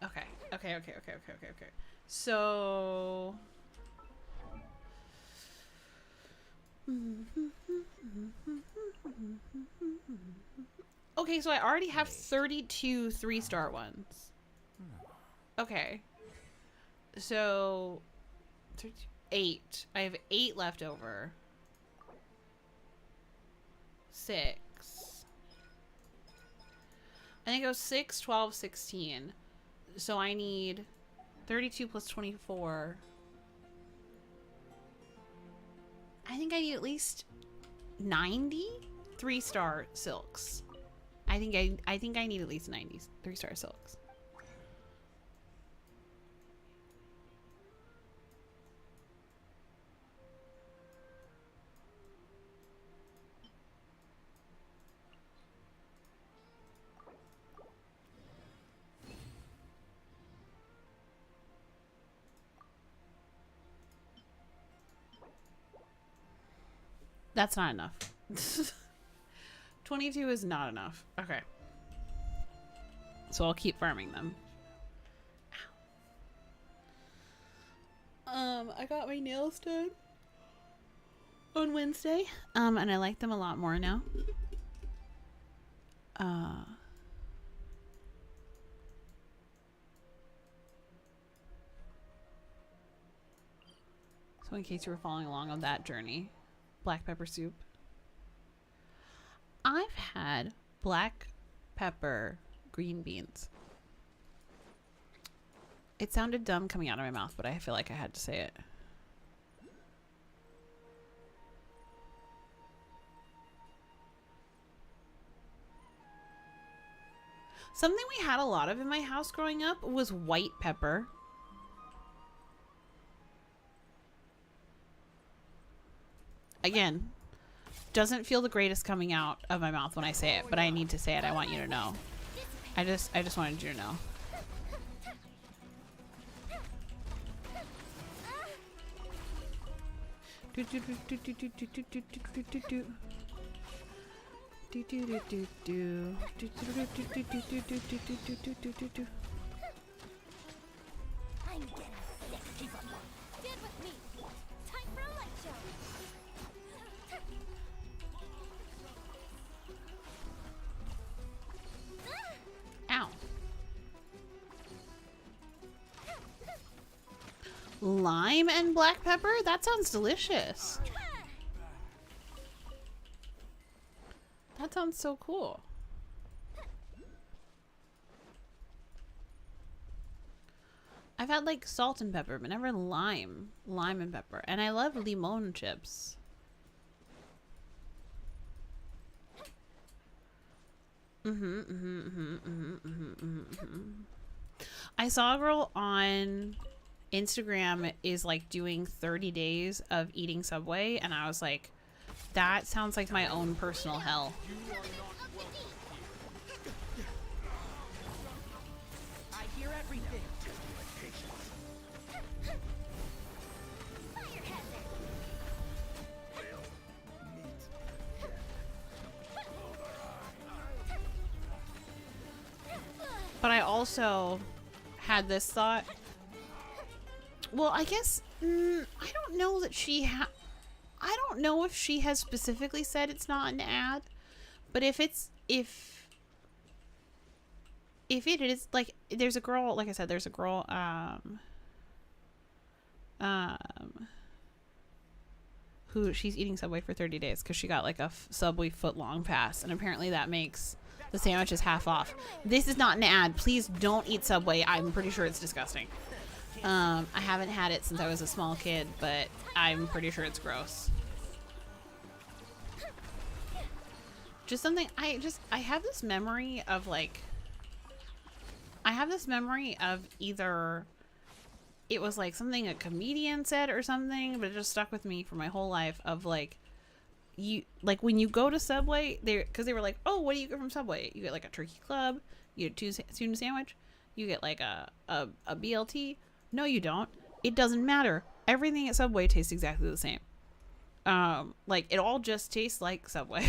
Okay. So okay, so I already have 32 3-star ones. Okay. So 8. I have 8 left over. 6. I think it goes 6, 12, 16. So I need 32 plus 24. I think I need at least 90 3-star silks. I think I need at least 90 3-star silks. That's not enough. 22 is not enough. Okay. So I'll keep farming them. I got my nails done on Wednesday. And I like them a lot more now. So in case you were following along on that journey, black pepper soup. I've had black pepper green beans. It sounded dumb coming out of my mouth, but I feel like I had to say it. Something we had a lot of in my house growing up was white pepper. Again, doesn't feel the greatest coming out of my mouth when I say it, but I need to say it. I want you to know. I just wanted you to know. Do do do do do do do do do do do do. Do do do do do. Do do do do do do do do do do do do do. I'm getting sick. Keep up. Stand with me. Time for a light show. Ow. Lime and black pepper? That sounds delicious. That sounds so cool. I've had like salt and pepper, but never lime. Lime and pepper. And I love limon chips. I saw a girl on Instagram is like doing 30 days of eating Subway, and I was like, that sounds like my own personal hell. I hear everything. But I also had this thought. Well, I guess I don't know that I don't know if she has specifically said it's not an ad, but if it is, like, there's a girl, like I said, there's a girl who she's eating Subway for 30 days because she got like a Subway foot-long pass, and apparently that makes the sandwiches half off. This is not an ad. Please don't eat Subway. I'm pretty sure it's disgusting. I haven't had it since I was a small kid, but I'm pretty sure it's gross. Just something, I have this memory of like, either it was like something a comedian said or something, but it just stuck with me for my whole life of like, like when you go to Subway, because they were like, oh, what do you get from Subway? You get like a turkey club, you get a tuna sandwich, you get like a BLT. No, you don't. It doesn't matter. Everything at Subway tastes exactly the same. Like it all just tastes like Subway.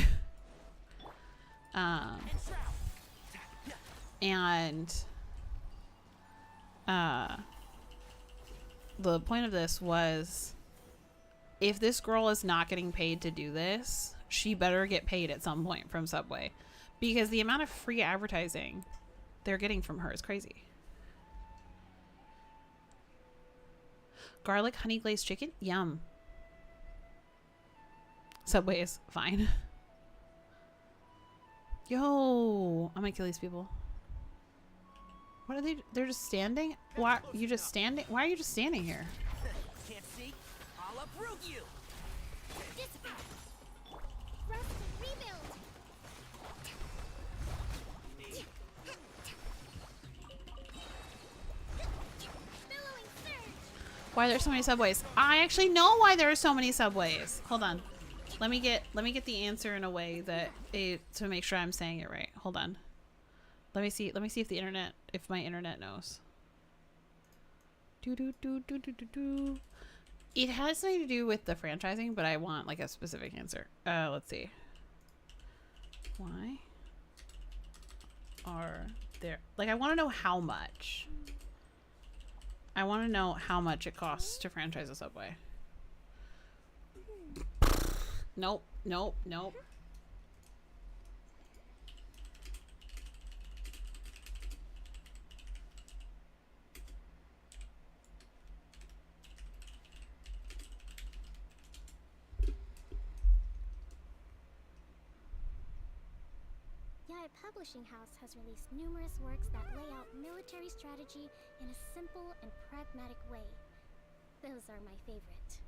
And the point of this was, if this girl is not getting paid to do this, she better get paid at some point from Subway, because the amount of free advertising they're getting from her is crazy. Garlic honey glazed chicken? Yum. Subway is fine. Yo, I'm gonna kill these people. What are they? They're just standing? Why you just standing? Why are you just standing here? Can't see? I'll uproot you. Rest and rebuild. Billowing surge. Why are there so many Subways? I actually know why there are so many Subways. Hold on. Let me get the answer in a way that to make sure I'm saying it right. Hold on. Let me see if my internet knows. It has something to do with the franchising, but I want like a specific answer. Let's see. Why are there, like, I want to know how much. I want to know how much it costs to franchise a Subway. Nope, nope, nope. Yaya Publishing House has released numerous works that lay out military strategy in a simple and pragmatic way. Those are my favorite.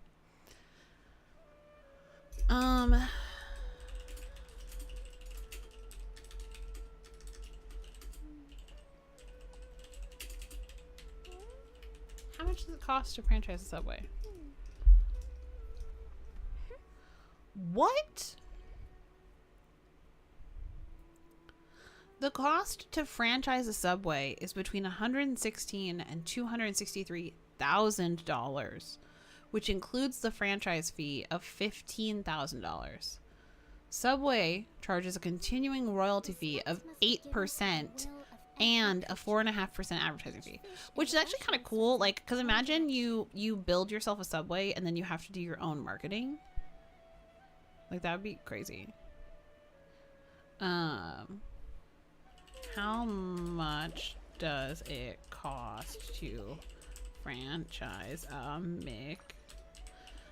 How much does it cost to franchise a Subway? What? The cost to franchise a Subway is between $116,000 and $263,000, which includes the franchise fee of $15,000. Subway charges a continuing royalty fee of 8% and a 4.5% advertising fee, which is actually kind of cool. Like, because imagine you build yourself a Subway and then you have to do your own marketing. Like, that would be crazy. How much does it cost to franchise a Mick?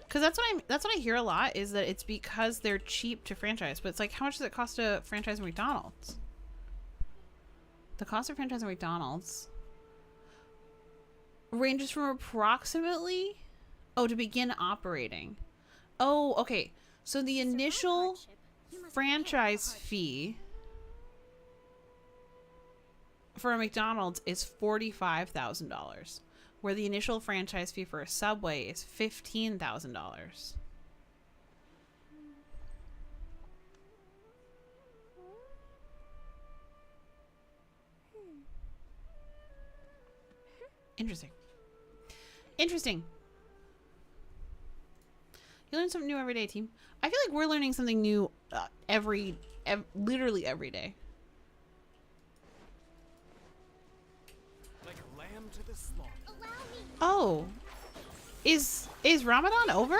Because that's what I hear a lot, is that it's because they're cheap to franchise. But it's like, how much does it cost to franchise McDonald's? The cost of franchising McDonald's ranges from approximately, to begin operating. Oh, okay. So the initial franchise fee for a McDonald's is $45,000, where the initial franchise fee for a Subway is $15,000. Interesting. Interesting. You learn something new every day, team. I feel like we're learning something new literally every day. Like a lamb to the slaughter. Oh, is Ramadan over?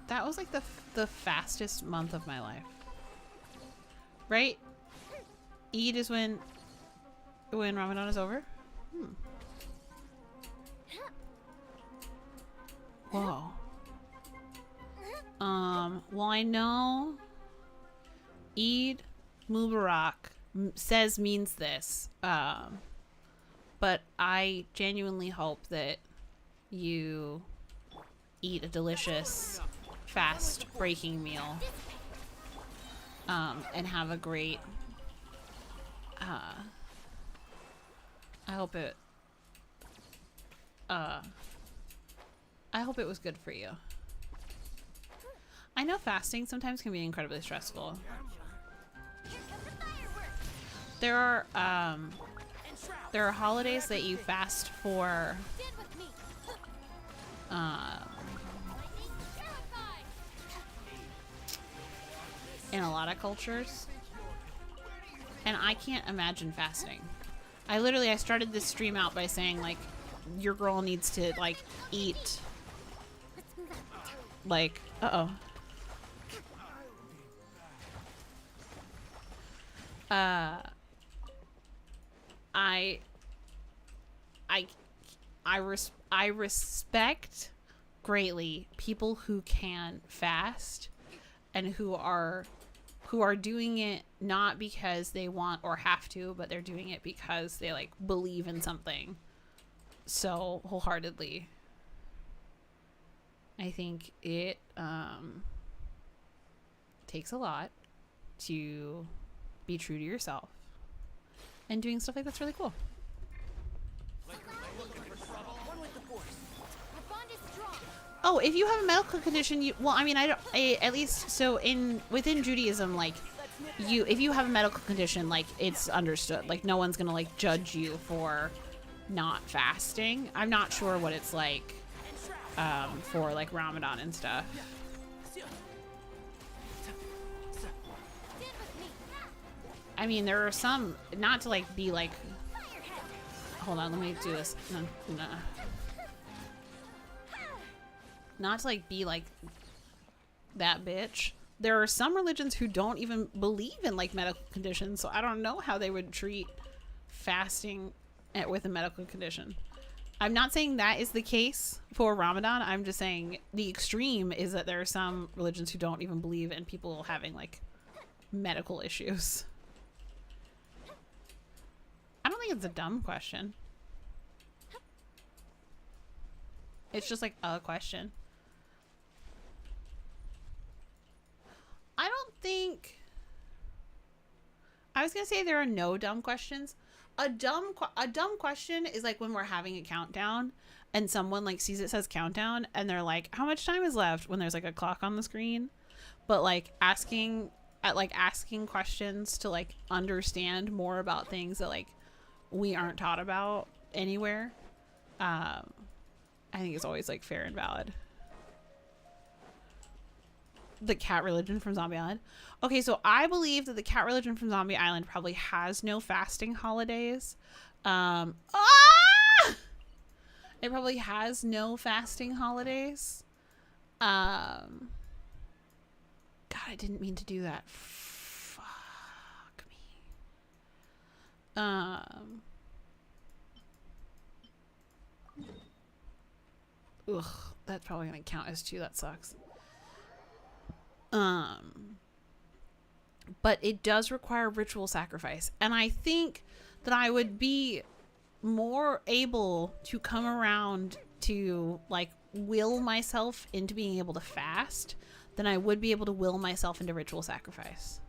That was like the fastest month of my life, right? Eid is when Ramadan is over. Whoa. Well, I know Eid Mubarak means this, but I genuinely hope that you eat a delicious fast breaking meal, and have a great, I hope it was good for you. I know fasting sometimes can be incredibly stressful. There are holidays that you fast for, in a lot of cultures, and I can't imagine fasting. I started this stream out by saying, like, your girl needs to, like, eat, like, I respect greatly people who can fast and who are doing it not because they want or have to, but they're doing it because they, like, believe in something so wholeheartedly. I think it takes a lot to be true to yourself, and doing stuff like that's really cool. Oh, if you have a medical condition, at least so within Judaism, like, if you have a medical condition, like, it's understood. Like, no one's gonna, like, judge you for not fasting. I'm not sure what it's like for, like, Ramadan and stuff. I mean, there are some, not to like be like, hold on, let me do this. No, no. Not to like be like that bitch. There are some religions who don't even believe in like medical conditions, so I don't know how they would treat fasting with a medical condition. I'm not saying that is the case for Ramadan. I'm just saying the extreme is that there are some religions who don't even believe in people having like medical issues. I don't think it's a dumb question. It's just like a question. I don't think... I was gonna say there are no dumb questions. A dumb question is like when we're having a countdown and someone like sees it says countdown and they're like, how much time is left, when there's like a clock on the screen. But like asking questions to like understand more about things that like we aren't taught about anywhere, I think it's always like fair and valid. The cat religion from Zombie Island. Okay, so I believe that the cat religion from Zombie Island probably has no fasting holidays. It probably has no fasting holidays. God, I didn't mean to do that. Fuck me. Ugh, that's probably gonna count as 2. That sucks. But it does require ritual sacrifice, and I think that I would be more able to come around to like will myself into being able to fast than I would be able to will myself into ritual sacrifice.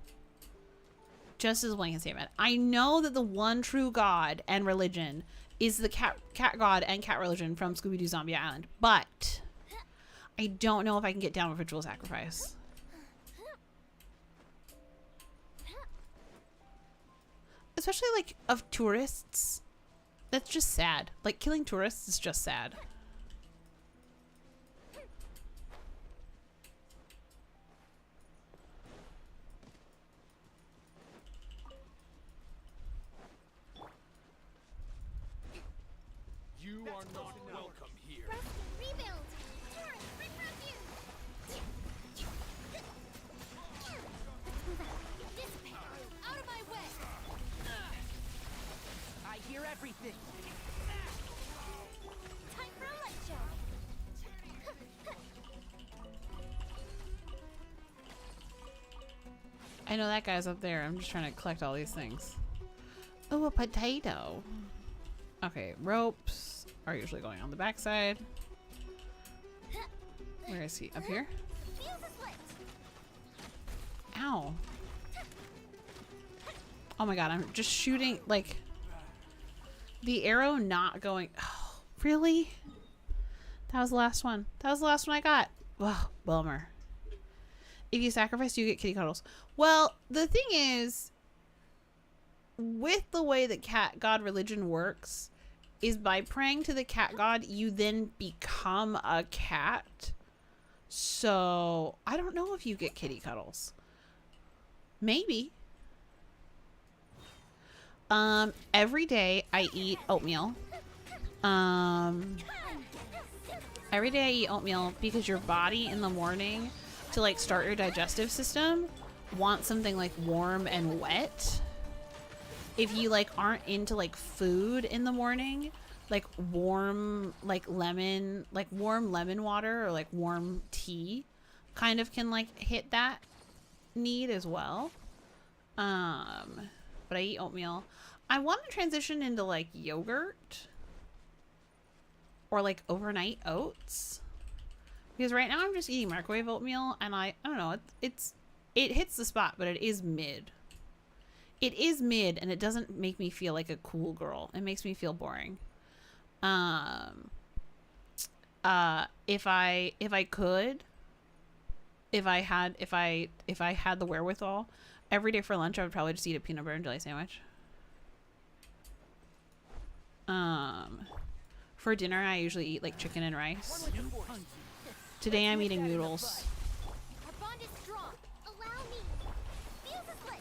Just as a blanket statement. I know that the one true God and religion is the cat god and cat religion from Scooby-Doo Zombie Island, but I don't know if I can get down with ritual sacrifice. Especially like of tourists. That's just sad. Like killing tourists is just sad. You are not welcome here. Rebuild! Turret, refuse! Let's move out. Dissipate! Out of my way! I hear everything. Time for a light show! I know that guy's up there. I'm just trying to collect all these things. Oh, a potato. Okay, ropes are usually going on the backside. Where is he? Up here? Fuse is lit! Ow. Oh my god, I'm just shooting, like, the arrow not going. Oh, really? That was the last one. That was the last one I got. Wow, bummer. If you sacrifice, you get kitty cuddles. Well, the thing is, with the way that cat god religion works, is by praying to the cat god, you then become a cat. So, I don't know if you get kitty cuddles. Maybe. Every day I eat oatmeal. Every day I eat oatmeal because your body in the morning to like start your digestive system wants something like warm and wet. If you like aren't into like food in the morning, like warm lemon water or like warm tea kind of can like hit that need as well. But I eat oatmeal. I want to transition into like yogurt or like overnight oats, because right now I'm just eating microwave oatmeal and I don't know, it hits the spot, but it is mid. It is mid, and it doesn't make me feel like a cool girl. It makes me feel boring. If I had the wherewithal, every day for lunch I would probably just eat a peanut butter and jelly sandwich. For dinner I usually eat like chicken and rice. Today I'm eating noodles. Our bond is strong. Allow me. Fuse is lit!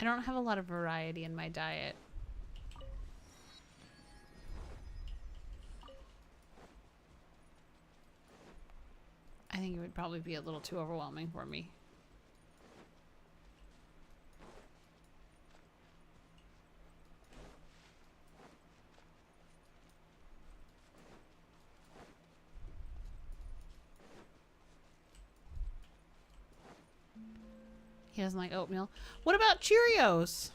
don't have a lot of variety in my diet. I think it would probably be a little too overwhelming for me. He doesn't like oatmeal. What about Cheerios?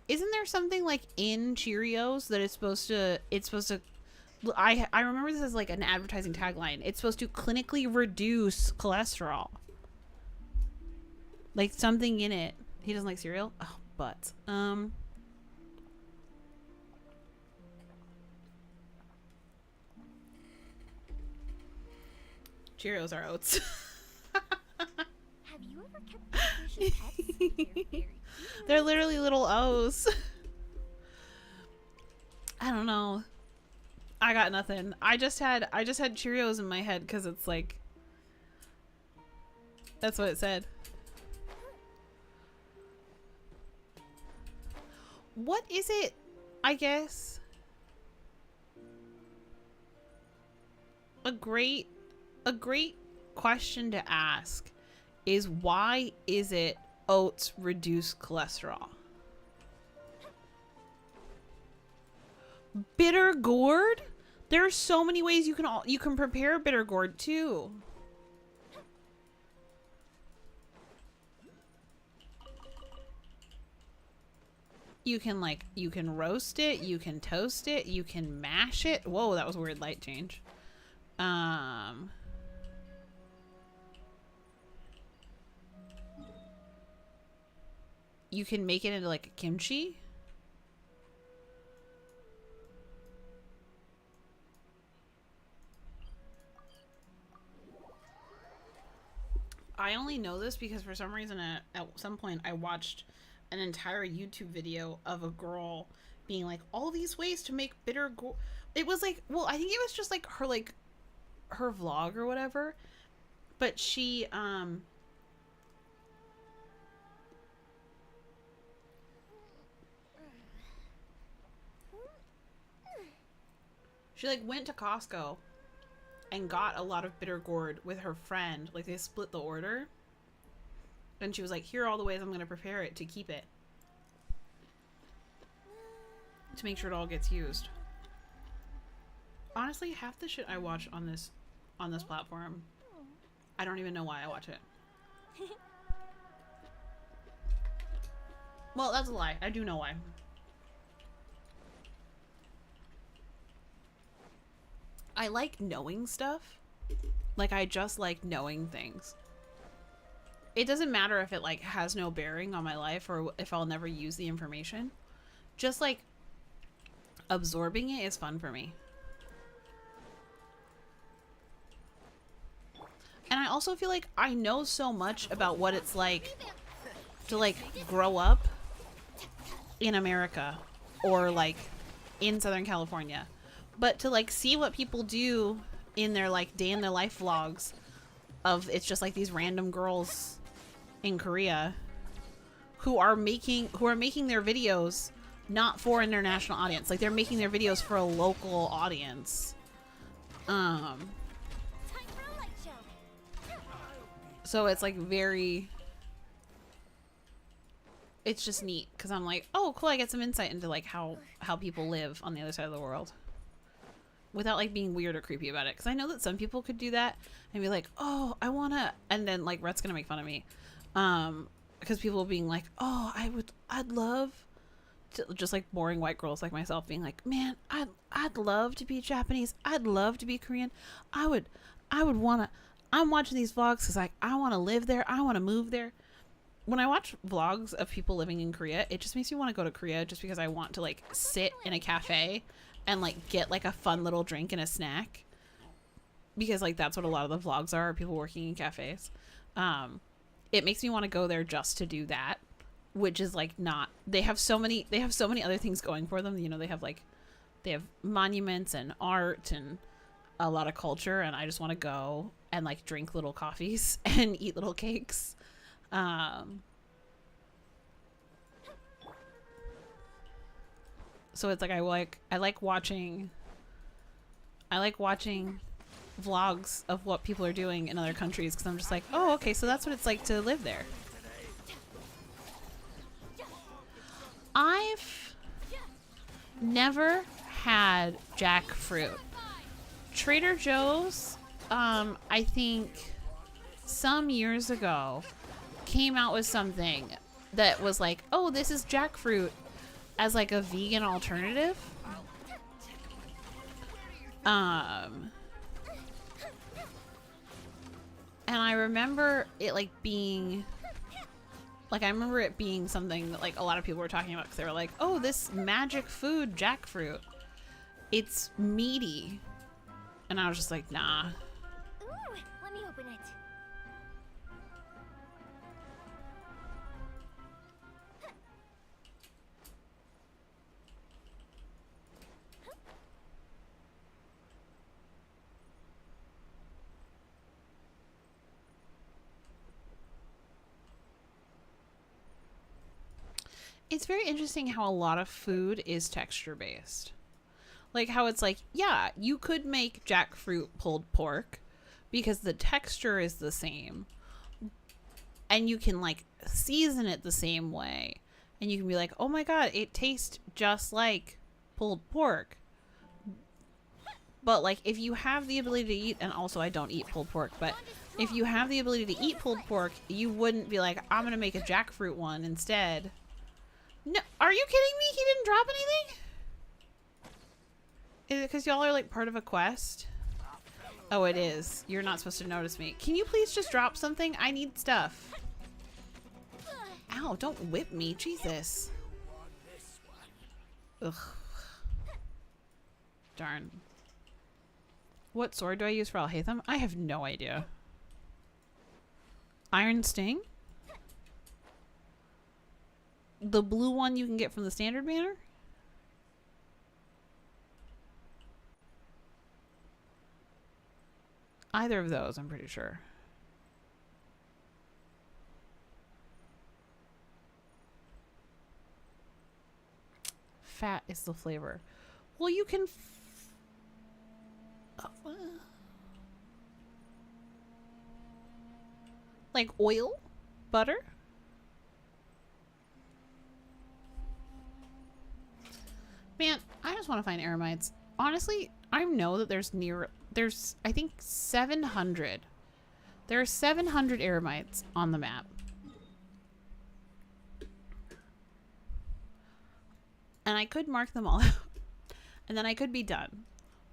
Isn't there something like in Cheerios that it's supposed to I remember this as like an advertising tagline. It's supposed to clinically reduce cholesterol. Like something in it. He doesn't like cereal? Oh, but Cheerios are oats. Have you ever kept artificial pets? They're very cute. They're literally little O's. I don't know. I got nothing. I just had Cheerios in my head because it's like that's what it said. What is it? I guess a great question to ask is why is it oats reduce cholesterol? Bitter gourd? There are so many ways you can prepare bitter gourd too. You can roast it, you can toast it, you can mash it. Whoa, that was a weird light change. You can make it into like kimchi. I only know this because for some reason at some point I watched an entire YouTube video of a girl being like, all these ways to make bitter gourd. It was like, well, I think it was just like her vlog or whatever. But she like went to Costco and got a lot of bitter gourd with her friend. Like they split the order. And she was like, here are all the ways I'm going to prepare it to keep it. To make sure it all gets used. Honestly, half the shit I watch on this platform, I don't even know why I watch it. Well, that's a lie. I do know why. I like knowing stuff. Like, I just like knowing things. It doesn't matter if it, like, has no bearing on my life or if I'll never use the information. Just, like, absorbing it is fun for me. And I also feel like I know so much about what it's like to, like, grow up in America or, like, in Southern California. But to, like, see what people do in their, like, day in their life vlogs of it's just, like, these random girls in Korea who are making their videos not for an international audience. Like, they're making their videos for a local audience. So it's, like, very... It's just neat, because I'm like, oh, cool, I get some insight into, like, how people live on the other side of the world. Without, like, being weird or creepy about it. Because I know that some people could do that and be like, oh, I want to... And then, like, Rhett's going to make fun of me. Because people being like, oh, I'd love to... Just, like, boring white girls like myself being like, man, I'd love to be Japanese. I'd love to be Korean. I would want to... I'm watching these vlogs because, like, I want to live there. I want to move there. When I watch vlogs of people living in Korea, it just makes me want to go to Korea just because I want to, like, sit in a cafe and, like, get, like, a fun little drink and a snack. Because, like, that's what a lot of the vlogs are people working in cafes. It makes me want to go there just to do that. Which is, like, not... They have so many other things going for them. You know, they have monuments and art and a lot of culture. And I just want to go and like drink little coffees and eat little cakes. So it's like I like watching vlogs of what people are doing in other countries, because I'm just like, oh, okay, so that's what it's like to live there. I've never had jackfruit. Trader Joe's, I think some years ago, came out with something that was like, oh, this is jackfruit as like a vegan alternative. And I remember it like being like, I remember it being something that like a lot of people were talking about, because they were like, oh, this magic food jackfruit, it's meaty. And I was just like, nah. Ooh, let me open it. It's very interesting how a lot of food is texture based. Like how it's like, yeah, you could make jackfruit pulled pork because the texture is the same. And you can like season it the same way. And you can be like, oh my god, it tastes just like pulled pork. But like if you have the ability to eat, and also I don't eat pulled pork, but if you have the ability to eat pulled pork, you wouldn't be like, I'm gonna make a jackfruit one instead. No, are you kidding me? He didn't drop anything? Is it because y'all are like part of a quest? Oh, it is. You're not supposed to notice me. Can you please just drop something? I need stuff. Ow, don't whip me. Jesus. Ugh. Darn. What sword do I use for Alhaitham? I have no idea. Iron Sting? The blue one you can get from the standard banner? Either of those, I'm pretty sure. Fat is the flavor. Well, you can... like oil? Butter? Man, I just want to find eremites. Honestly, I know that there's I think 700. There are 700 eremites on the map. And I could mark them all out. And then I could be done.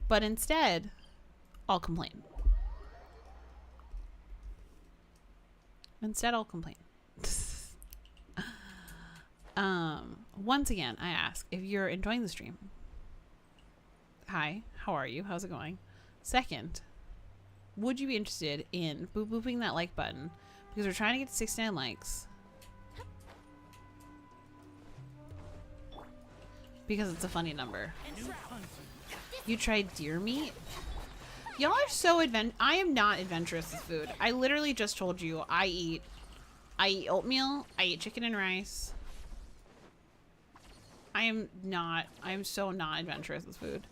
But instead, I'll complain. Instead, I'll complain. Once again, I ask if you're enjoying the stream. Hi, how are you? How's it going? Second, would you be interested in booping that like button? Because we're trying to get to 69 likes. Because it's a funny number. You tried deer meat? Y'all are so I am not adventurous with food. I literally just told you I eat oatmeal, I eat chicken and rice. I'm so not adventurous with food.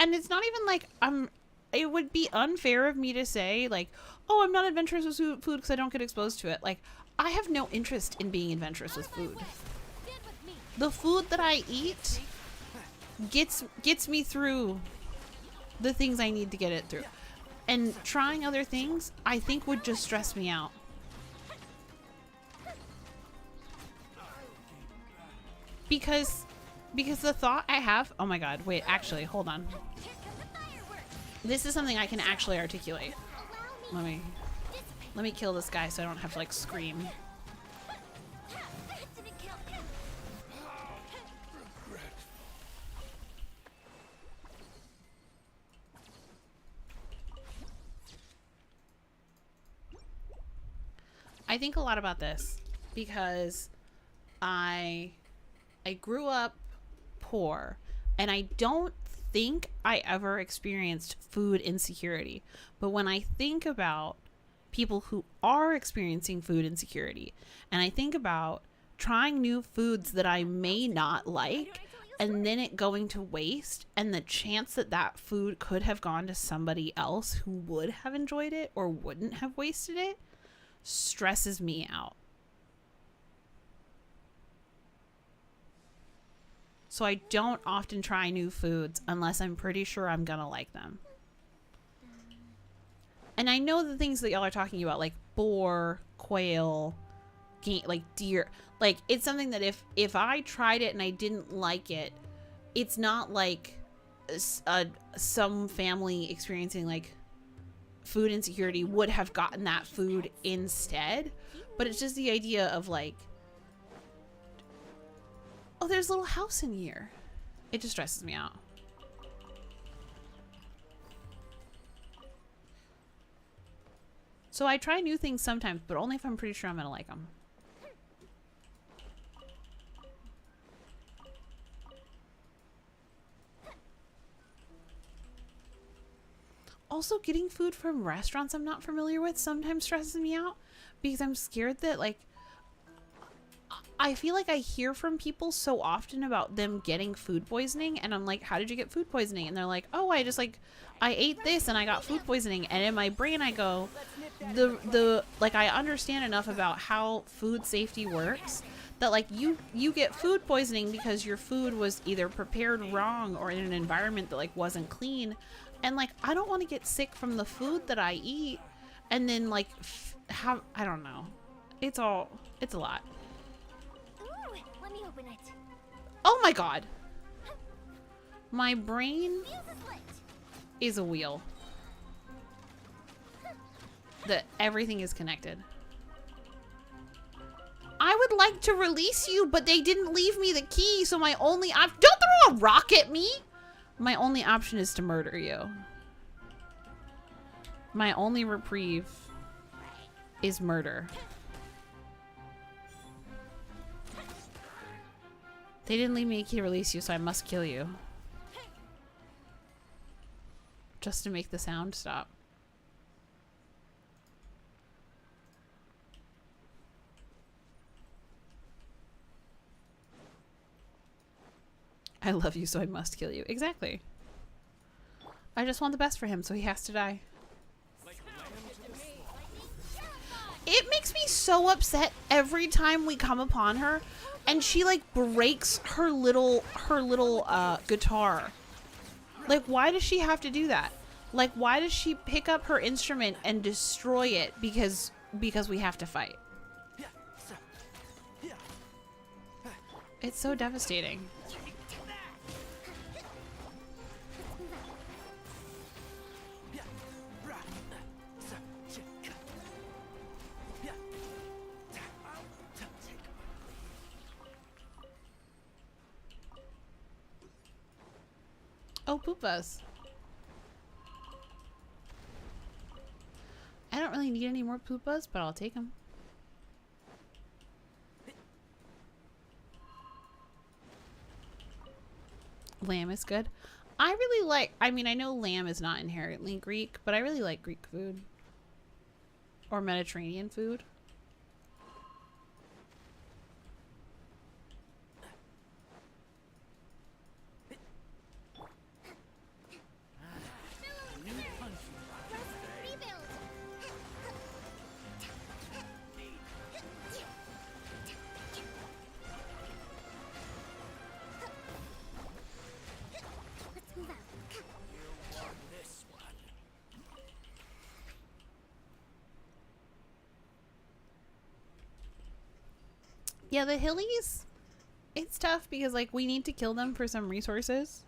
And it's not even like it would be unfair of me to say like, oh, I'm not adventurous with food because I don't get exposed to it. Like, I have no interest in being adventurous with food. The food that I eat gets me through the things I need to get it through. And trying other things, I think, would just stress me out. Because the thought I have, oh my god, wait, actually, hold on. This is something I can actually articulate. Let me kill this guy so I don't have to like scream. I think a lot about this because I grew up poor, and I don't think I ever experienced food insecurity. But when I think about people who are experiencing food insecurity, and I think about trying new foods that I may not like, and then it going to waste, and the chance that that food could have gone to somebody else who would have enjoyed it or wouldn't have wasted it, stresses me out. So I don't often try new foods unless I'm pretty sure I'm gonna like them. And I know the things that y'all are talking about, like boar, quail, like deer, like it's something that if I tried it and I didn't like it, it's not like some family experiencing like food insecurity would have gotten that food instead. But it's just the idea of like, oh, there's a little house in here. It just stresses me out. So I try new things sometimes, but only if I'm pretty sure I'm gonna like them. Also, getting food from restaurants I'm not familiar with sometimes stresses me out because I'm scared that, like, I feel like I hear from people so often about them getting food poisoning, and I'm like, how did you get food poisoning? And they're like, oh, I ate this and I got food poisoning. And in my brain I go, like, I understand enough about how food safety works that like you get food poisoning because your food was either prepared wrong or in an environment that like wasn't clean. And like, I don't want to get sick from the food that I eat and then like I don't know. It's a lot. Ooh, let me open it. Oh my god. My brain Fuse is lit. is a wheel. That everything is connected. I would like to release you, but they didn't leave me the key, so my only don't throw a rock at me! My only option is to murder you. My only reprieve is murder. They didn't leave me a key to release you, so I must kill you. Just to make the sound stop. I love you, so I must kill you. Exactly. I just want the best for him, so he has to die. It makes me so upset every time we come upon her and she like breaks her little guitar. Like, why does she have to do that? Like, why does she pick up her instrument and destroy it because we have to fight? It's so devastating. Oh, Poopas. I don't really need any more Poopas, but I'll take them. Lamb is good. I really like, I mean, I know lamb is not inherently Greek, but I really like Greek food. Or Mediterranean food. Yeah, the Hillies, it's tough because, like, we need to kill them for some resources.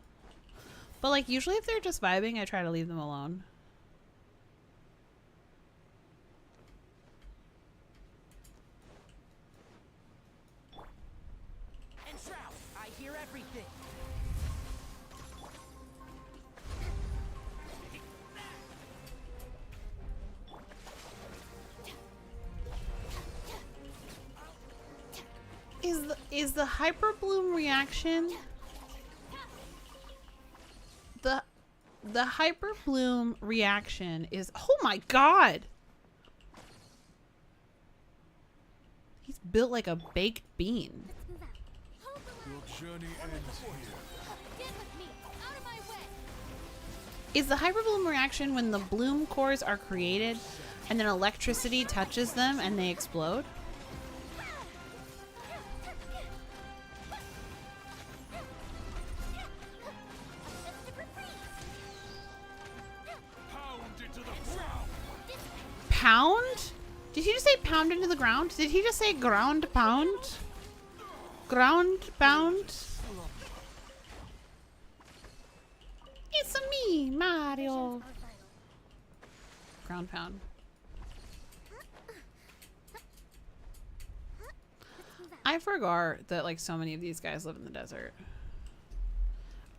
But, like, usually if they're just vibing, I try to leave them alone. And Shroud, I hear everything. Is the hyper bloom reaction The hyper bloom reaction is, oh my god. He's built like a baked bean. Let's move out. Hold the Your line. journey ends here. Get with me. Out of my way. Is the hyper bloom reaction when the bloom cores are created and then electricity touches them and they explode? Pound into the ground. Pound? Did he just say pound into the ground? Did he just say ground pound? Ground pound? It's me, Mario. Are vital. Ground pound. I forgot that like so many of these guys live in the desert.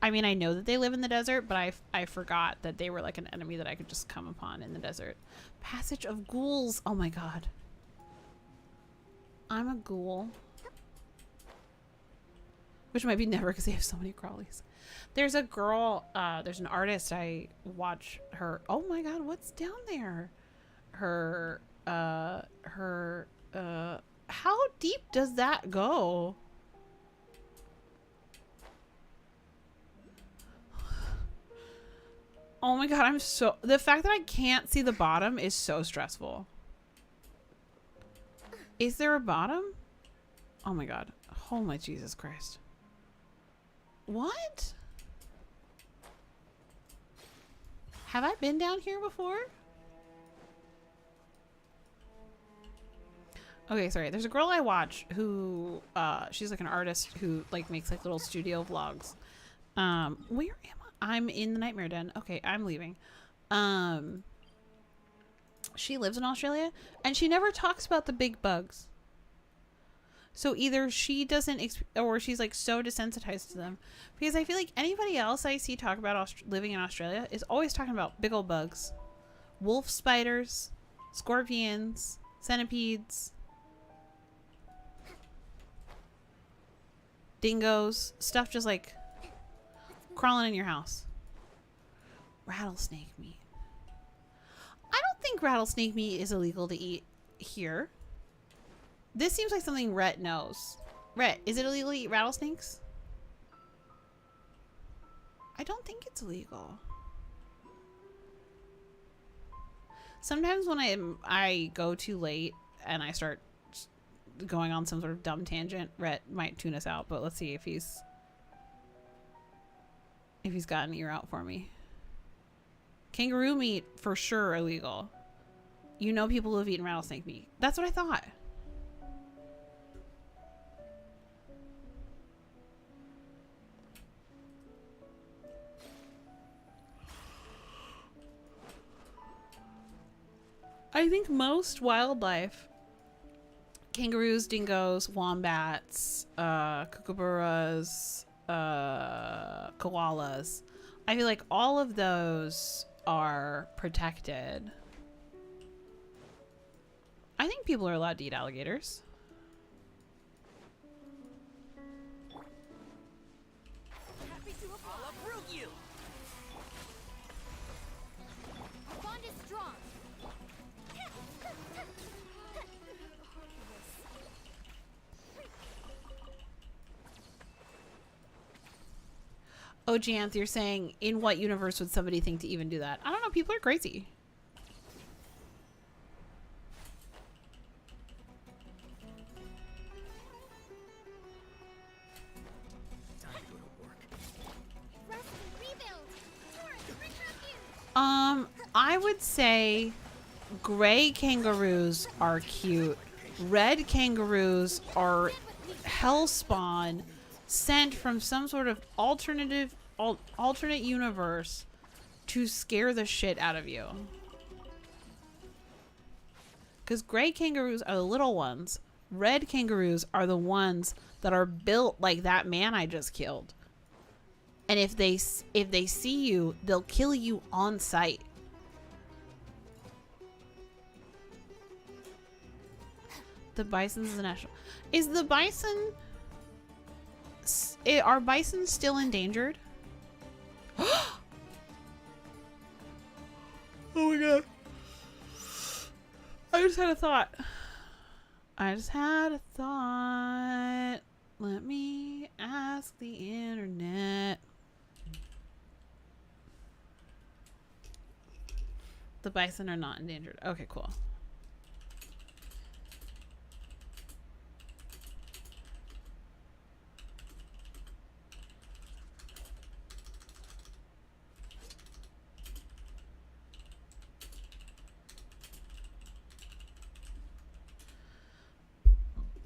I mean, I know that they live in the desert, but I forgot that they were like an enemy that I could just come upon in the desert. Passage of ghouls. Oh my god. I'm a ghoul. Which might be never because they have so many crawlies. There's a girl, there's an artist, I watch her. Oh my god, what's down there? How deep does that go? Oh my god, the fact that I can't see the bottom is so stressful. Is there a bottom? Oh my god. Oh my Jesus Christ. What? Have I been down here before? Okay, sorry. There's a girl I watch who, she's like an artist who like makes like little studio vlogs. Where am I? I'm in the Nightmare Den. Okay, I'm leaving. She lives in Australia and she never talks about the big bugs. So either she doesn't, or she's like so desensitized to them. Because I feel like anybody else I see talk about living in Australia is always talking about big old bugs. Wolf spiders, scorpions, centipedes, dingoes, stuff just like crawling in your house. Rattlesnake meat. I don't think rattlesnake meat is illegal to eat here. This seems like something Rhett knows. Rhett, is it illegal to eat rattlesnakes? I don't think it's illegal. Sometimes when I go too late and I start going on some sort of dumb tangent, Rhett might tune us out, but let's see if he's got an ear out for me. Kangaroo meat for sure illegal. You know people who have eaten rattlesnake meat. That's what I thought. I think most wildlife, kangaroos, dingoes, wombats, kookaburras, koalas, I feel like all of those are protected. I think people are allowed to eat alligators. Happy to I'll uproot you. Our bond is strong. Oh, Janth, you're saying, in what universe would somebody think to even do that? I don't know. People are crazy. Time to go to work. Rest and rebuild. Taurus, reconfuse. I would say gray kangaroos are cute. Red kangaroos are hellspawn sent from some sort of alternate universe to scare the shit out of you. Because gray kangaroos are the little ones. Red kangaroos are the ones that are built like that man I just killed. And if they see you, they'll kill you on sight. The bison's the national. Is the bison? Are bisons still endangered? Oh my god. I just had a thought. I just had a thought. Let me ask the internet. The bison are not endangered. Okay, cool.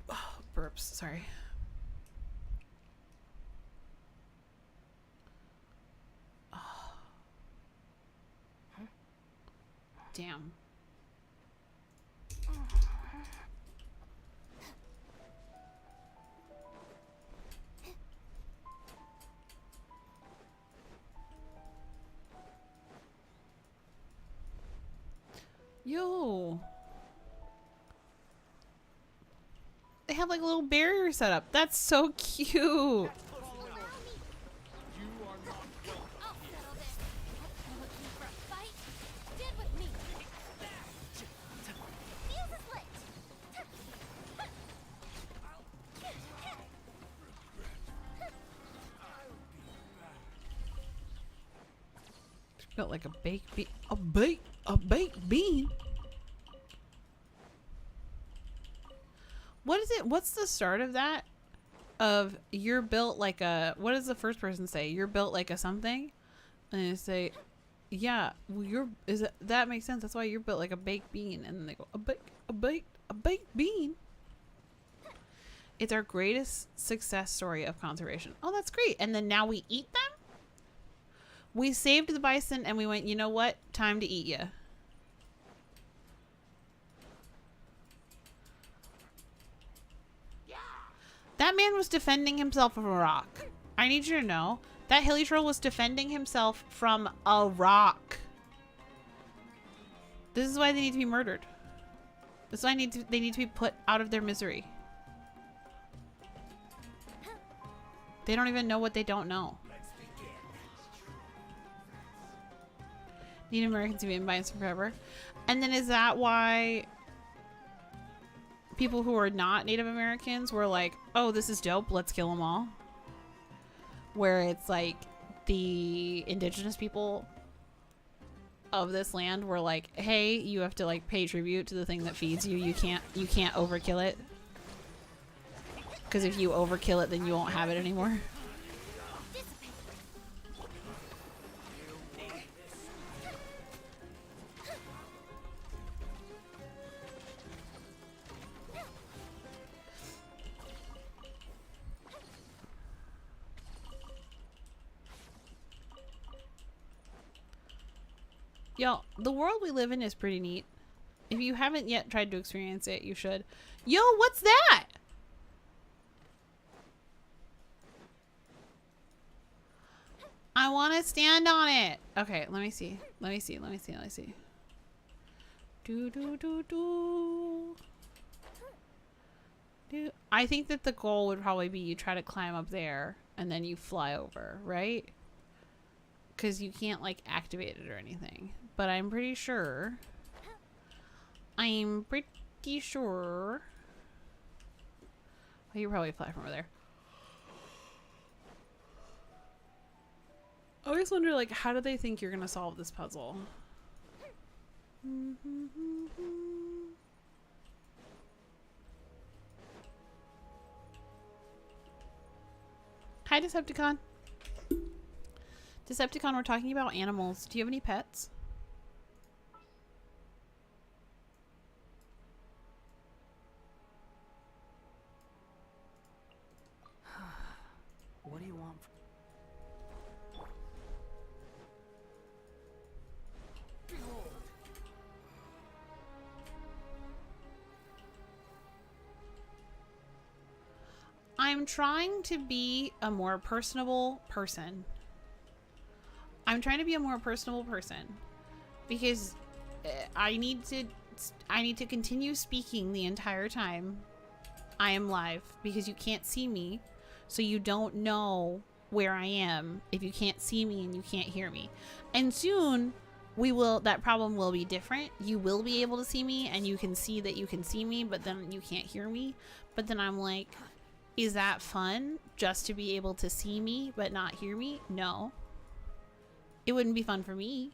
Oh, burps, sorry. Oh. Damn. Yo. They have like a little barrier set up. That's so cute. I'll settle this. Looking for a fight? Get with me. Fuse is lit. Got like a baked bean. A baked bean. What is it? What's the start of that? Of you're built like a, what does the first person say? You're built like a something, and they say, yeah, well, that makes sense. That's why you're built like a baked bean. And then they go a baked bean. It's our greatest success story of conservation. Oh, that's great. And then now we eat them. We saved the bison and we went, you know what? Time to eat ya. That man was defending himself from a rock. I need you to know that hilly troll was defending himself from a rock. This is why they need to be murdered. This is why they need to be put out of their misery. They don't even know what they don't know. Native Americans have been bison forever. And then is that why people who are not Native Americans were like, oh, this is dope, let's kill them all? Where it's like the indigenous people of this land were like, hey, you have to like pay tribute to the thing that feeds you. You can't overkill it. Because if you overkill it, then you won't have it anymore. Yo, the world we live in is pretty neat. If you haven't yet tried to experience it, you should. Yo, what's that? I want to stand on it. Okay, let me see. Let me see. I think that the goal would probably be you try to climb up there and then you fly over, right? Because you can't like activate it or anything. But I'm pretty sure. Oh, you probably fly from over there. I always wonder, like, how do they think you're gonna solve this puzzle? Hi, Decepticon. Decepticon, we're talking about animals. Do you have any pets? What do you want? I'm trying to be a more personable person. Because I need to continue speaking the entire time I am live, because you can't see me, so you don't know where I am if you can't see me and you can't hear me. And soon that problem will be different. You will be able to see me, and you can see that you can see me, but then you can't hear me. But then I'm like, is that fun just to be able to see me but not hear me? No. It wouldn't be fun for me.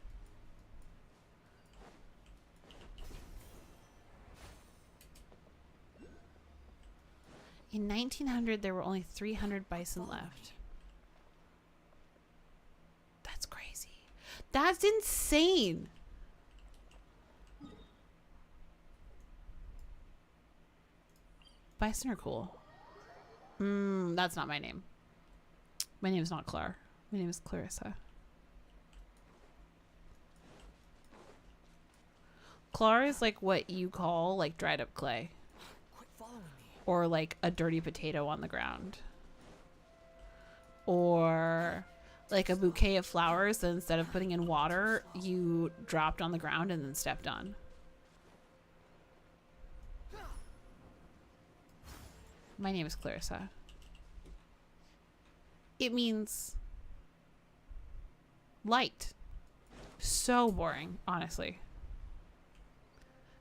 In 1900, there were only 300 bison left. That's crazy. That's insane. Bison are cool. That's not my name. My name is not Clar. My name is Clarissa. Clar is like what you call like dried up clay. Quit following me. Or like a dirty potato on the ground. Or like a bouquet of flowers that instead of putting in water, you dropped on the ground and then stepped on. My name is Clarissa. It means light. So boring, honestly.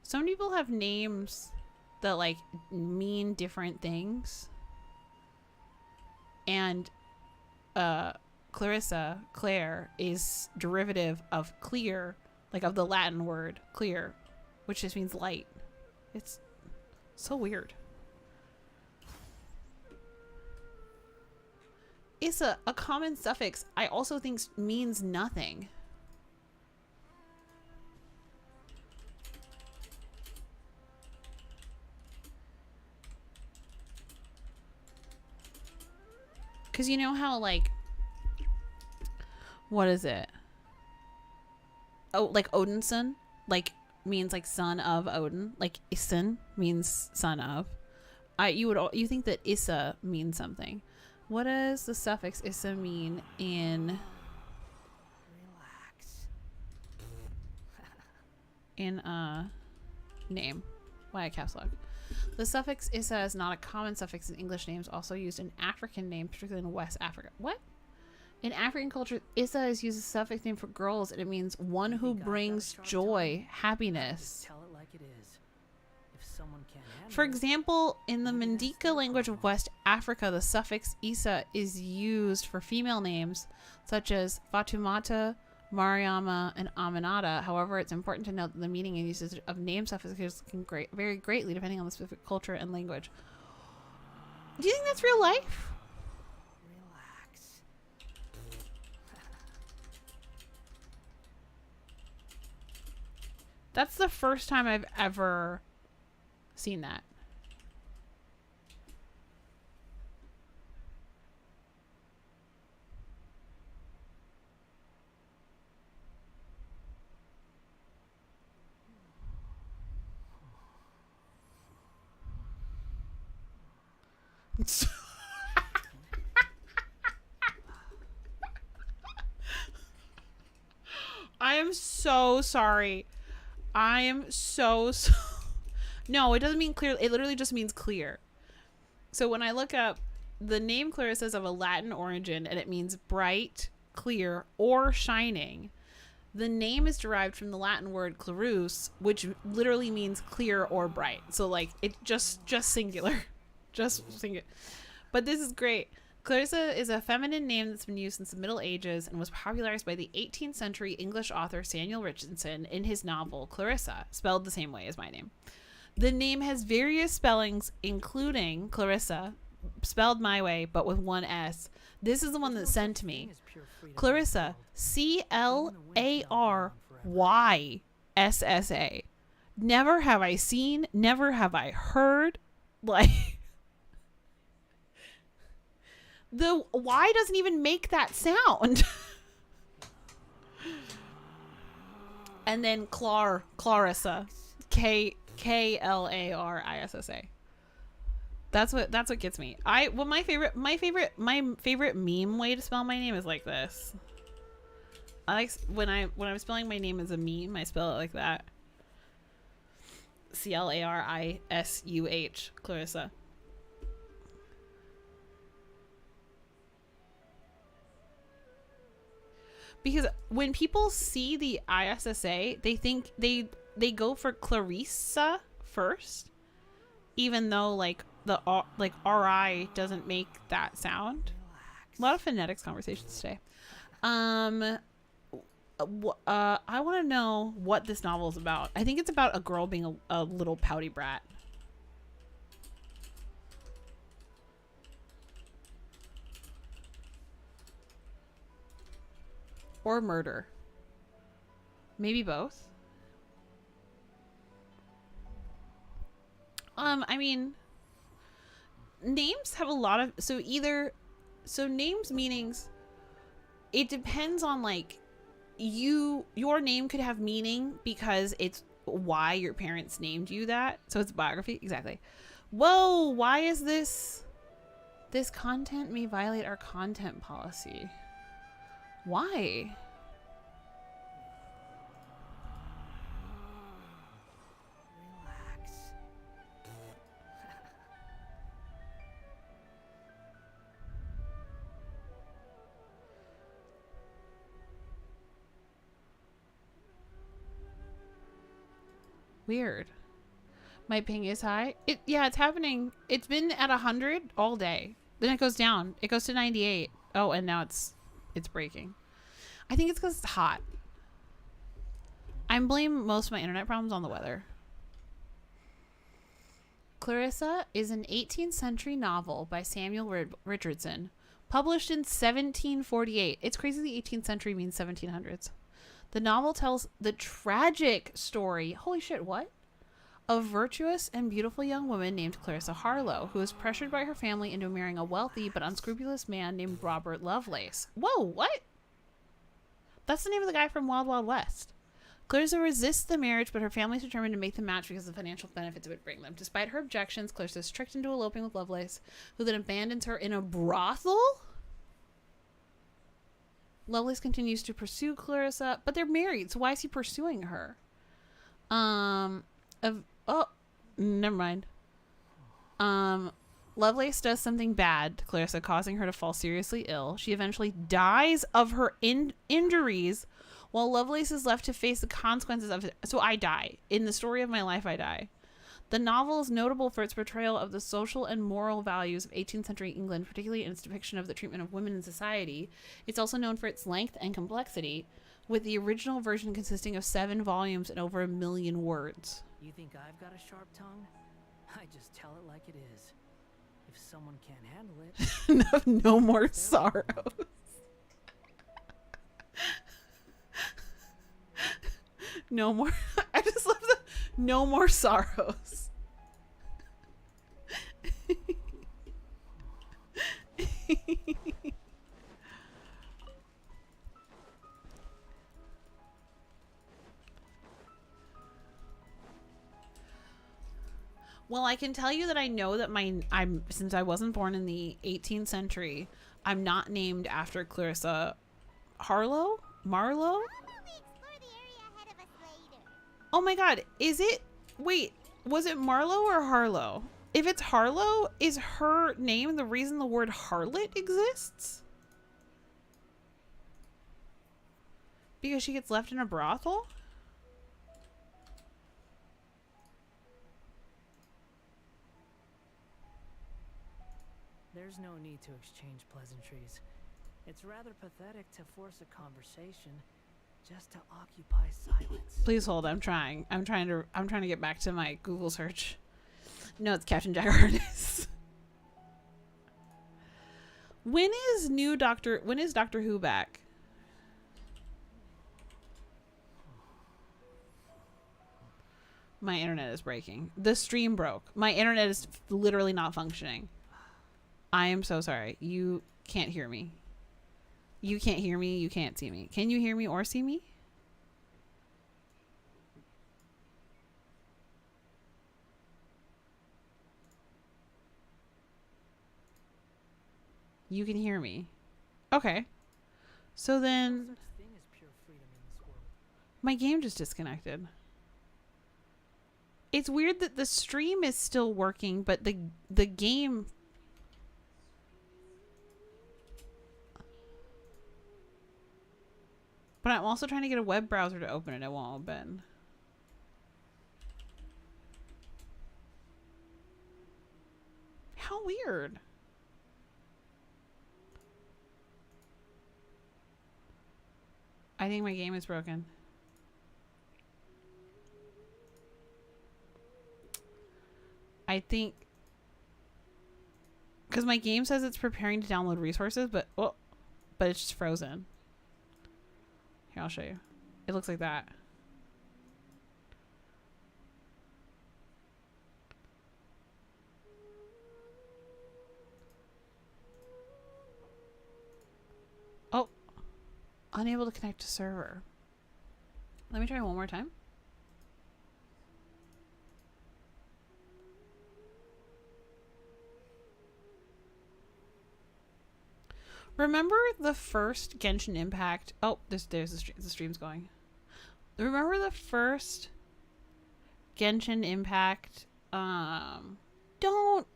Some people have names that like mean different things. And Clarissa, Claire, is derivative of clear, like of the Latin word clear, which just means light. It's so weird. It's a common suffix I also think means nothing. Because you know how, like, what is it? Oh, like Odinson, like, means like son of Odin. Like Isin means son of. You think that Issa means something. What does the suffix Issa mean in name? Why a caps lock? The suffix Issa is not a common suffix in English names, also used in African names, particularly in West Africa. What? In African culture, Issa is used as a suffix name for girls, and it means one who brings joy, happiness. Tell it like it is. If someone can't handle For it, example, in the Mandinka language of West Africa, the suffix Isa is used for female names such as Fatumata, Mariama, and Aminata. However, it's important to note that the meaning and usage of name suffixes can vary greatly depending on the specific culture and language. Do you think that's real life? relax. That's the first time I've ever seen that. I am so sorry. I am so No, it doesn't mean clear. It literally just means clear. So when I look up, the name Clarissa is of a Latin origin, and it means bright, clear, or shining. The name is derived from the Latin word clarus, which literally means clear or bright. So like it just singular. Just singular. But this is great. Clarissa is a feminine name that's been used since the Middle Ages and was popularized by the 18th century English author Samuel Richardson in his novel Clarissa, spelled the same way as my name. The name has various spellings, including Clarissa, spelled my way, but with one S. This is the one that's sent to me. Clarissa, Claryyssa. Never have I seen, never have I heard, like... The Y doesn't even make that sound. And then Clarissa. Klarissa. That's what gets me. My favorite meme way to spell my name is like this. I like when I'm spelling my name as a meme, I spell it like that. Clarisuh, Clarissa. because when people see the ISSA, they think they go for Clarissa first, even though like the like RI doesn't make that sound. A lot of phonetics conversations today. I want to know what this novel is about. I think it's about a girl being a little pouty brat. Or murder. Maybe both. I mean, names have a lot of, so names meanings, it depends on like your name could have meaning because it's why your parents named you that. So it's biography. Exactly. Whoa, why is this content may violate our content policy? Why? Relax. Weird. My ping is high. Yeah, it's happening. It's been at 100 all day. Then it goes down. It goes to 98. Oh, and now it's breaking. I think it's because it's hot. I blame most of my internet problems on the weather. Clarissa is an 18th century novel by Samuel Richardson, published in 1748. It's crazy the 18th century means 1700s. The novel tells the tragic story, holy shit, what? A virtuous and beautiful young woman named Clarissa Harlowe, who is pressured by her family into marrying a wealthy but unscrupulous man named Robert Lovelace. Whoa, what? That's the name of the guy from Wild Wild West. Clarissa resists the marriage, but her family is determined to make the match because of the financial benefits it would bring them. Despite her objections, Clarissa is tricked into eloping with Lovelace, who then abandons her in a brothel? Lovelace continues to pursue Clarissa, but they're married, so why is he pursuing her? Never mind. Lovelace does something bad to Clarissa, causing her to fall seriously ill. She eventually dies of her injuries, while Lovelace is left to face the consequences of it. So I die. In the story of my life, I die. The novel is notable for its portrayal of the social and moral values of 18th century England, particularly in its depiction of the treatment of women in society. It's also known for its length and complexity, with the original version consisting of 7 volumes and over 1 million words. You think I've got a sharp tongue? I just tell it like it is. If someone can't handle it... No more sorrows. No more... I just love the... No more sorrows. Well, I can tell you that I know that since I wasn't born in the 18th century, I'm not named after Clarissa Marlowe? Probably explore the area ahead of us later. Oh my god, is it? Wait, was it Marlowe or Harlow? If it's Harlow, is her name the reason the word harlot exists? Because she gets left in a brothel? There's no need to exchange pleasantries. It's rather pathetic to force a conversation just to occupy silence. Please hold, I'm trying to get back to my Google search. No, it's Captain Jack Harness. When is Doctor Who back? My internet is breaking. The stream broke. My internet is literally not functioning. I am so sorry. You can't hear me. You can't hear me. You can't see me. Can you hear me or see me? You can hear me. Okay. So then No such thing as pure freedom in this world. my game just disconnected. It's weird that the stream is still working, but the game... But I'm also trying to get a web browser to open it. It won't open. How weird. I think my game is broken. I think because my game says it's preparing to download resources, but it's just frozen. Here, I'll show you. It looks like that. Oh, unable to connect to server. Let me try one more time. Remember the first Genshin Impact? Oh, there's the stream's going. Remember the first Genshin Impact? Don't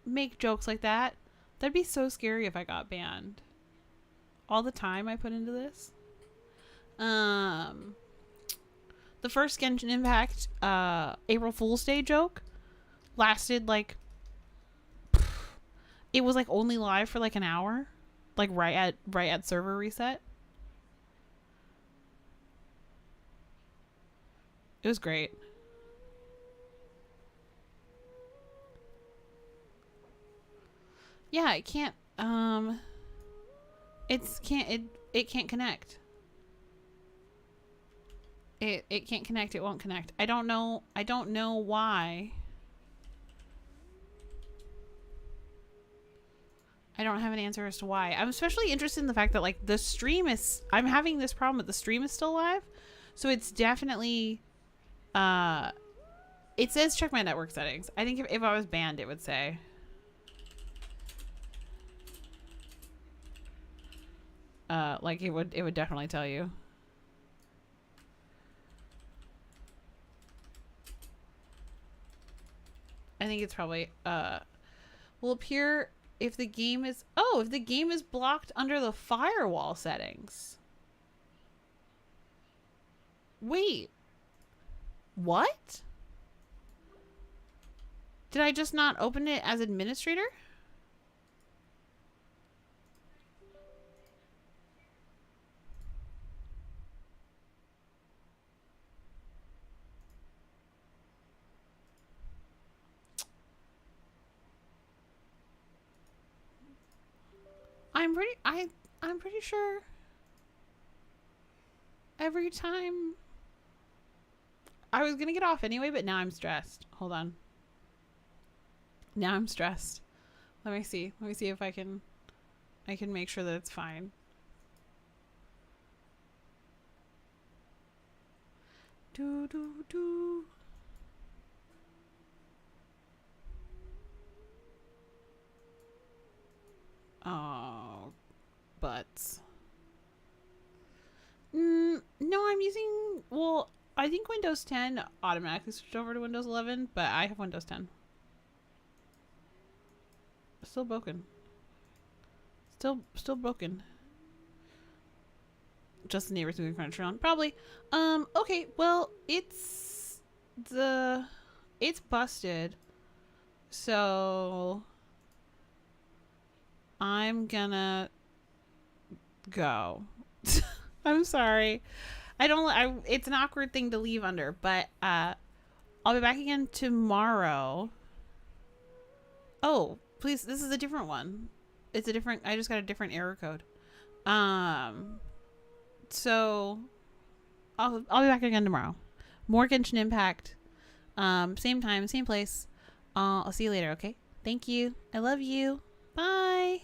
make jokes like that. That'd be so scary if I got banned. All the time I put into this. The first Genshin Impact April Fool's Day joke lasted like it was like only live for like an hour. Like right at server reset. It was great. Yeah, it can't it can't connect. It can't connect, it won't connect. I don't know why. I don't have an answer as to why. I'm especially interested in the fact that like the stream is, I'm having this problem that the stream is still live. So it's definitely, it says check my network settings. I think if I was banned, it would say. Like it would definitely tell you. I think it's probably, will appear if the game is, if the game is blocked under the firewall settings. Wait. What? Did I just not open it as administrator? I'm pretty sure every time I was gonna get off anyway, but now I'm stressed. Hold on. Now I'm stressed. Let me see if I can make sure that it's fine. Do do do. Oh, butts. No, I'm using, well, I think Windows 10 automatically switched over to Windows 11, but I have Windows 10. Still broken. Still broken. Just the neighbors moving furniture on. Probably. Okay, well, it's busted. So I'm gonna go. I'm sorry. It's an awkward thing to leave under, but I'll be back again tomorrow. Oh, please, this is a different one. It's a different, I just got a different error code. So I'll be back again tomorrow. More Genshin Impact. Same time, same place. I'll see you later, okay? Thank you. I love you. Bye.